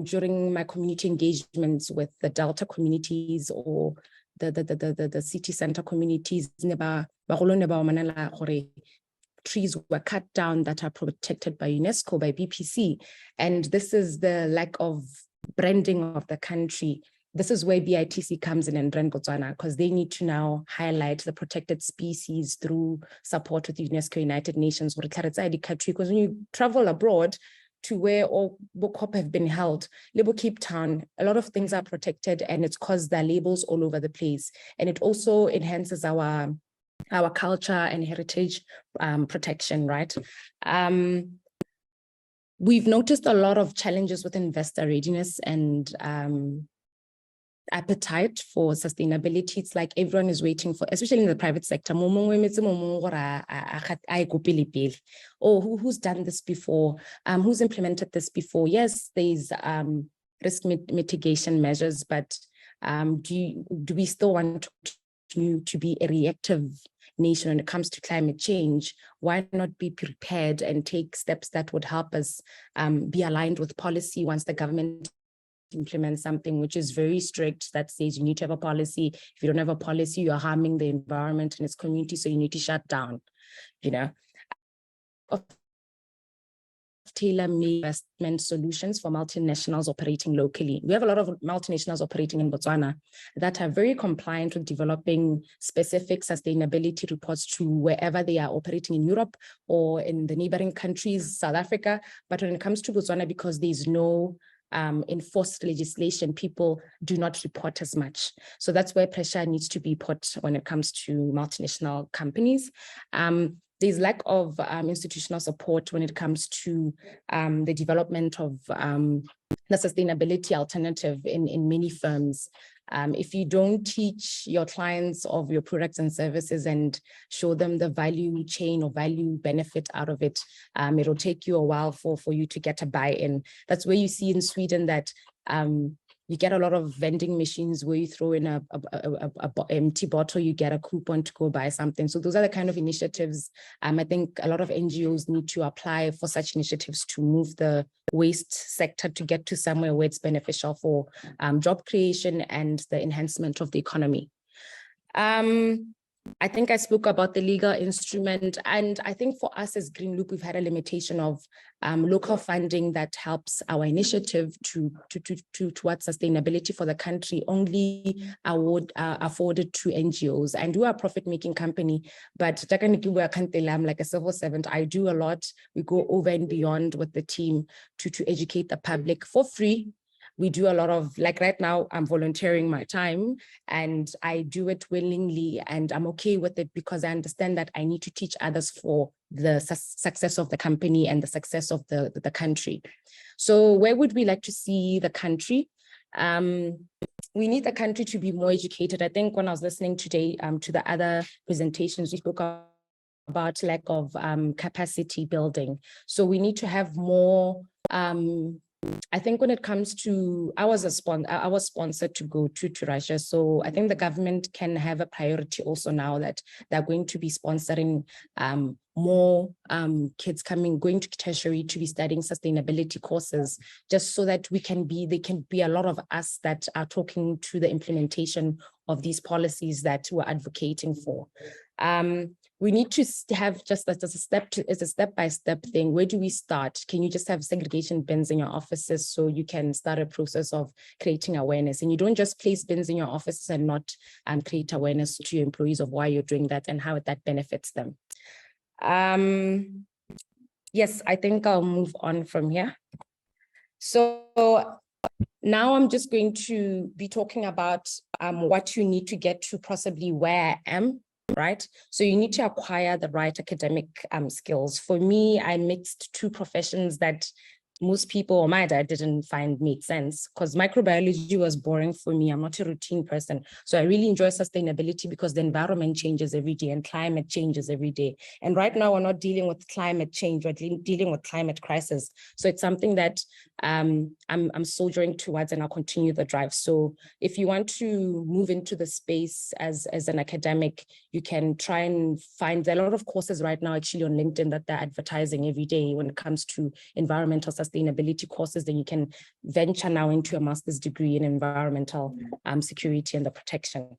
during my community engagements with the Delta communities or the city center communities, trees were cut down that are protected by UNESCO, by BPC. And this is the lack of branding of the country. This is where BITC comes in and brand Botswana, because they need to now highlight the protected species through support with UNESCO, United Nations, because when you travel abroad, to where all book have been held, Lebo Cape Town, a lot of things are protected and it's caused their labels all over the place. And it also enhances our culture and heritage protection, right? We've noticed a lot of challenges with investor readiness and appetite for sustainability. It's like everyone is waiting for, especially in the private sector. Oh, who's done this before? Who's implemented this before? Yes, there's risk mitigation measures, but do we still want to be a reactive nation when it comes to climate change? Why not be prepared and take steps that would help us be aligned with policy once the government implement something which is very strict, that says you need to have a policy. If you don't have a policy, you're harming the environment and its community, so you need to shut down, tailor-made investment solutions for multinationals operating locally. We have a lot of multinationals operating in Botswana that are very compliant with developing specific sustainability reports to wherever they are operating in Europe or in the neighboring countries, South Africa. But when it comes to Botswana, because there's no enforced legislation, people do not report as much. So that's where pressure needs to be put when it comes to multinational companies. There's lack of institutional support when it comes to the development of the sustainability alternative in many firms. If you don't teach your clients of your products and services and show them the value chain or value benefit out of it, it'll take you a while for you to get a buy-in. That's where you see in Sweden that you get a lot of vending machines where you throw in a empty bottle, you get a coupon to go buy something. So those are the kind of initiatives. I think a lot of NGOs need to apply for such initiatives to move the waste sector to get to somewhere where it's beneficial for job creation and the enhancement of the economy. I think I spoke about the legal instrument, and I think for us as Green Loop, we've had a limitation of local funding that helps our initiative towards sustainability for the country, only afforded to NGOs. And we are a profit-making company, but I'm like a civil servant. I do a lot. We go over and beyond with the team to educate the public for free. We do a lot of, like right now, I'm volunteering my time and I do it willingly, and I'm okay with it because I understand that I need to teach others for the success of the company and the success of the country. So where would we like to see the country? We need the country to be more educated. I think when I was listening today to the other presentations, we spoke about lack of capacity building. So we need to have more I think when it comes to, I was sponsored to go to Russia. So I think the government can have a priority also now that they're going to be sponsoring more kids going to tertiary to be studying sustainability courses, just so that there can be a lot of us that are talking to the implementation of these policies that we're advocating for. we need to have just as a step-by-step thing. Where do we start? Can you just have segregation bins in your offices so you can start a process of creating awareness? And you don't just place bins in your offices and not create awareness to your employees of why you're doing that and how that benefits them. Yes, I think I'll move on from here. So now I'm just going to be talking about what you need to get to possibly where I am, right? So you need to acquire the right academic skills. For me, I mixed two professions that most people, or my dad, didn't find made sense, because microbiology was boring for me. I'm not a routine person. So I really enjoy sustainability because the environment changes every day and climate changes every day. And right now we're not dealing with climate change, we're dealing with climate crisis. So it's something that I'm soldiering towards, and I'll continue the drive. So if you want to move into the space as an academic, you can try and find a lot of courses right now actually on LinkedIn that they're advertising every day when it comes to environmental sustainability courses. Then you can venture now into a master's degree in environmental security and the protection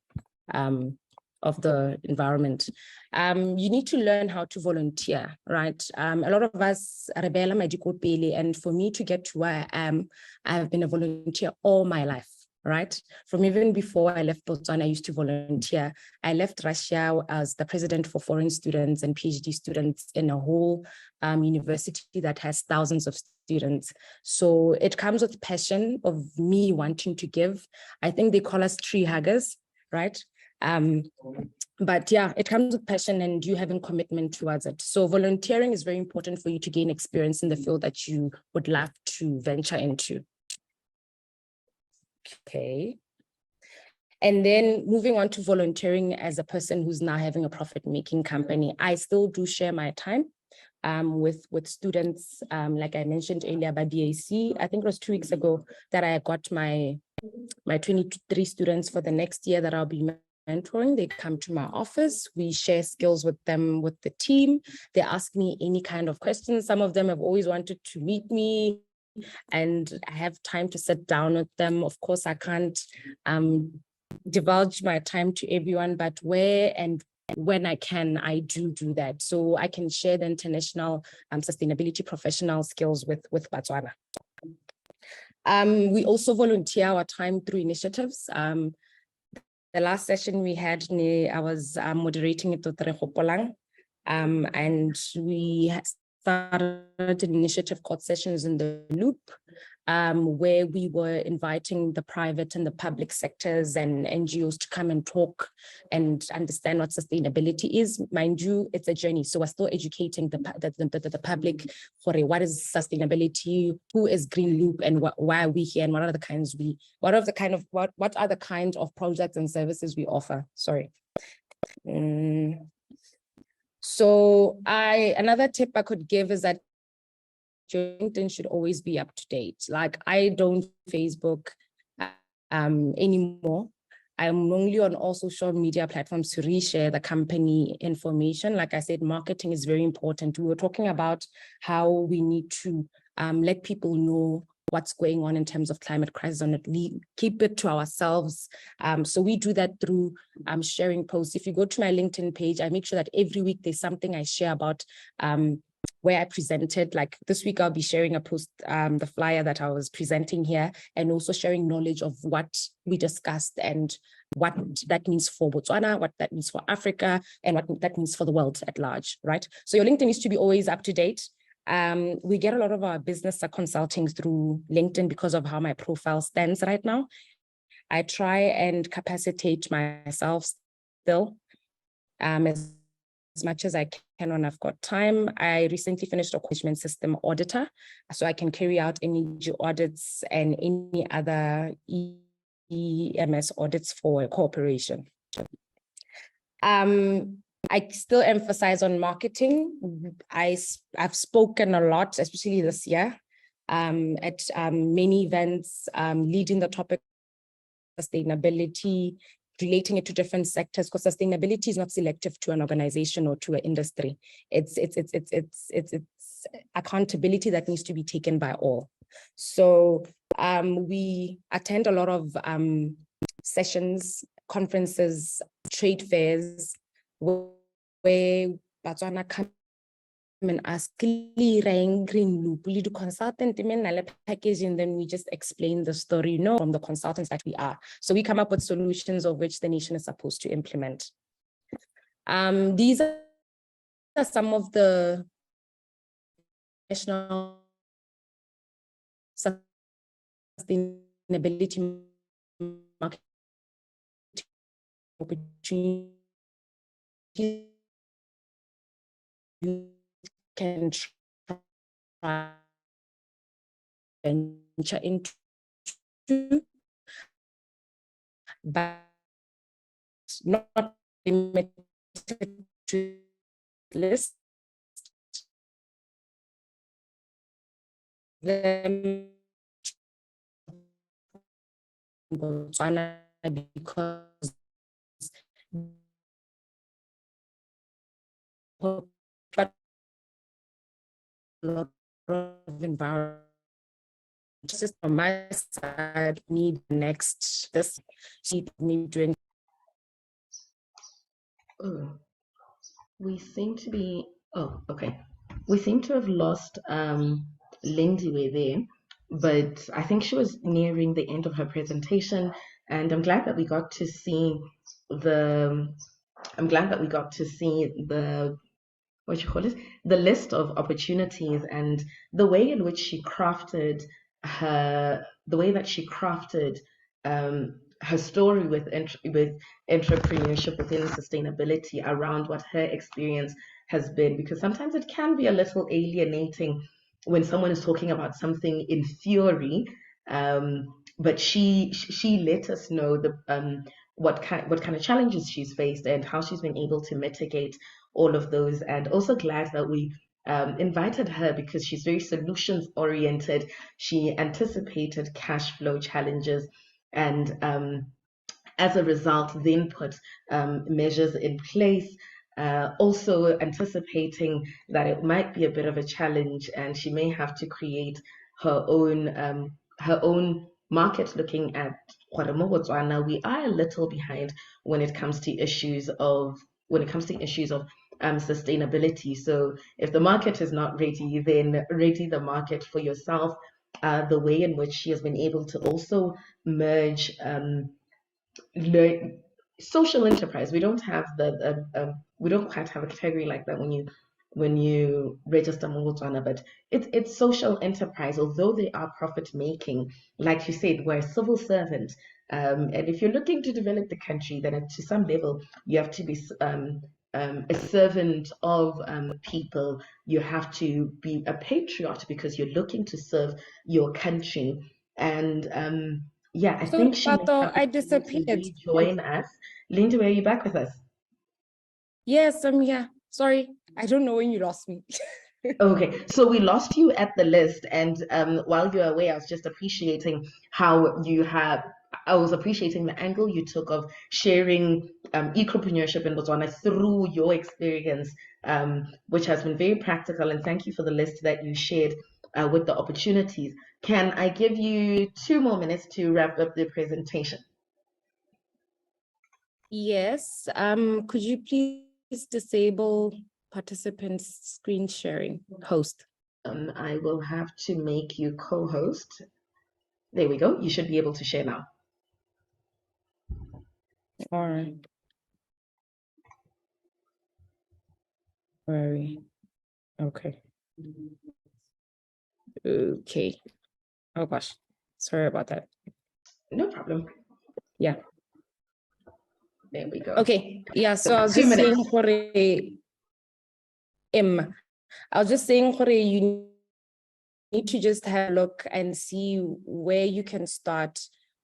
of the environment. You need to learn how to volunteer, right? A lot of us rebella medical pele, and for me to get to where I am, I have been a volunteer all my life, right? From even before I left Botswana, I used to volunteer. I left Russia as the president for foreign students and PhD students in a whole university that has thousands of students. So it comes with passion of me wanting to give. I think they call us tree huggers, right? But yeah, it comes with passion and you having commitment towards it. So volunteering is very important for you to gain experience in the field that you would love to venture into. Okay. And then moving on to volunteering as a person who's now having a profit-making company, I still do share my time with students, like I mentioned earlier by BAC. I think it was 2 weeks ago that I got my 23 students for the next year that I'll be mentoring. They come to my office, we share skills with them, with the team. They ask me any kind of questions. Some of them have always wanted to meet me, and I have time to sit down with them. Of course, I can't divulge my time to everyone, but where and when I can, I do that. So I can share the international sustainability professional skills with Botswana. We also volunteer our time through initiatives. The last session we had, I was moderating it with Rehopolang, and we started an initiative called Sessions in the Loop, where we were inviting the private and the public sectors and NGOs to come and talk and understand what sustainability is. Mind you, it's a journey. So we're still educating the public for what is sustainability, who is Green Loop, and why are we here, and what are the kind of projects and services we offer. Sorry. So another tip I could give is that your LinkedIn should always be up to date. Like, I don't Facebook anymore. I'm only on all social media platforms to reshare the company information. Like I said, marketing is very important. We were talking about how we need to let people know what's going on in terms of climate crisis, and keep it to ourselves. So we do that through sharing posts. If you go to my LinkedIn page, I make sure that every week there's something I share about where I presented. Like this week, I'll be sharing a post, the flyer that I was presenting here, and also sharing knowledge of what we discussed and what that means for Botswana, what that means for Africa, and what that means for the world at large, right? So your LinkedIn needs to be always up to date. We get a lot of our business consulting through LinkedIn because of how my profile stands right now. I try and capacitate myself still as much as I can when I've got time. I recently finished a management system auditor, so I can carry out energy audits and any other EMS audits for a corporation. I still emphasize on marketing. I've spoken a lot, especially this year, at many events, leading the topic of sustainability, relating it to different sectors, because sustainability is not selective to an organization or to an industry. It's accountability that needs to be taken by all. So we attend a lot of sessions, conferences, trade fairs, where Botswana come and ask green loop, we do consultant packaging, then we just explain the story, from the consultants that we are. So we come up with solutions of which the nation is supposed to implement. These are some of the national sustainability market opportunities you can try venture into, but not limited to list them in Botswana because a lot of environment. Just on my side, need next this sheet need doing. Oh, we seem to be. Oh, okay. We seem to have lost Lindy there, but I think she was nearing the end of her presentation, and I'm glad that we got to see the. I'm glad that we got to see the the list of opportunities and the way in which she crafted her story with entrepreneurship within sustainability around what her experience has been, because sometimes it can be a little alienating when someone is talking about something in theory, but she let us know what kind of challenges she's faced and how she's been able to mitigate all of those. And also glad that we invited her because she's very solutions oriented. She anticipated cash flow challenges and as a result then put measures in place, also anticipating that it might be a bit of a challenge and she may have to create her own market. Looking at Botswana, we are a little behind when it comes to issues of sustainability. So if the market is not ready, then ready the market for yourself. The way in which she has been able to also merge social enterprise. We don't have we don't quite have a category like that when you register Botswana, but it's social enterprise. Although they are profit making, like you said, we're a civil servant, and if you're looking to develop the country, then to some level you have to be a servant of people. You have to be a patriot because you're looking to serve your country. And yeah, I think she might have I been able to disappeared. rejoin us. Linda, are you back with us? Yes, I'm here. Sorry, I don't know when you lost me. Okay, so we lost you at the list, and while you were away, I was just appreciating how I was appreciating the angle you took of sharing ecopreneurship in Botswana through your experience, which has been very practical. And thank you for the list that you shared with the opportunities. Can I give you 2 more minutes to wrap up the presentation? Yes. Could you please disable participants' screen sharing host? I will have to make you co-host. There we go. You should be able to share now. All right. Very okay. Okay. Oh gosh, sorry about that. No problem. Yeah. There we go. Okay. Yeah. So I was 2 just minutes. saying for I was just saying for you need to just have a look and see where you can start.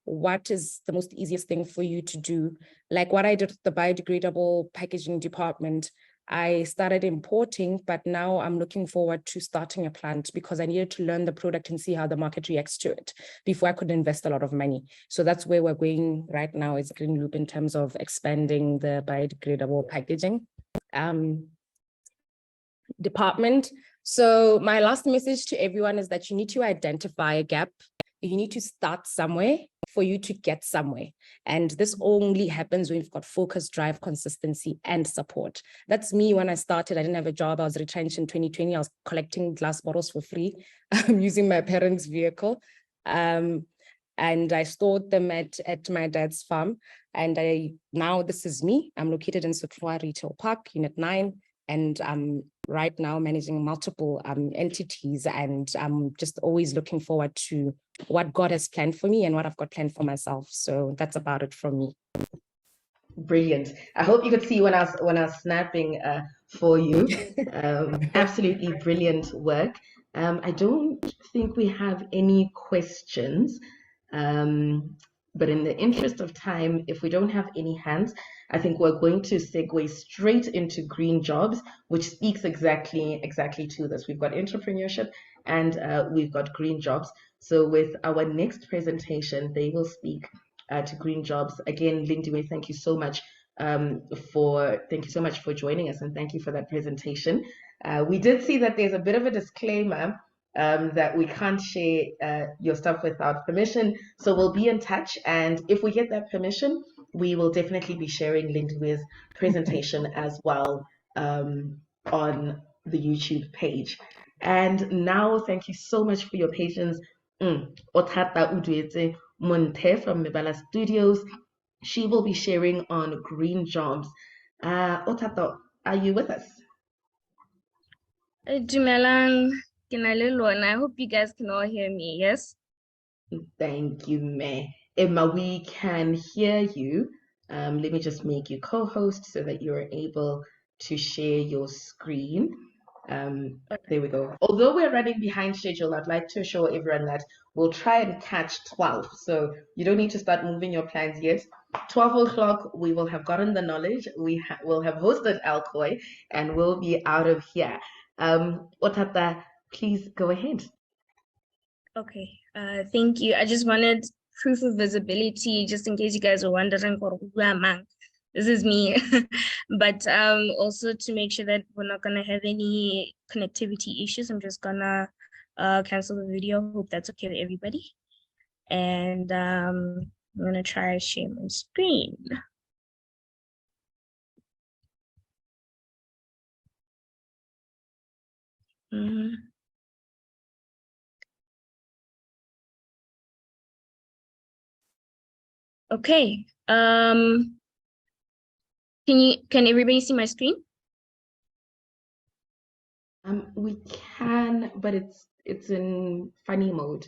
What is the most easiest thing for you to do? Like what I did with the biodegradable packaging department, I started importing, but now I'm looking forward to starting a plant because I needed to learn the product and see how the market reacts to it before I could invest a lot of money. So that's where we're going right now is Green Loop in terms of expanding the biodegradable packaging department. So my last message to everyone is that you need to identify a gap. You need to start somewhere. for you to get somewhere. And this only happens when you've got focus, drive, consistency, and support. That's me when I started. I didn't have a job. I was retrenched in 2020. I was collecting glass bottles for free using my parents' vehicle. And I stored them at my dad's farm. And now this is me. I'm located in Sotlwa Retail Park, Unit 9. And I'm right now managing multiple entities, and I'm just always looking forward to what God has planned for me and what I've got planned for myself. So that's about it from me. Brilliant. I hope you could see when I was snapping for you. Absolutely brilliant work. I don't think we have any questions. But in the interest of time, if we don't have any hands, I think we're going to segue straight into green jobs, which speaks exactly to this. We've got entrepreneurship and we've got green jobs. So with our next presentation, they will speak to green jobs. Again, Lindiwe, thank you so much for joining us, and thank you for that presentation. We did see that there's a bit of a disclaimer that we can't share your stuff without permission. So we'll be in touch, and if we get that permission, we will definitely be sharing Lindiwe's presentation as well on the YouTube page. And now, thank you so much for your patience. Otata Udweze Monte from Mebala Studios. She will be sharing on green jobs. Otata, are you with us? Dumelang, I hope you guys can all hear me, yes? Thank you, May. Emma, we can hear you. Let me just make you co-host so that you're able to share your screen. There we go. Although we're running behind schedule, I'd like to assure everyone that we'll try and catch 12. So you don't need to start moving your plans yet. 12 o'clock, we will have gotten the knowledge. We will have hosted LCOY and we'll be out of here. Otata, please go ahead. Okay, thank you. I just wanted proof of visibility, just in case you guys are wondering, this is me. But also to make sure that we're not gonna have any connectivity issues, I'm just gonna cancel the video. Hope that's okay with everybody. And I'm gonna try to share my screen. Okay. Can everybody see my screen? We can, but it's in funny mode.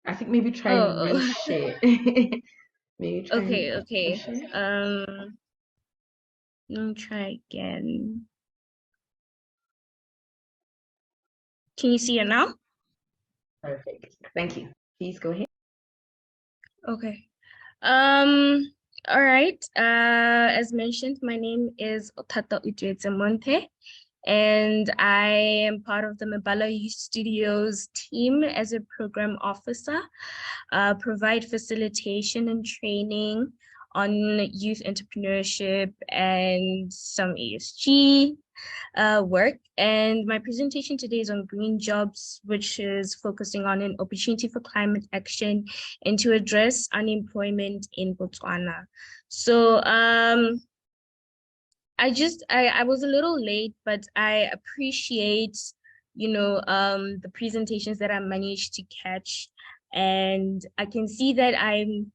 I think maybe try and reshare. Maybe try okay. reshare. Let me try again. Can you see it now? Perfect. Thank you. Please go ahead. Okay. All right. As mentioned, my name is Otata Monte, and I am part of the Mebala Youth Studios team as a program officer. Provide facilitation and training on youth entrepreneurship and some ESG work. And my presentation today is on green jobs, which is focusing on an opportunity for climate action and to address unemployment in Botswana. So I was a little late, but I appreciate, the presentations that I managed to catch. And I can see that I'm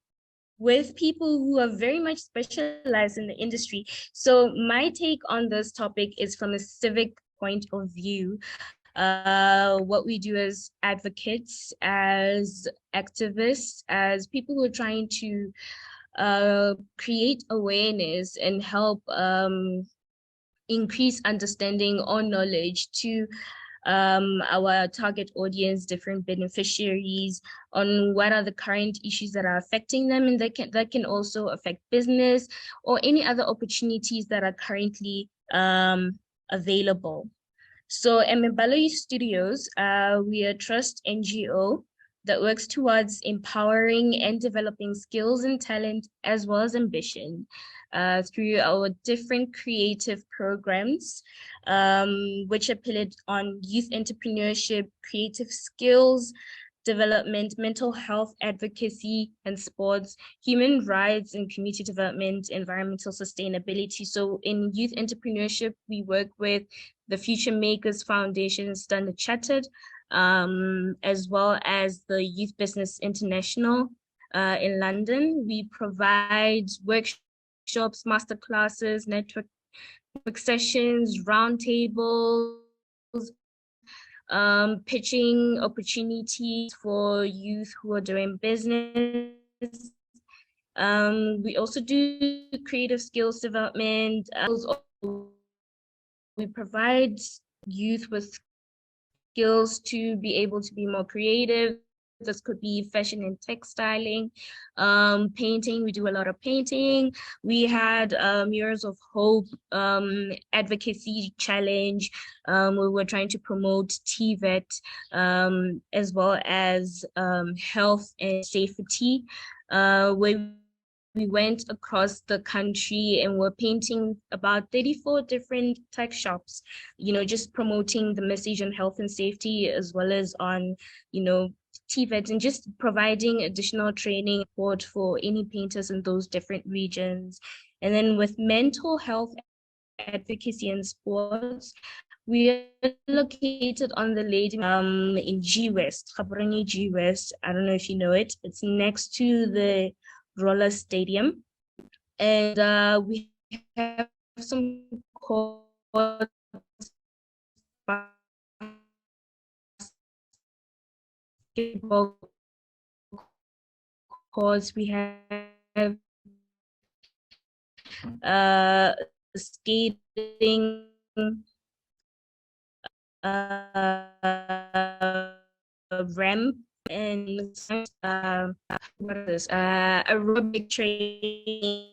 with people who are very much specialized in the industry. So my take on this topic is from a civic point of view. What we do as advocates, as activists, as people who are trying to create awareness and help increase understanding or knowledge to our target audience, different beneficiaries, on what are the current issues that are affecting them, and that can also affect business or any other opportunities that are currently available. So at Mebala Youth Studios, we are a trust NGO that works towards empowering and developing skills and talent as well as ambition through our different creative programs, which are pillared on youth entrepreneurship, creative skills, development, mental health advocacy and sports, human rights and community development, environmental sustainability. So in youth entrepreneurship, we work with the Future Makers Foundation, Standard Chartered, as well as the Youth Business International in London. We provide workshops, masterclasses, network sessions, roundtables, pitching opportunities for youth who are doing business. We also do creative skills development. We provide youth with skills to be able to be more creative. This could be fashion and textiling, painting. We do a lot of painting. We had Mirrors of Hope advocacy challenge. We were trying to promote TVET as well as health and safety, where we went across the country and we're painting about 34 different tech shops, just promoting the message on health and safety, as well as on, TVET, and just providing additional training support for any painters in those different regions. And then with mental health advocacy and sports, we are located on the lady in G West, Gaborone G West. I don't know if you know it. It's next to the roller stadium, and we have some courts, basketball courts. We have skating, ramp, and what is this? Aerobic training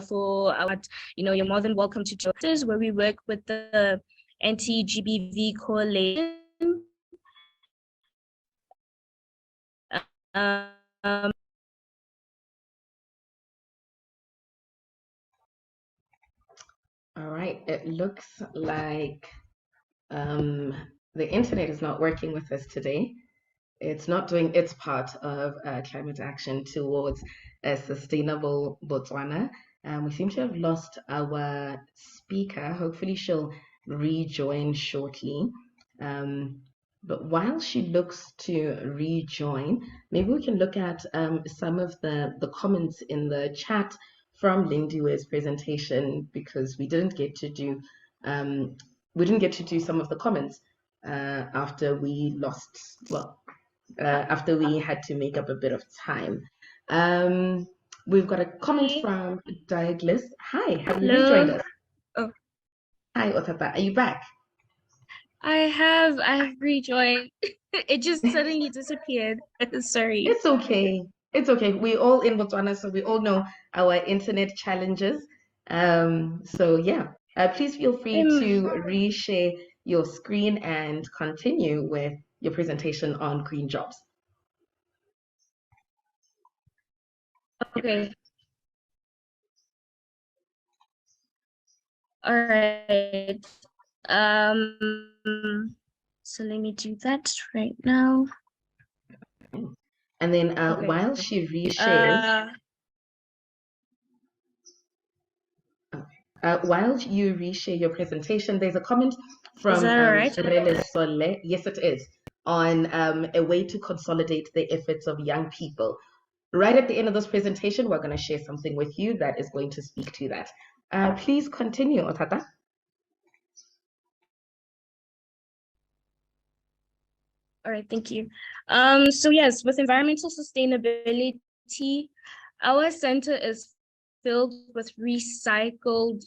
for our, you're more than welcome to join us, where we work with the anti-GBV coalition. All right, it looks like the internet is not working with us today. It's not doing its part of climate action towards a sustainable Botswana. We seem to have lost our speaker. Hopefully she'll rejoin shortly. But while she looks to rejoin, maybe we can look at some of the comments in the chat from Lindiwe's presentation, because we didn't get to do some of the comments after we lost, after we had to make up a bit of time. We've got a comment from Douglas. Hi, have you rejoined us? Oh. Hi, Otata, are you back? I have rejoined. It just suddenly disappeared. Sorry. It's okay. It's okay. We all in Botswana, so we all know our internet challenges. So yeah, please feel free to reshare your screen and continue with your presentation on green jobs. Okay. All right. So let me do that right now. And then Okay. while she reshares, while you reshare your presentation, there's a comment from Is that all right? Sole. Yes, it is, on a way to consolidate the efforts of young people. Right at the end of this presentation, we're going to share something with you that is going to speak to that. Please continue, Otata. All right, thank you. So yes, with environmental sustainability, our center is filled with recycled,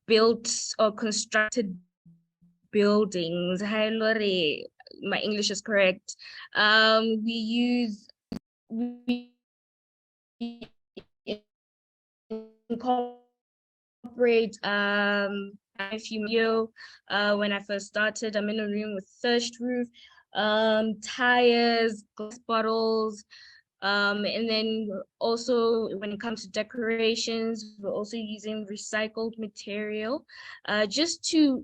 built or constructed buildings. Hi, Lore, my English is correct. We incorporate if you know, when I first started, I'm in a room with thatched roof, tires, glass bottles, and then also when it comes to decorations, we're also using recycled material, just to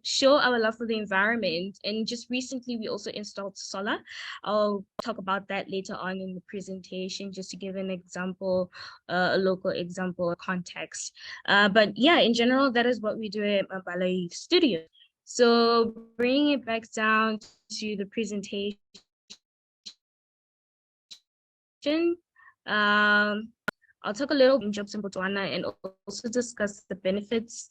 show our love for the environment. And just recently, we also installed solar. I'll talk about that later on in the presentation, just to give an example, a local example or context. But yeah, in general, that is what we do at Mabala Youth Studio. So bringing it back down to the presentation, I'll talk a little about jobs in Botswana and also discuss the benefits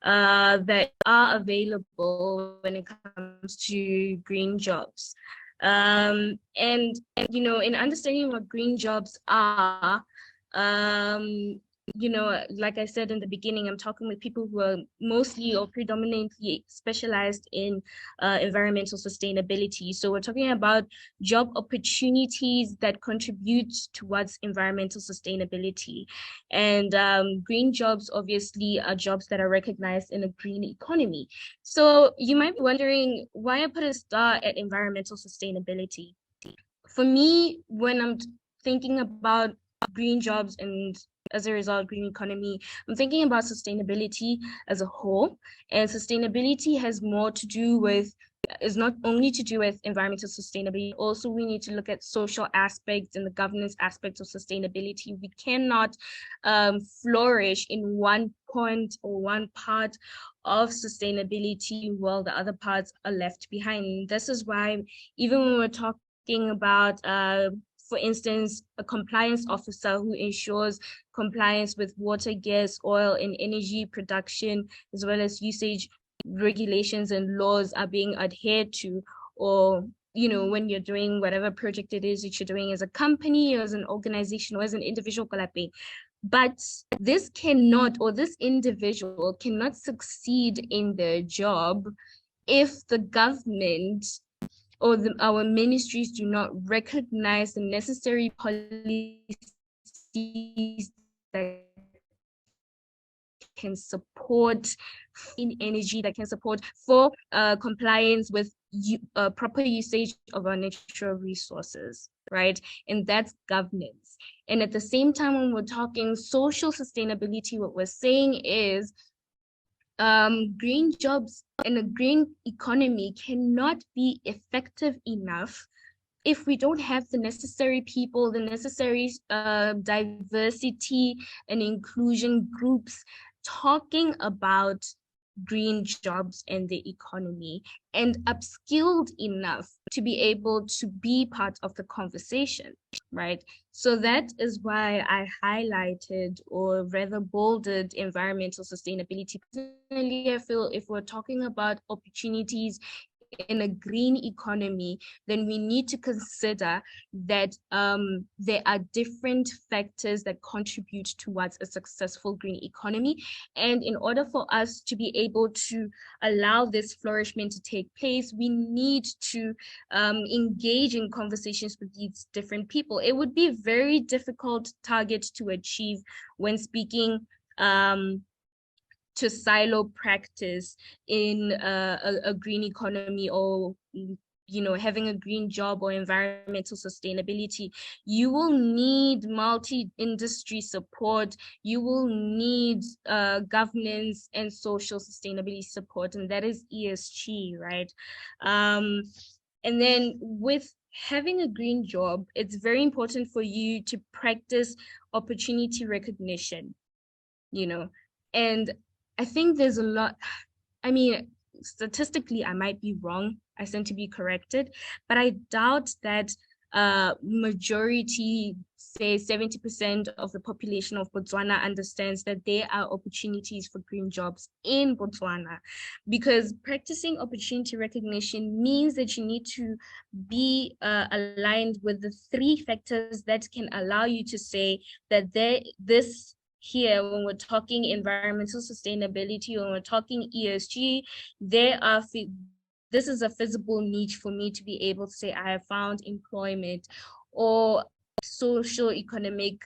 that are available when it comes to green jobs. And in understanding what green jobs are, like I said in the beginning, I'm talking with people who are mostly or predominantly specialized in environmental sustainability. So we're talking about job opportunities that contribute towards environmental sustainability. And green jobs obviously are jobs that are recognized in a green economy. So you might be wondering why I put a star at environmental sustainability. For me, when I'm thinking about green jobs and as a result, green economy, I'm thinking about sustainability as a whole. And sustainability has more to do with, is not only to do with environmental sustainability, also we need to look at social aspects and the governance aspects of sustainability. We cannot flourish in one point or one part of sustainability while the other parts are left behind. This is why even when we're talking about for instance, a compliance officer who ensures compliance with water, gas, oil, and energy production, as well as usage regulations and laws are being adhered to, or when you're doing whatever project it is that you're doing as a company or as an organization or as an individual. But this cannot, or this individual cannot succeed in their job if the government or our ministries do not recognize the necessary policies that can support clean energy, that can support for compliance with proper usage of our natural resources, right? And that's governance. And at the same time, when we're talking social sustainability, what we're saying is green jobs and a green economy cannot be effective enough if we don't have the necessary people, the necessary diversity and inclusion groups talking about green jobs and the economy and upskilled enough to be able to be part of the conversation, right? So that is why I highlighted or rather bolded environmental sustainability. Personally, I feel if we're talking about opportunities in a green economy, then we need to consider that there are different factors that contribute towards a successful green economy. And in order for us to be able to allow this flourishment to take place, we need to engage in conversations with these different people. It would be a very difficult target to achieve when speaking to silo practice in a green economy or having a green job or environmental sustainability. You will need multi-industry support. You will need governance and social sustainability support, and that is ESG, right? And then with having a green job, it's very important for you to practice opportunity recognition, and I think there's a lot, statistically, I might be wrong. I stand to be corrected, but I doubt that majority, say 70% of the population of Botswana understands that there are opportunities for green jobs in Botswana, because practicing opportunity recognition means that you need to be aligned with the 3 factors that can allow you to say that here, when we're talking environmental sustainability, when we're talking ESG, this is a feasible niche for me to be able to say I have found employment, or socio-economic,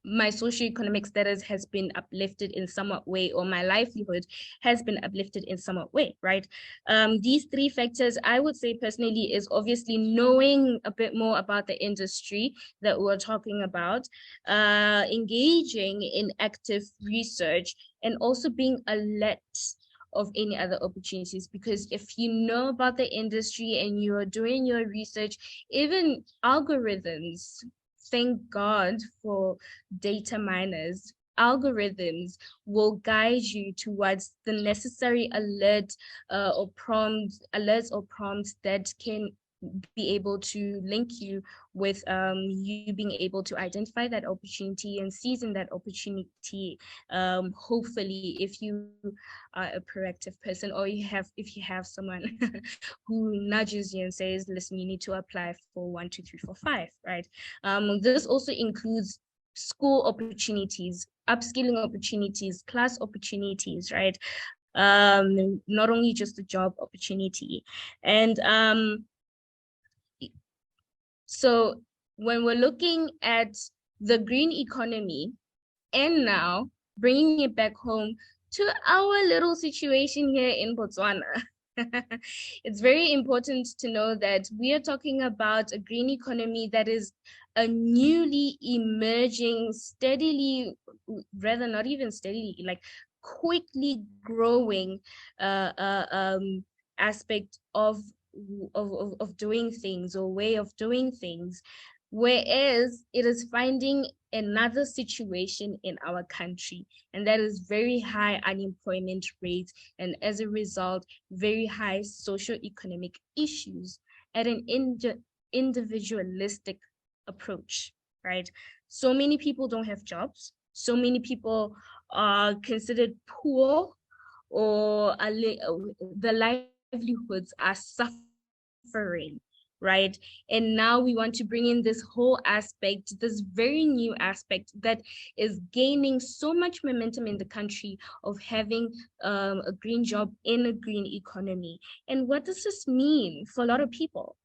my socio-economic status has been uplifted in somewhat way, or my livelihood has been uplifted in somewhat way, right? These 3 factors, I would say personally, is obviously knowing a bit more about the industry that we're talking about, engaging in active research, and also being alert of any other opportunities, because if you know about the industry and you are doing your research, even algorithms, thank God for data miners, algorithms will guide you towards the necessary alerts or prompts that can be able to link you with you being able to identify that opportunity and seizing that opportunity. Hopefully, if you are a proactive person, or if you have someone who nudges you and says, listen, you need to apply for 1, 2, 3, 4, 5, right? This also includes school opportunities, upskilling opportunities, class opportunities, right? Not only just a job opportunity. And so when we're looking at the green economy and now bringing it back home to our little situation here in Botswana, it's very important to know that we are talking about a green economy that is a newly emerging, steadily, rather not even steadily, like quickly growing aspect of doing things, or way of doing things, whereas it is finding another situation in our country, and that is very high unemployment rates, and as a result, very high socio-economic issues at an individualistic approach, right? So many people don't have jobs. So many people are considered poor, or the livelihoods are suffering, right? And now we want to bring in this whole aspect, this very new aspect that is gaining so much momentum in the country, of having a green job in a green economy. And what does this mean for a lot of people?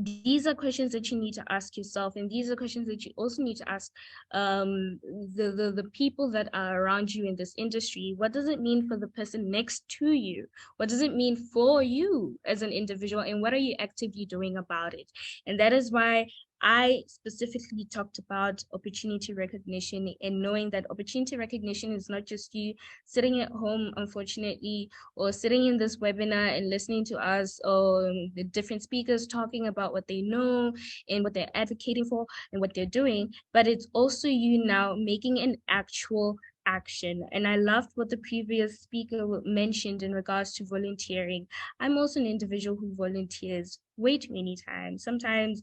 These are questions that you need to ask yourself, and these are questions that you also need to ask the people that are around you in this industry. What does it mean for the person next to you? What does it mean for you as an individual, and what are you actively doing about it? And that is why I specifically talked about opportunity recognition, and knowing that opportunity recognition is not just you sitting at home, unfortunately, or sitting in this webinar and listening to us, or the different speakers talking about what they know and what they're advocating for and what they're doing, but it's also you now making an actual action. And I loved what the previous speaker mentioned in regards to volunteering. I'm also an individual who volunteers way too many times. Sometimes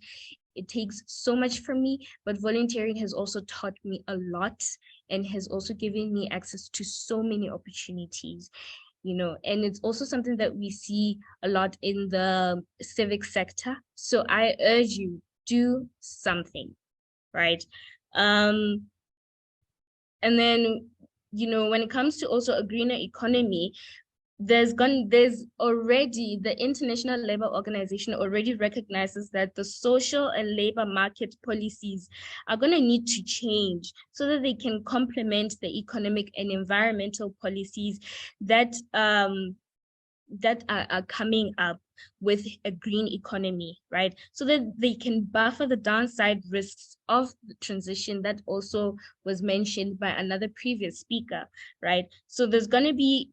it takes so much from me, but volunteering has also taught me a lot, and has also given me access to so many opportunities, you know, and it's also something that we see a lot in the civic sector. So I urge you, do something, right? And then, you know, when it comes to also a greener economy, there's already, the International Labour Organization already recognizes that the social and labor market policies are going to need to change so that they can complement the economic and environmental policies that are coming up with a green economy, right? So that they can buffer the downside risks of the transition that also was mentioned by another previous speaker, right? So there's gonna be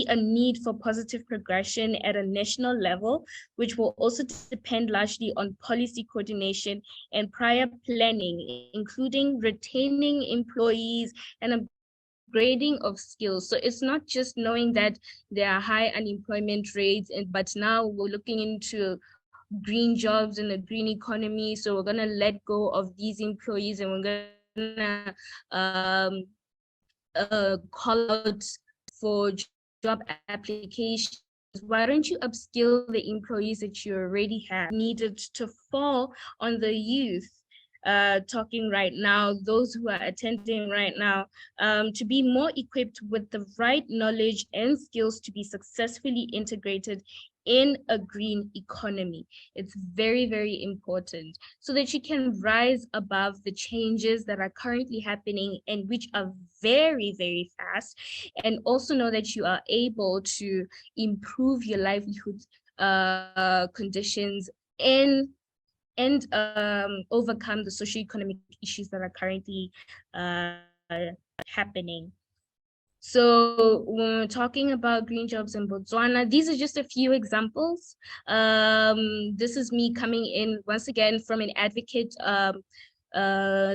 a need for positive progression at a national level, which will also depend largely on policy coordination and prior planning, including retaining employees and upgrading of skills. So it's not just knowing that there are high unemployment rates, but now we're looking into green jobs and a green economy. So we're gonna let go of these employees, and we're gonna call out for job applications. Why don't you upskill the employees that you already have? Needed to fall on the youth talking right now, those who are attending right now, to be more equipped with the right knowledge and skills to be successfully integrated in a green economy. It's very, very important so that you can rise above the changes that are currently happening and which are very, very fast, and also know that you are able to improve your livelihood conditions and overcome the socioeconomic issues that are currently happening. So when we're talking about green jobs in Botswana, these are just a few examples. This is me coming in once again from an advocate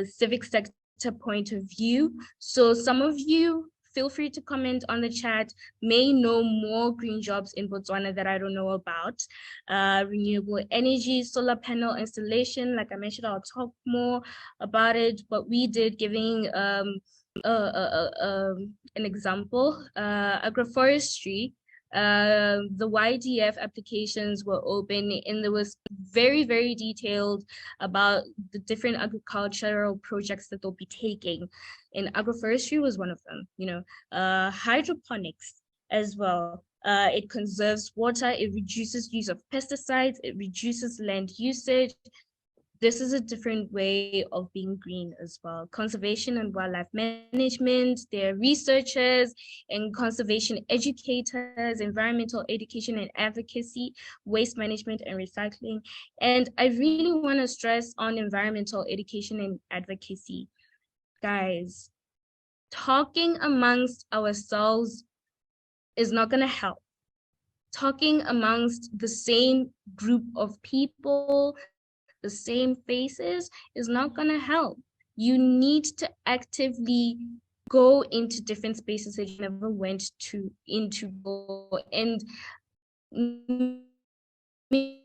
civic sector point of view. So some of you, feel free to comment on the chat, may know more green jobs in Botswana that I don't know about. Renewable energy, solar panel installation, like I mentioned, I'll talk more about it, but we did giving an example, agroforestry. The YDF applications were open and there was very, very detailed about the different agricultural projects that they'll be taking. And agroforestry was one of them, you know, hydroponics as well. It conserves water, it reduces use of pesticides, it reduces land usage. This is a different way of being green as well. Conservation and wildlife management, there are researchers and conservation educators, environmental education and advocacy, waste management and recycling. And I really want to stress on environmental education and advocacy. Guys, talking amongst ourselves is not going to help. Talking amongst the same group of people, the same faces, is not going to help. You need to actively go into different spaces that you never went into before, and maybe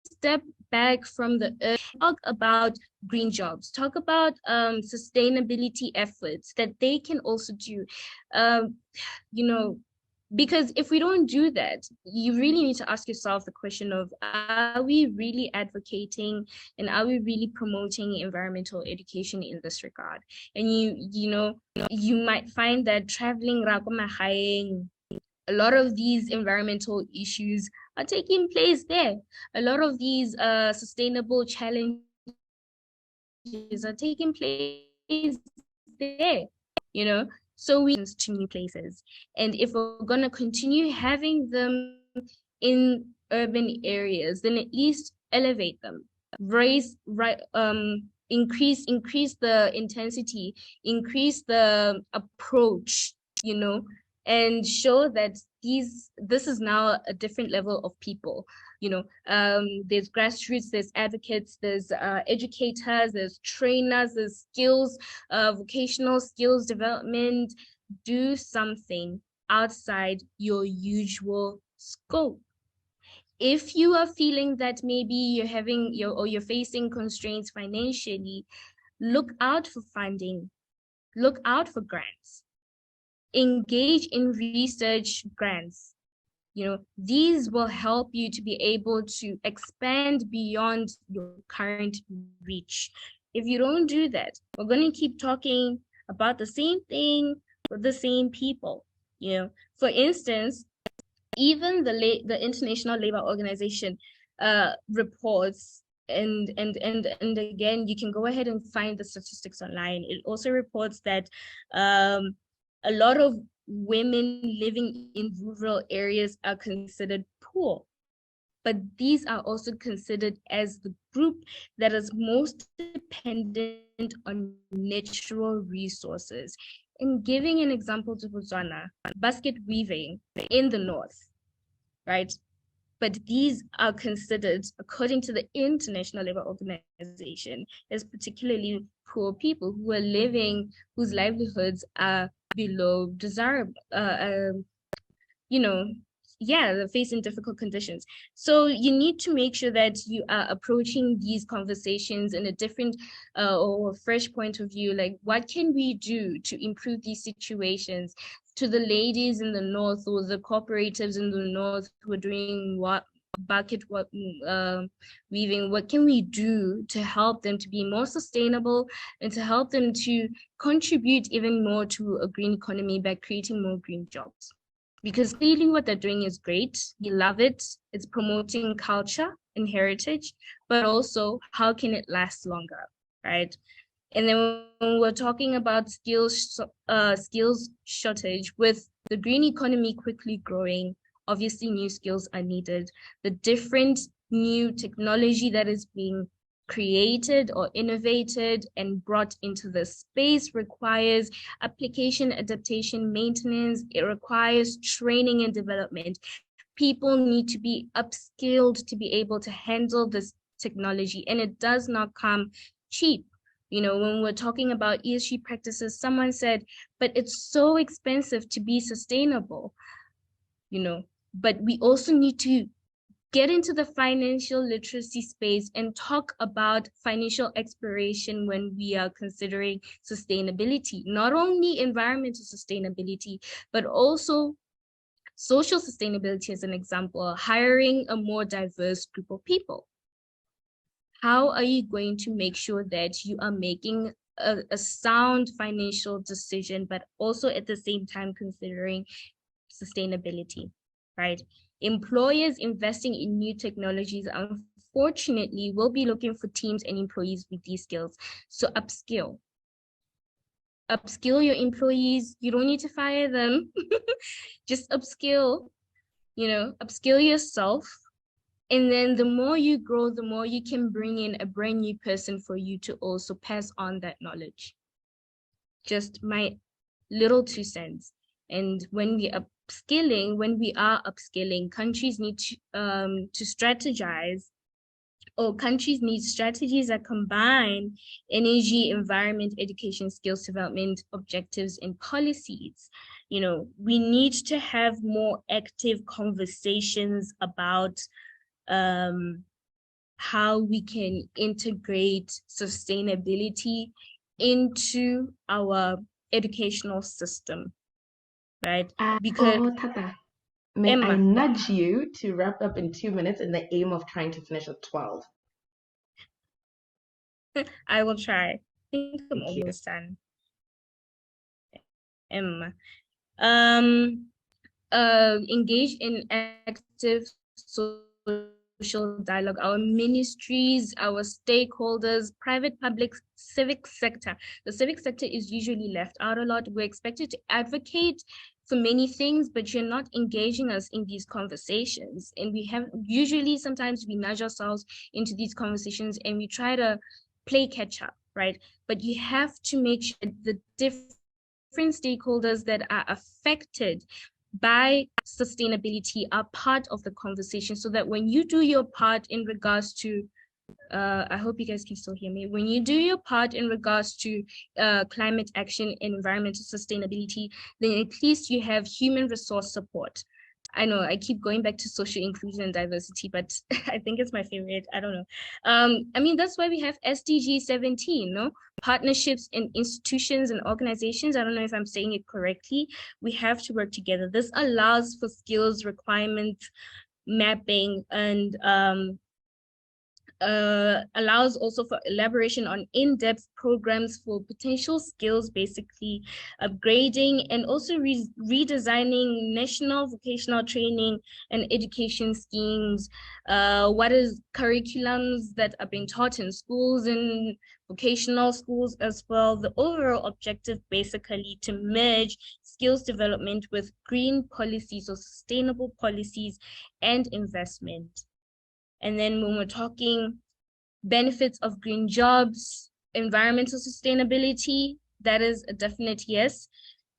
step back from the earth, talk about green jobs, talk about sustainability efforts that they can also do. You know, because if we don't do that, you really need to ask yourself the question of, are we really advocating and are we really promoting environmental education in this regard? And you know, you might find that traveling a lot of these environmental issues are taking place there. A lot of these sustainable challenges are taking place there, you know? So we to new places. And if we're gonna continue having them in urban areas, then at least elevate them, increase the intensity, increase the approach, you know, and show that this is now a different level of people. You know, there's grassroots, there's advocates, there's educators, there's trainers, there's skills, vocational skills development. Do something outside your usual scope. If you are feeling that maybe you're facing constraints financially, look out for funding, look out for grants, engage in research grants. You know, these will help you to be able to expand beyond your current reach. If you don't do that, we're going to keep talking about the same thing with the same people. You know, for instance, even the International Labour Organization reports, and again, you can go ahead and find the statistics online. It also reports that a lot of women living in rural areas are considered poor, but these are also considered as the group that is most dependent on natural resources. In giving an example to Botswana, basket weaving in the north, right? But these are considered, according to the International Labour Organization, as particularly poor people who are living, whose livelihoods are below desirable, you know, yeah, they're facing difficult conditions. So you need to make sure that you are approaching these conversations in a different or fresh point of view. Like, what can we do to improve these situations? To the ladies in the north, or the cooperatives in the north who are doing bucket weaving, what can we do to help them to be more sustainable and to help them to contribute even more to a green economy by creating more green jobs? Because clearly what they're doing is great. We love it. It's promoting culture and heritage, but also how can it last longer, right? And then when we're talking about skills shortage, with the green economy quickly growing, obviously new skills are needed. The different new technology that is being created or innovated and brought into the space requires application, adaptation, maintenance. It requires training and development. People need to be upskilled to be able to handle this technology, and it does not come cheap. You know, when we're talking about ESG practices, someone said, but it's so expensive to be sustainable, you know, but we also need to get into the financial literacy space and talk about financial exploration when we are considering sustainability, not only environmental sustainability, but also social sustainability. As an example, hiring a more diverse group of people. How are you going to make sure that you are making a sound financial decision, but also at the same time considering sustainability, right? Employers investing in new technologies, unfortunately, will be looking for teams and employees with these skills. So upskill your employees. You don't need to fire them. Just upskill, you know, upskill yourself. And then the more you grow, the more you can bring in a brand new person for you to also pass on that knowledge. Just my little 2 cents. And when we are upskilling, countries need to strategize, or countries need strategies that combine energy, environment, education, skills development, objectives, and policies. You know, we need to have more active conversations about how we can integrate sustainability into our educational system, right? Because Tata, may I Emma, nudge you to wrap up in 2 minutes in the aim of trying to finish at 12? I will try. I think I'm Thank you. almost done. Emma, engage in active social dialogue. Our ministries, our stakeholders, private, public, civic sector. The civic sector is usually left out a lot. We're expected to advocate for many things, but you're not engaging us in these conversations. And sometimes we nudge ourselves into these conversations and we try to play catch up, right? But you have to make sure the different stakeholders that are affected by sustainability are part of the conversation, so that when you do your part in regards to I hope you guys can still hear me. When you do your part in regards to climate action and environmental sustainability, then at least you have human resource support. I know I keep going back to social inclusion and diversity, but I think it's my favorite. I don't know. I mean, that's why we have SDG 17, no? Partnerships in institutions and organizations. I don't know if I'm saying it correctly. We have to work together. This allows for skills requirement mapping and allows also for elaboration on in-depth programs for potential skills, basically upgrading and also redesigning national vocational training and education schemes. What is curriculums that are being taught in schools and vocational schools as well. The overall objective basically to merge skills development with green policies or sustainable policies and investment. And then when we're talking benefits of green jobs, environmental sustainability, that is a definite yes.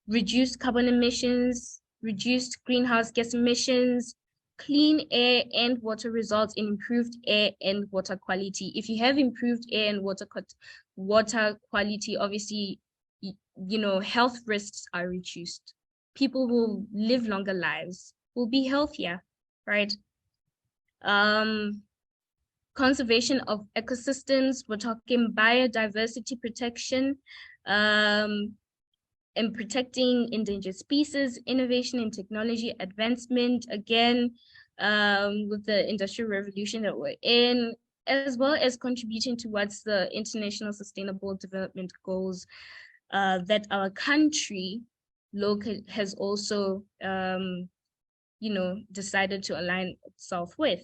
Reduced carbon emissions, reduced greenhouse gas emissions, clean air and water results in improved air and water quality. If you have improved air and water quality, obviously, you know, health risks are reduced. People will live longer lives, will be healthier, right? Conservation of ecosystems, we're talking biodiversity protection, and protecting endangered species, innovation in technology advancement, again, with the industrial revolution that we're in, as well as contributing towards the international sustainable development goals that our country local has also you know, decided to align itself with.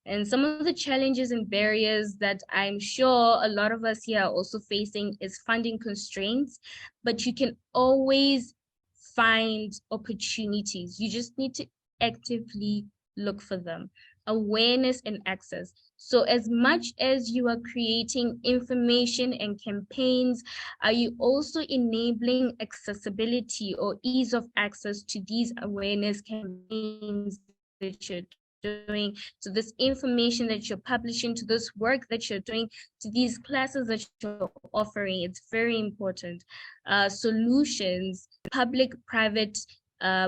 And some of the challenges and barriers that I'm sure a lot of us here are also facing is funding constraints, but you can always find opportunities. You just need to actively look for them. Awareness and access. So as much as you are creating information and campaigns, are you also enabling accessibility or ease of access to these awareness campaigns that you're doing, to this information that you're publishing, to this work that you're doing, to these classes that you're offering? It's very important. Solutions, public-private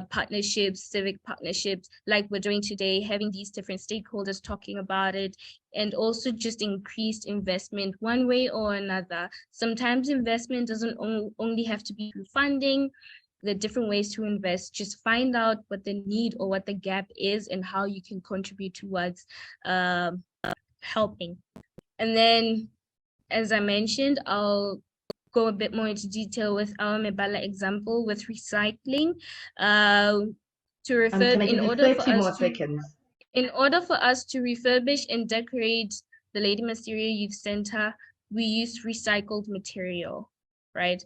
partnerships, civic partnerships, like we're doing today, having these different stakeholders talking about it, and also just increased investment one way or another. Sometimes investment doesn't only have to be through funding. There are different ways to invest. Just find out what the need or what the gap is and how you can contribute towards helping. And then, as I mentioned, I'll go a bit more into detail with our Mebala example with recycling. To refer, can I give you 30 more seconds? In order for us to refurbish and decorate the Lady Mysteria Youth Center, we used recycled material, right?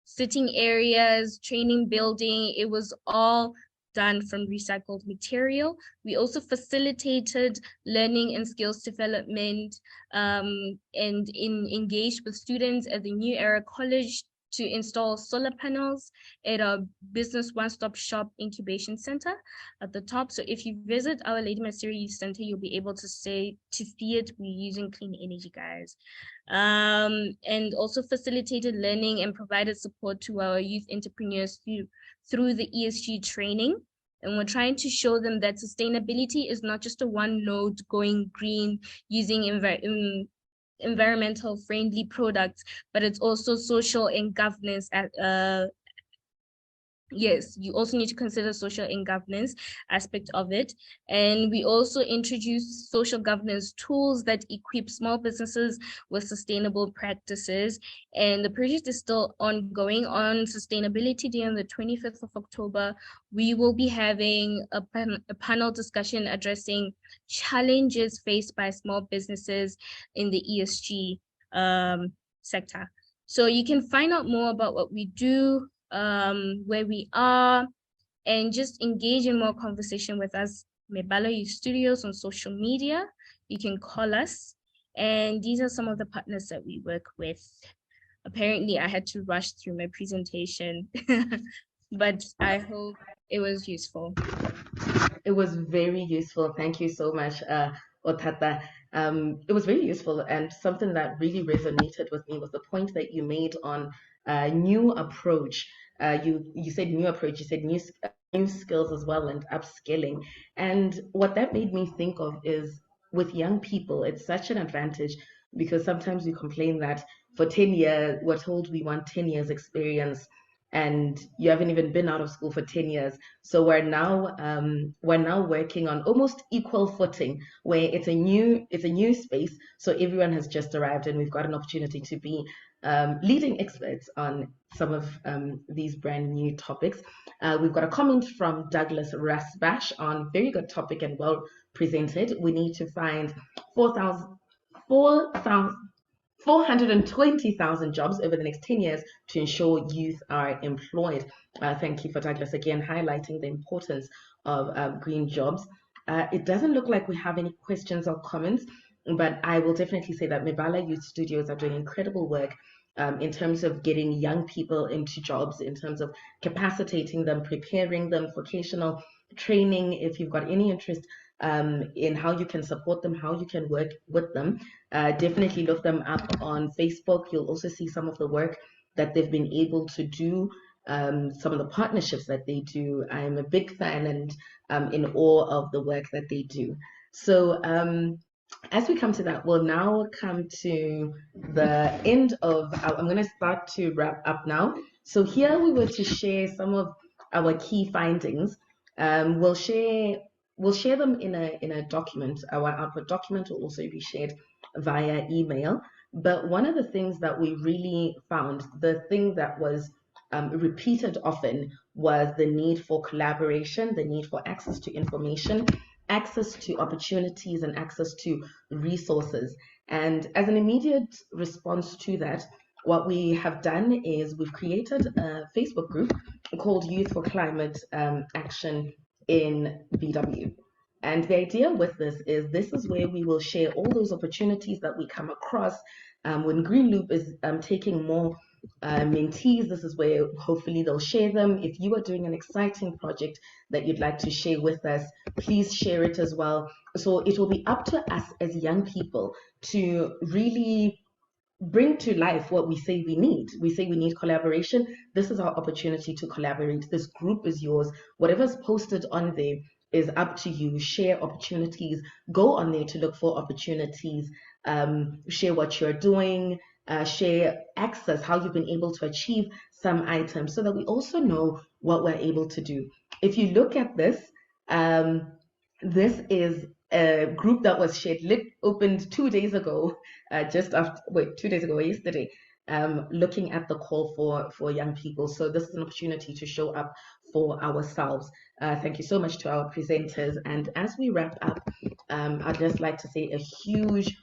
Sitting areas, training building, it was all done from recycled material. We also facilitated learning and skills development and engaged with students at the New Era College to install solar panels at our business one-stop shop incubation center at the top. So if you visit our Lady Mysteria Youth Center, you'll be able to see it. We're using clean energy, guys. And also facilitated learning and provided support to our youth entrepreneurs through the ESG training. And we're trying to show them that sustainability is not just a one note going green using environmental friendly products, but it's also social and governance. Yes, you also need to consider social and governance aspect of it. And we also introduced social governance tools that equip small businesses with sustainable practices. And the project is still ongoing. On Sustainability Day on the 25th of October, we will be having a panel discussion addressing challenges faced by small businesses in the ESG sector. So you can find out more about what we do, where we are, and just engage in more conversation with us, Mebala Youth Studios, on social media. You can call us, and these are some of the partners that we work with. Apparently, I had to rush through my presentation, but I hope it was useful. It was very useful. Thank you so much, Otata. It was very useful, and something that really resonated with me was the point that you made on new approach. You said new approach, you said new skills as well, and upskilling. And what that made me think of is, with young people, it's such an advantage, because sometimes we complain that for 10 years, we're told we want 10 years experience, and you haven't even been out of school for 10 years. So we're now working on almost equal footing, where it's a new space. So everyone has just arrived, and we've got an opportunity to be leading experts on some of these brand new topics. We've got a comment from Douglas Rasbash on very good topic and well presented. We need to find 420,000 jobs over the next 10 years to ensure youth are employed. Thank you for Douglas again highlighting the importance of green jobs. It doesn't look like we have any questions or comments, but I will definitely say that Mebala Youth Studios are doing incredible work in terms of getting young people into jobs, in terms of capacitating them, preparing them, vocational training. If you've got any interest in how you can support them, how you can work with them, definitely look them up on Facebook. You'll also see some of the work that they've been able to do, some of the partnerships that they do. I'm a big fan and in awe of the work that they do. So as we come to that, we'll now come to the end of I'm going to start to wrap up now. So here we were to share some of our key findings. We'll share them in a document. Our output document will also be shared via email. But one of the things that we really found, the thing that was repeated often, was the need for collaboration, the need for access to information, access to opportunities, and access to resources. And as an immediate response to that, what we have done is we've created a Facebook group called Youth for Climate Action in BW. And the idea with this is where we will share all those opportunities that we come across. When Green Loop is taking more mentees, this is where hopefully they'll share them. If you are doing an exciting project that you'd like to share with us, please share it as well. So it will be up to us as young people to really bring to life what we say we need. We say we need collaboration. This is our opportunity to collaborate. This group is yours. Whatever's posted on there is up to you. Share opportunities. Go on there to look for opportunities. Share what you're doing. Share access, how you've been able to achieve some items, so that we also know what we're able to do. If you look at this, this is a group that was shared, opened 2 days ago, just after, 2 days ago, yesterday, looking at the call for young people. So this is an opportunity to show up for ourselves. Thank you so much to our presenters. And as we wrap up, I'd just like to say a huge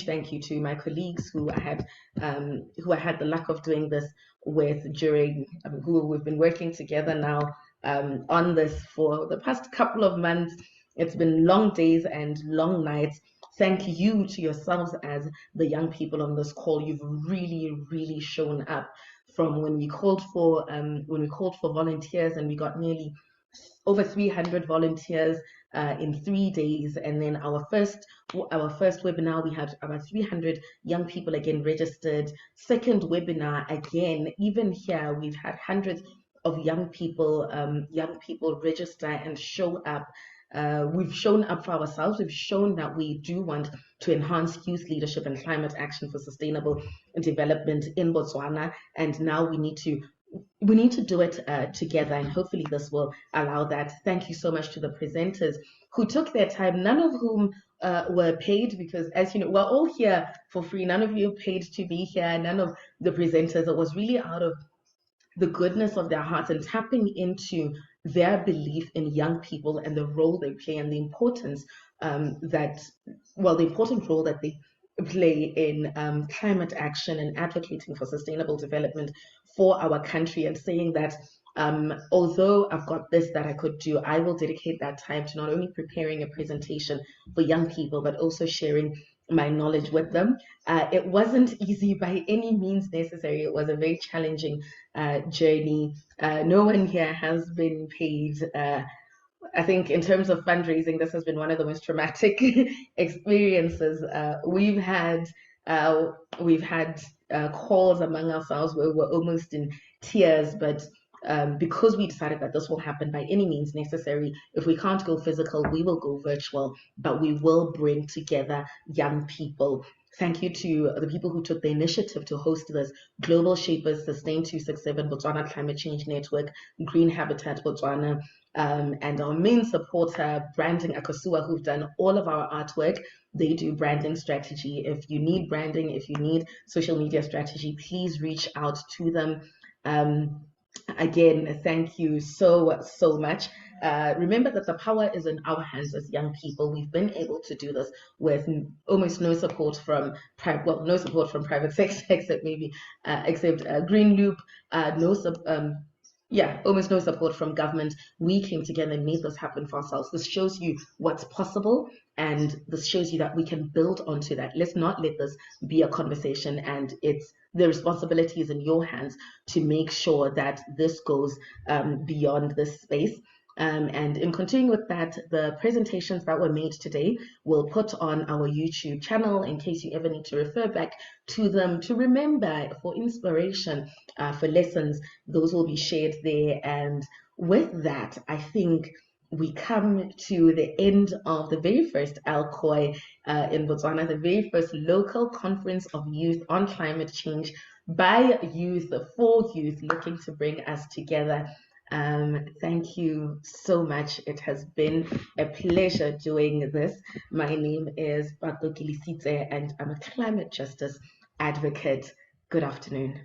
thank you to my colleagues who I had the luck of doing this with during, who we've been working together now on this for the past couple of months. It's been long days and long nights. Thank you to yourselves as the young people on this call. You've really shown up. From when we called for volunteers, and we got nearly over 300 volunteers in 3 days, and then our first webinar, we had about 300 young people again registered. Second webinar, again, even here we've had hundreds of young people register and show up. We've shown up for ourselves. We've shown that we do want to enhance youth leadership and climate action for sustainable development in Botswana, and now we need to do it together, and hopefully this will allow that. Thank you so much to the presenters who took their time, none of whom were paid, because as you know, we're all here for free. None of you paid to be here, none of the presenters. It was really out of the goodness of their hearts and tapping into their belief in young people and the role they play, and the importance the important role that they play in climate action and advocating for sustainable development for our country, and saying that although I've got this that I could do, I will dedicate that time to not only preparing a presentation for young people, but also sharing my knowledge with them. It wasn't easy by any means necessary. It was a very challenging journey. No one here has been paid. I think in terms of fundraising, this has been one of the most traumatic experiences. We've had calls among ourselves where we're almost in tears, but because we decided that this will happen by any means necessary, if we can't go physical, we will go virtual, but we will bring together young people. Thank you to the people who took the initiative to host this: Global Shapers, Sustain 267, Botswana Climate Change Network, Green Habitat Botswana, and our main supporter, Branding Akosua, who've done all of our artwork. They do branding strategy. If you need branding, if you need social media strategy, please reach out to them. Again, thank you so much. Remember that the power is in our hands as young people. We've been able to do this with almost no support from private sector, except maybe Green Loop, almost no support from government. We came together and made this happen for ourselves. This shows you what's possible, and this shows you that we can build onto that. Let's not let this be a conversation, and the responsibility is in your hands to make sure that this goes beyond this space. And in continuing with that, the presentations that were made today we'll put on our YouTube channel in case you ever need to refer back to them, to remember, for inspiration, for lessons. Those will be shared there. And with that, I think we come to the end of the very first LCOY in Botswana, the very first local conference of youth on climate change by youth, for youth, looking to bring us together. Thank you so much. It has been a pleasure doing this. My name is Pato Kilisitse, and I'm a climate justice advocate. Good afternoon.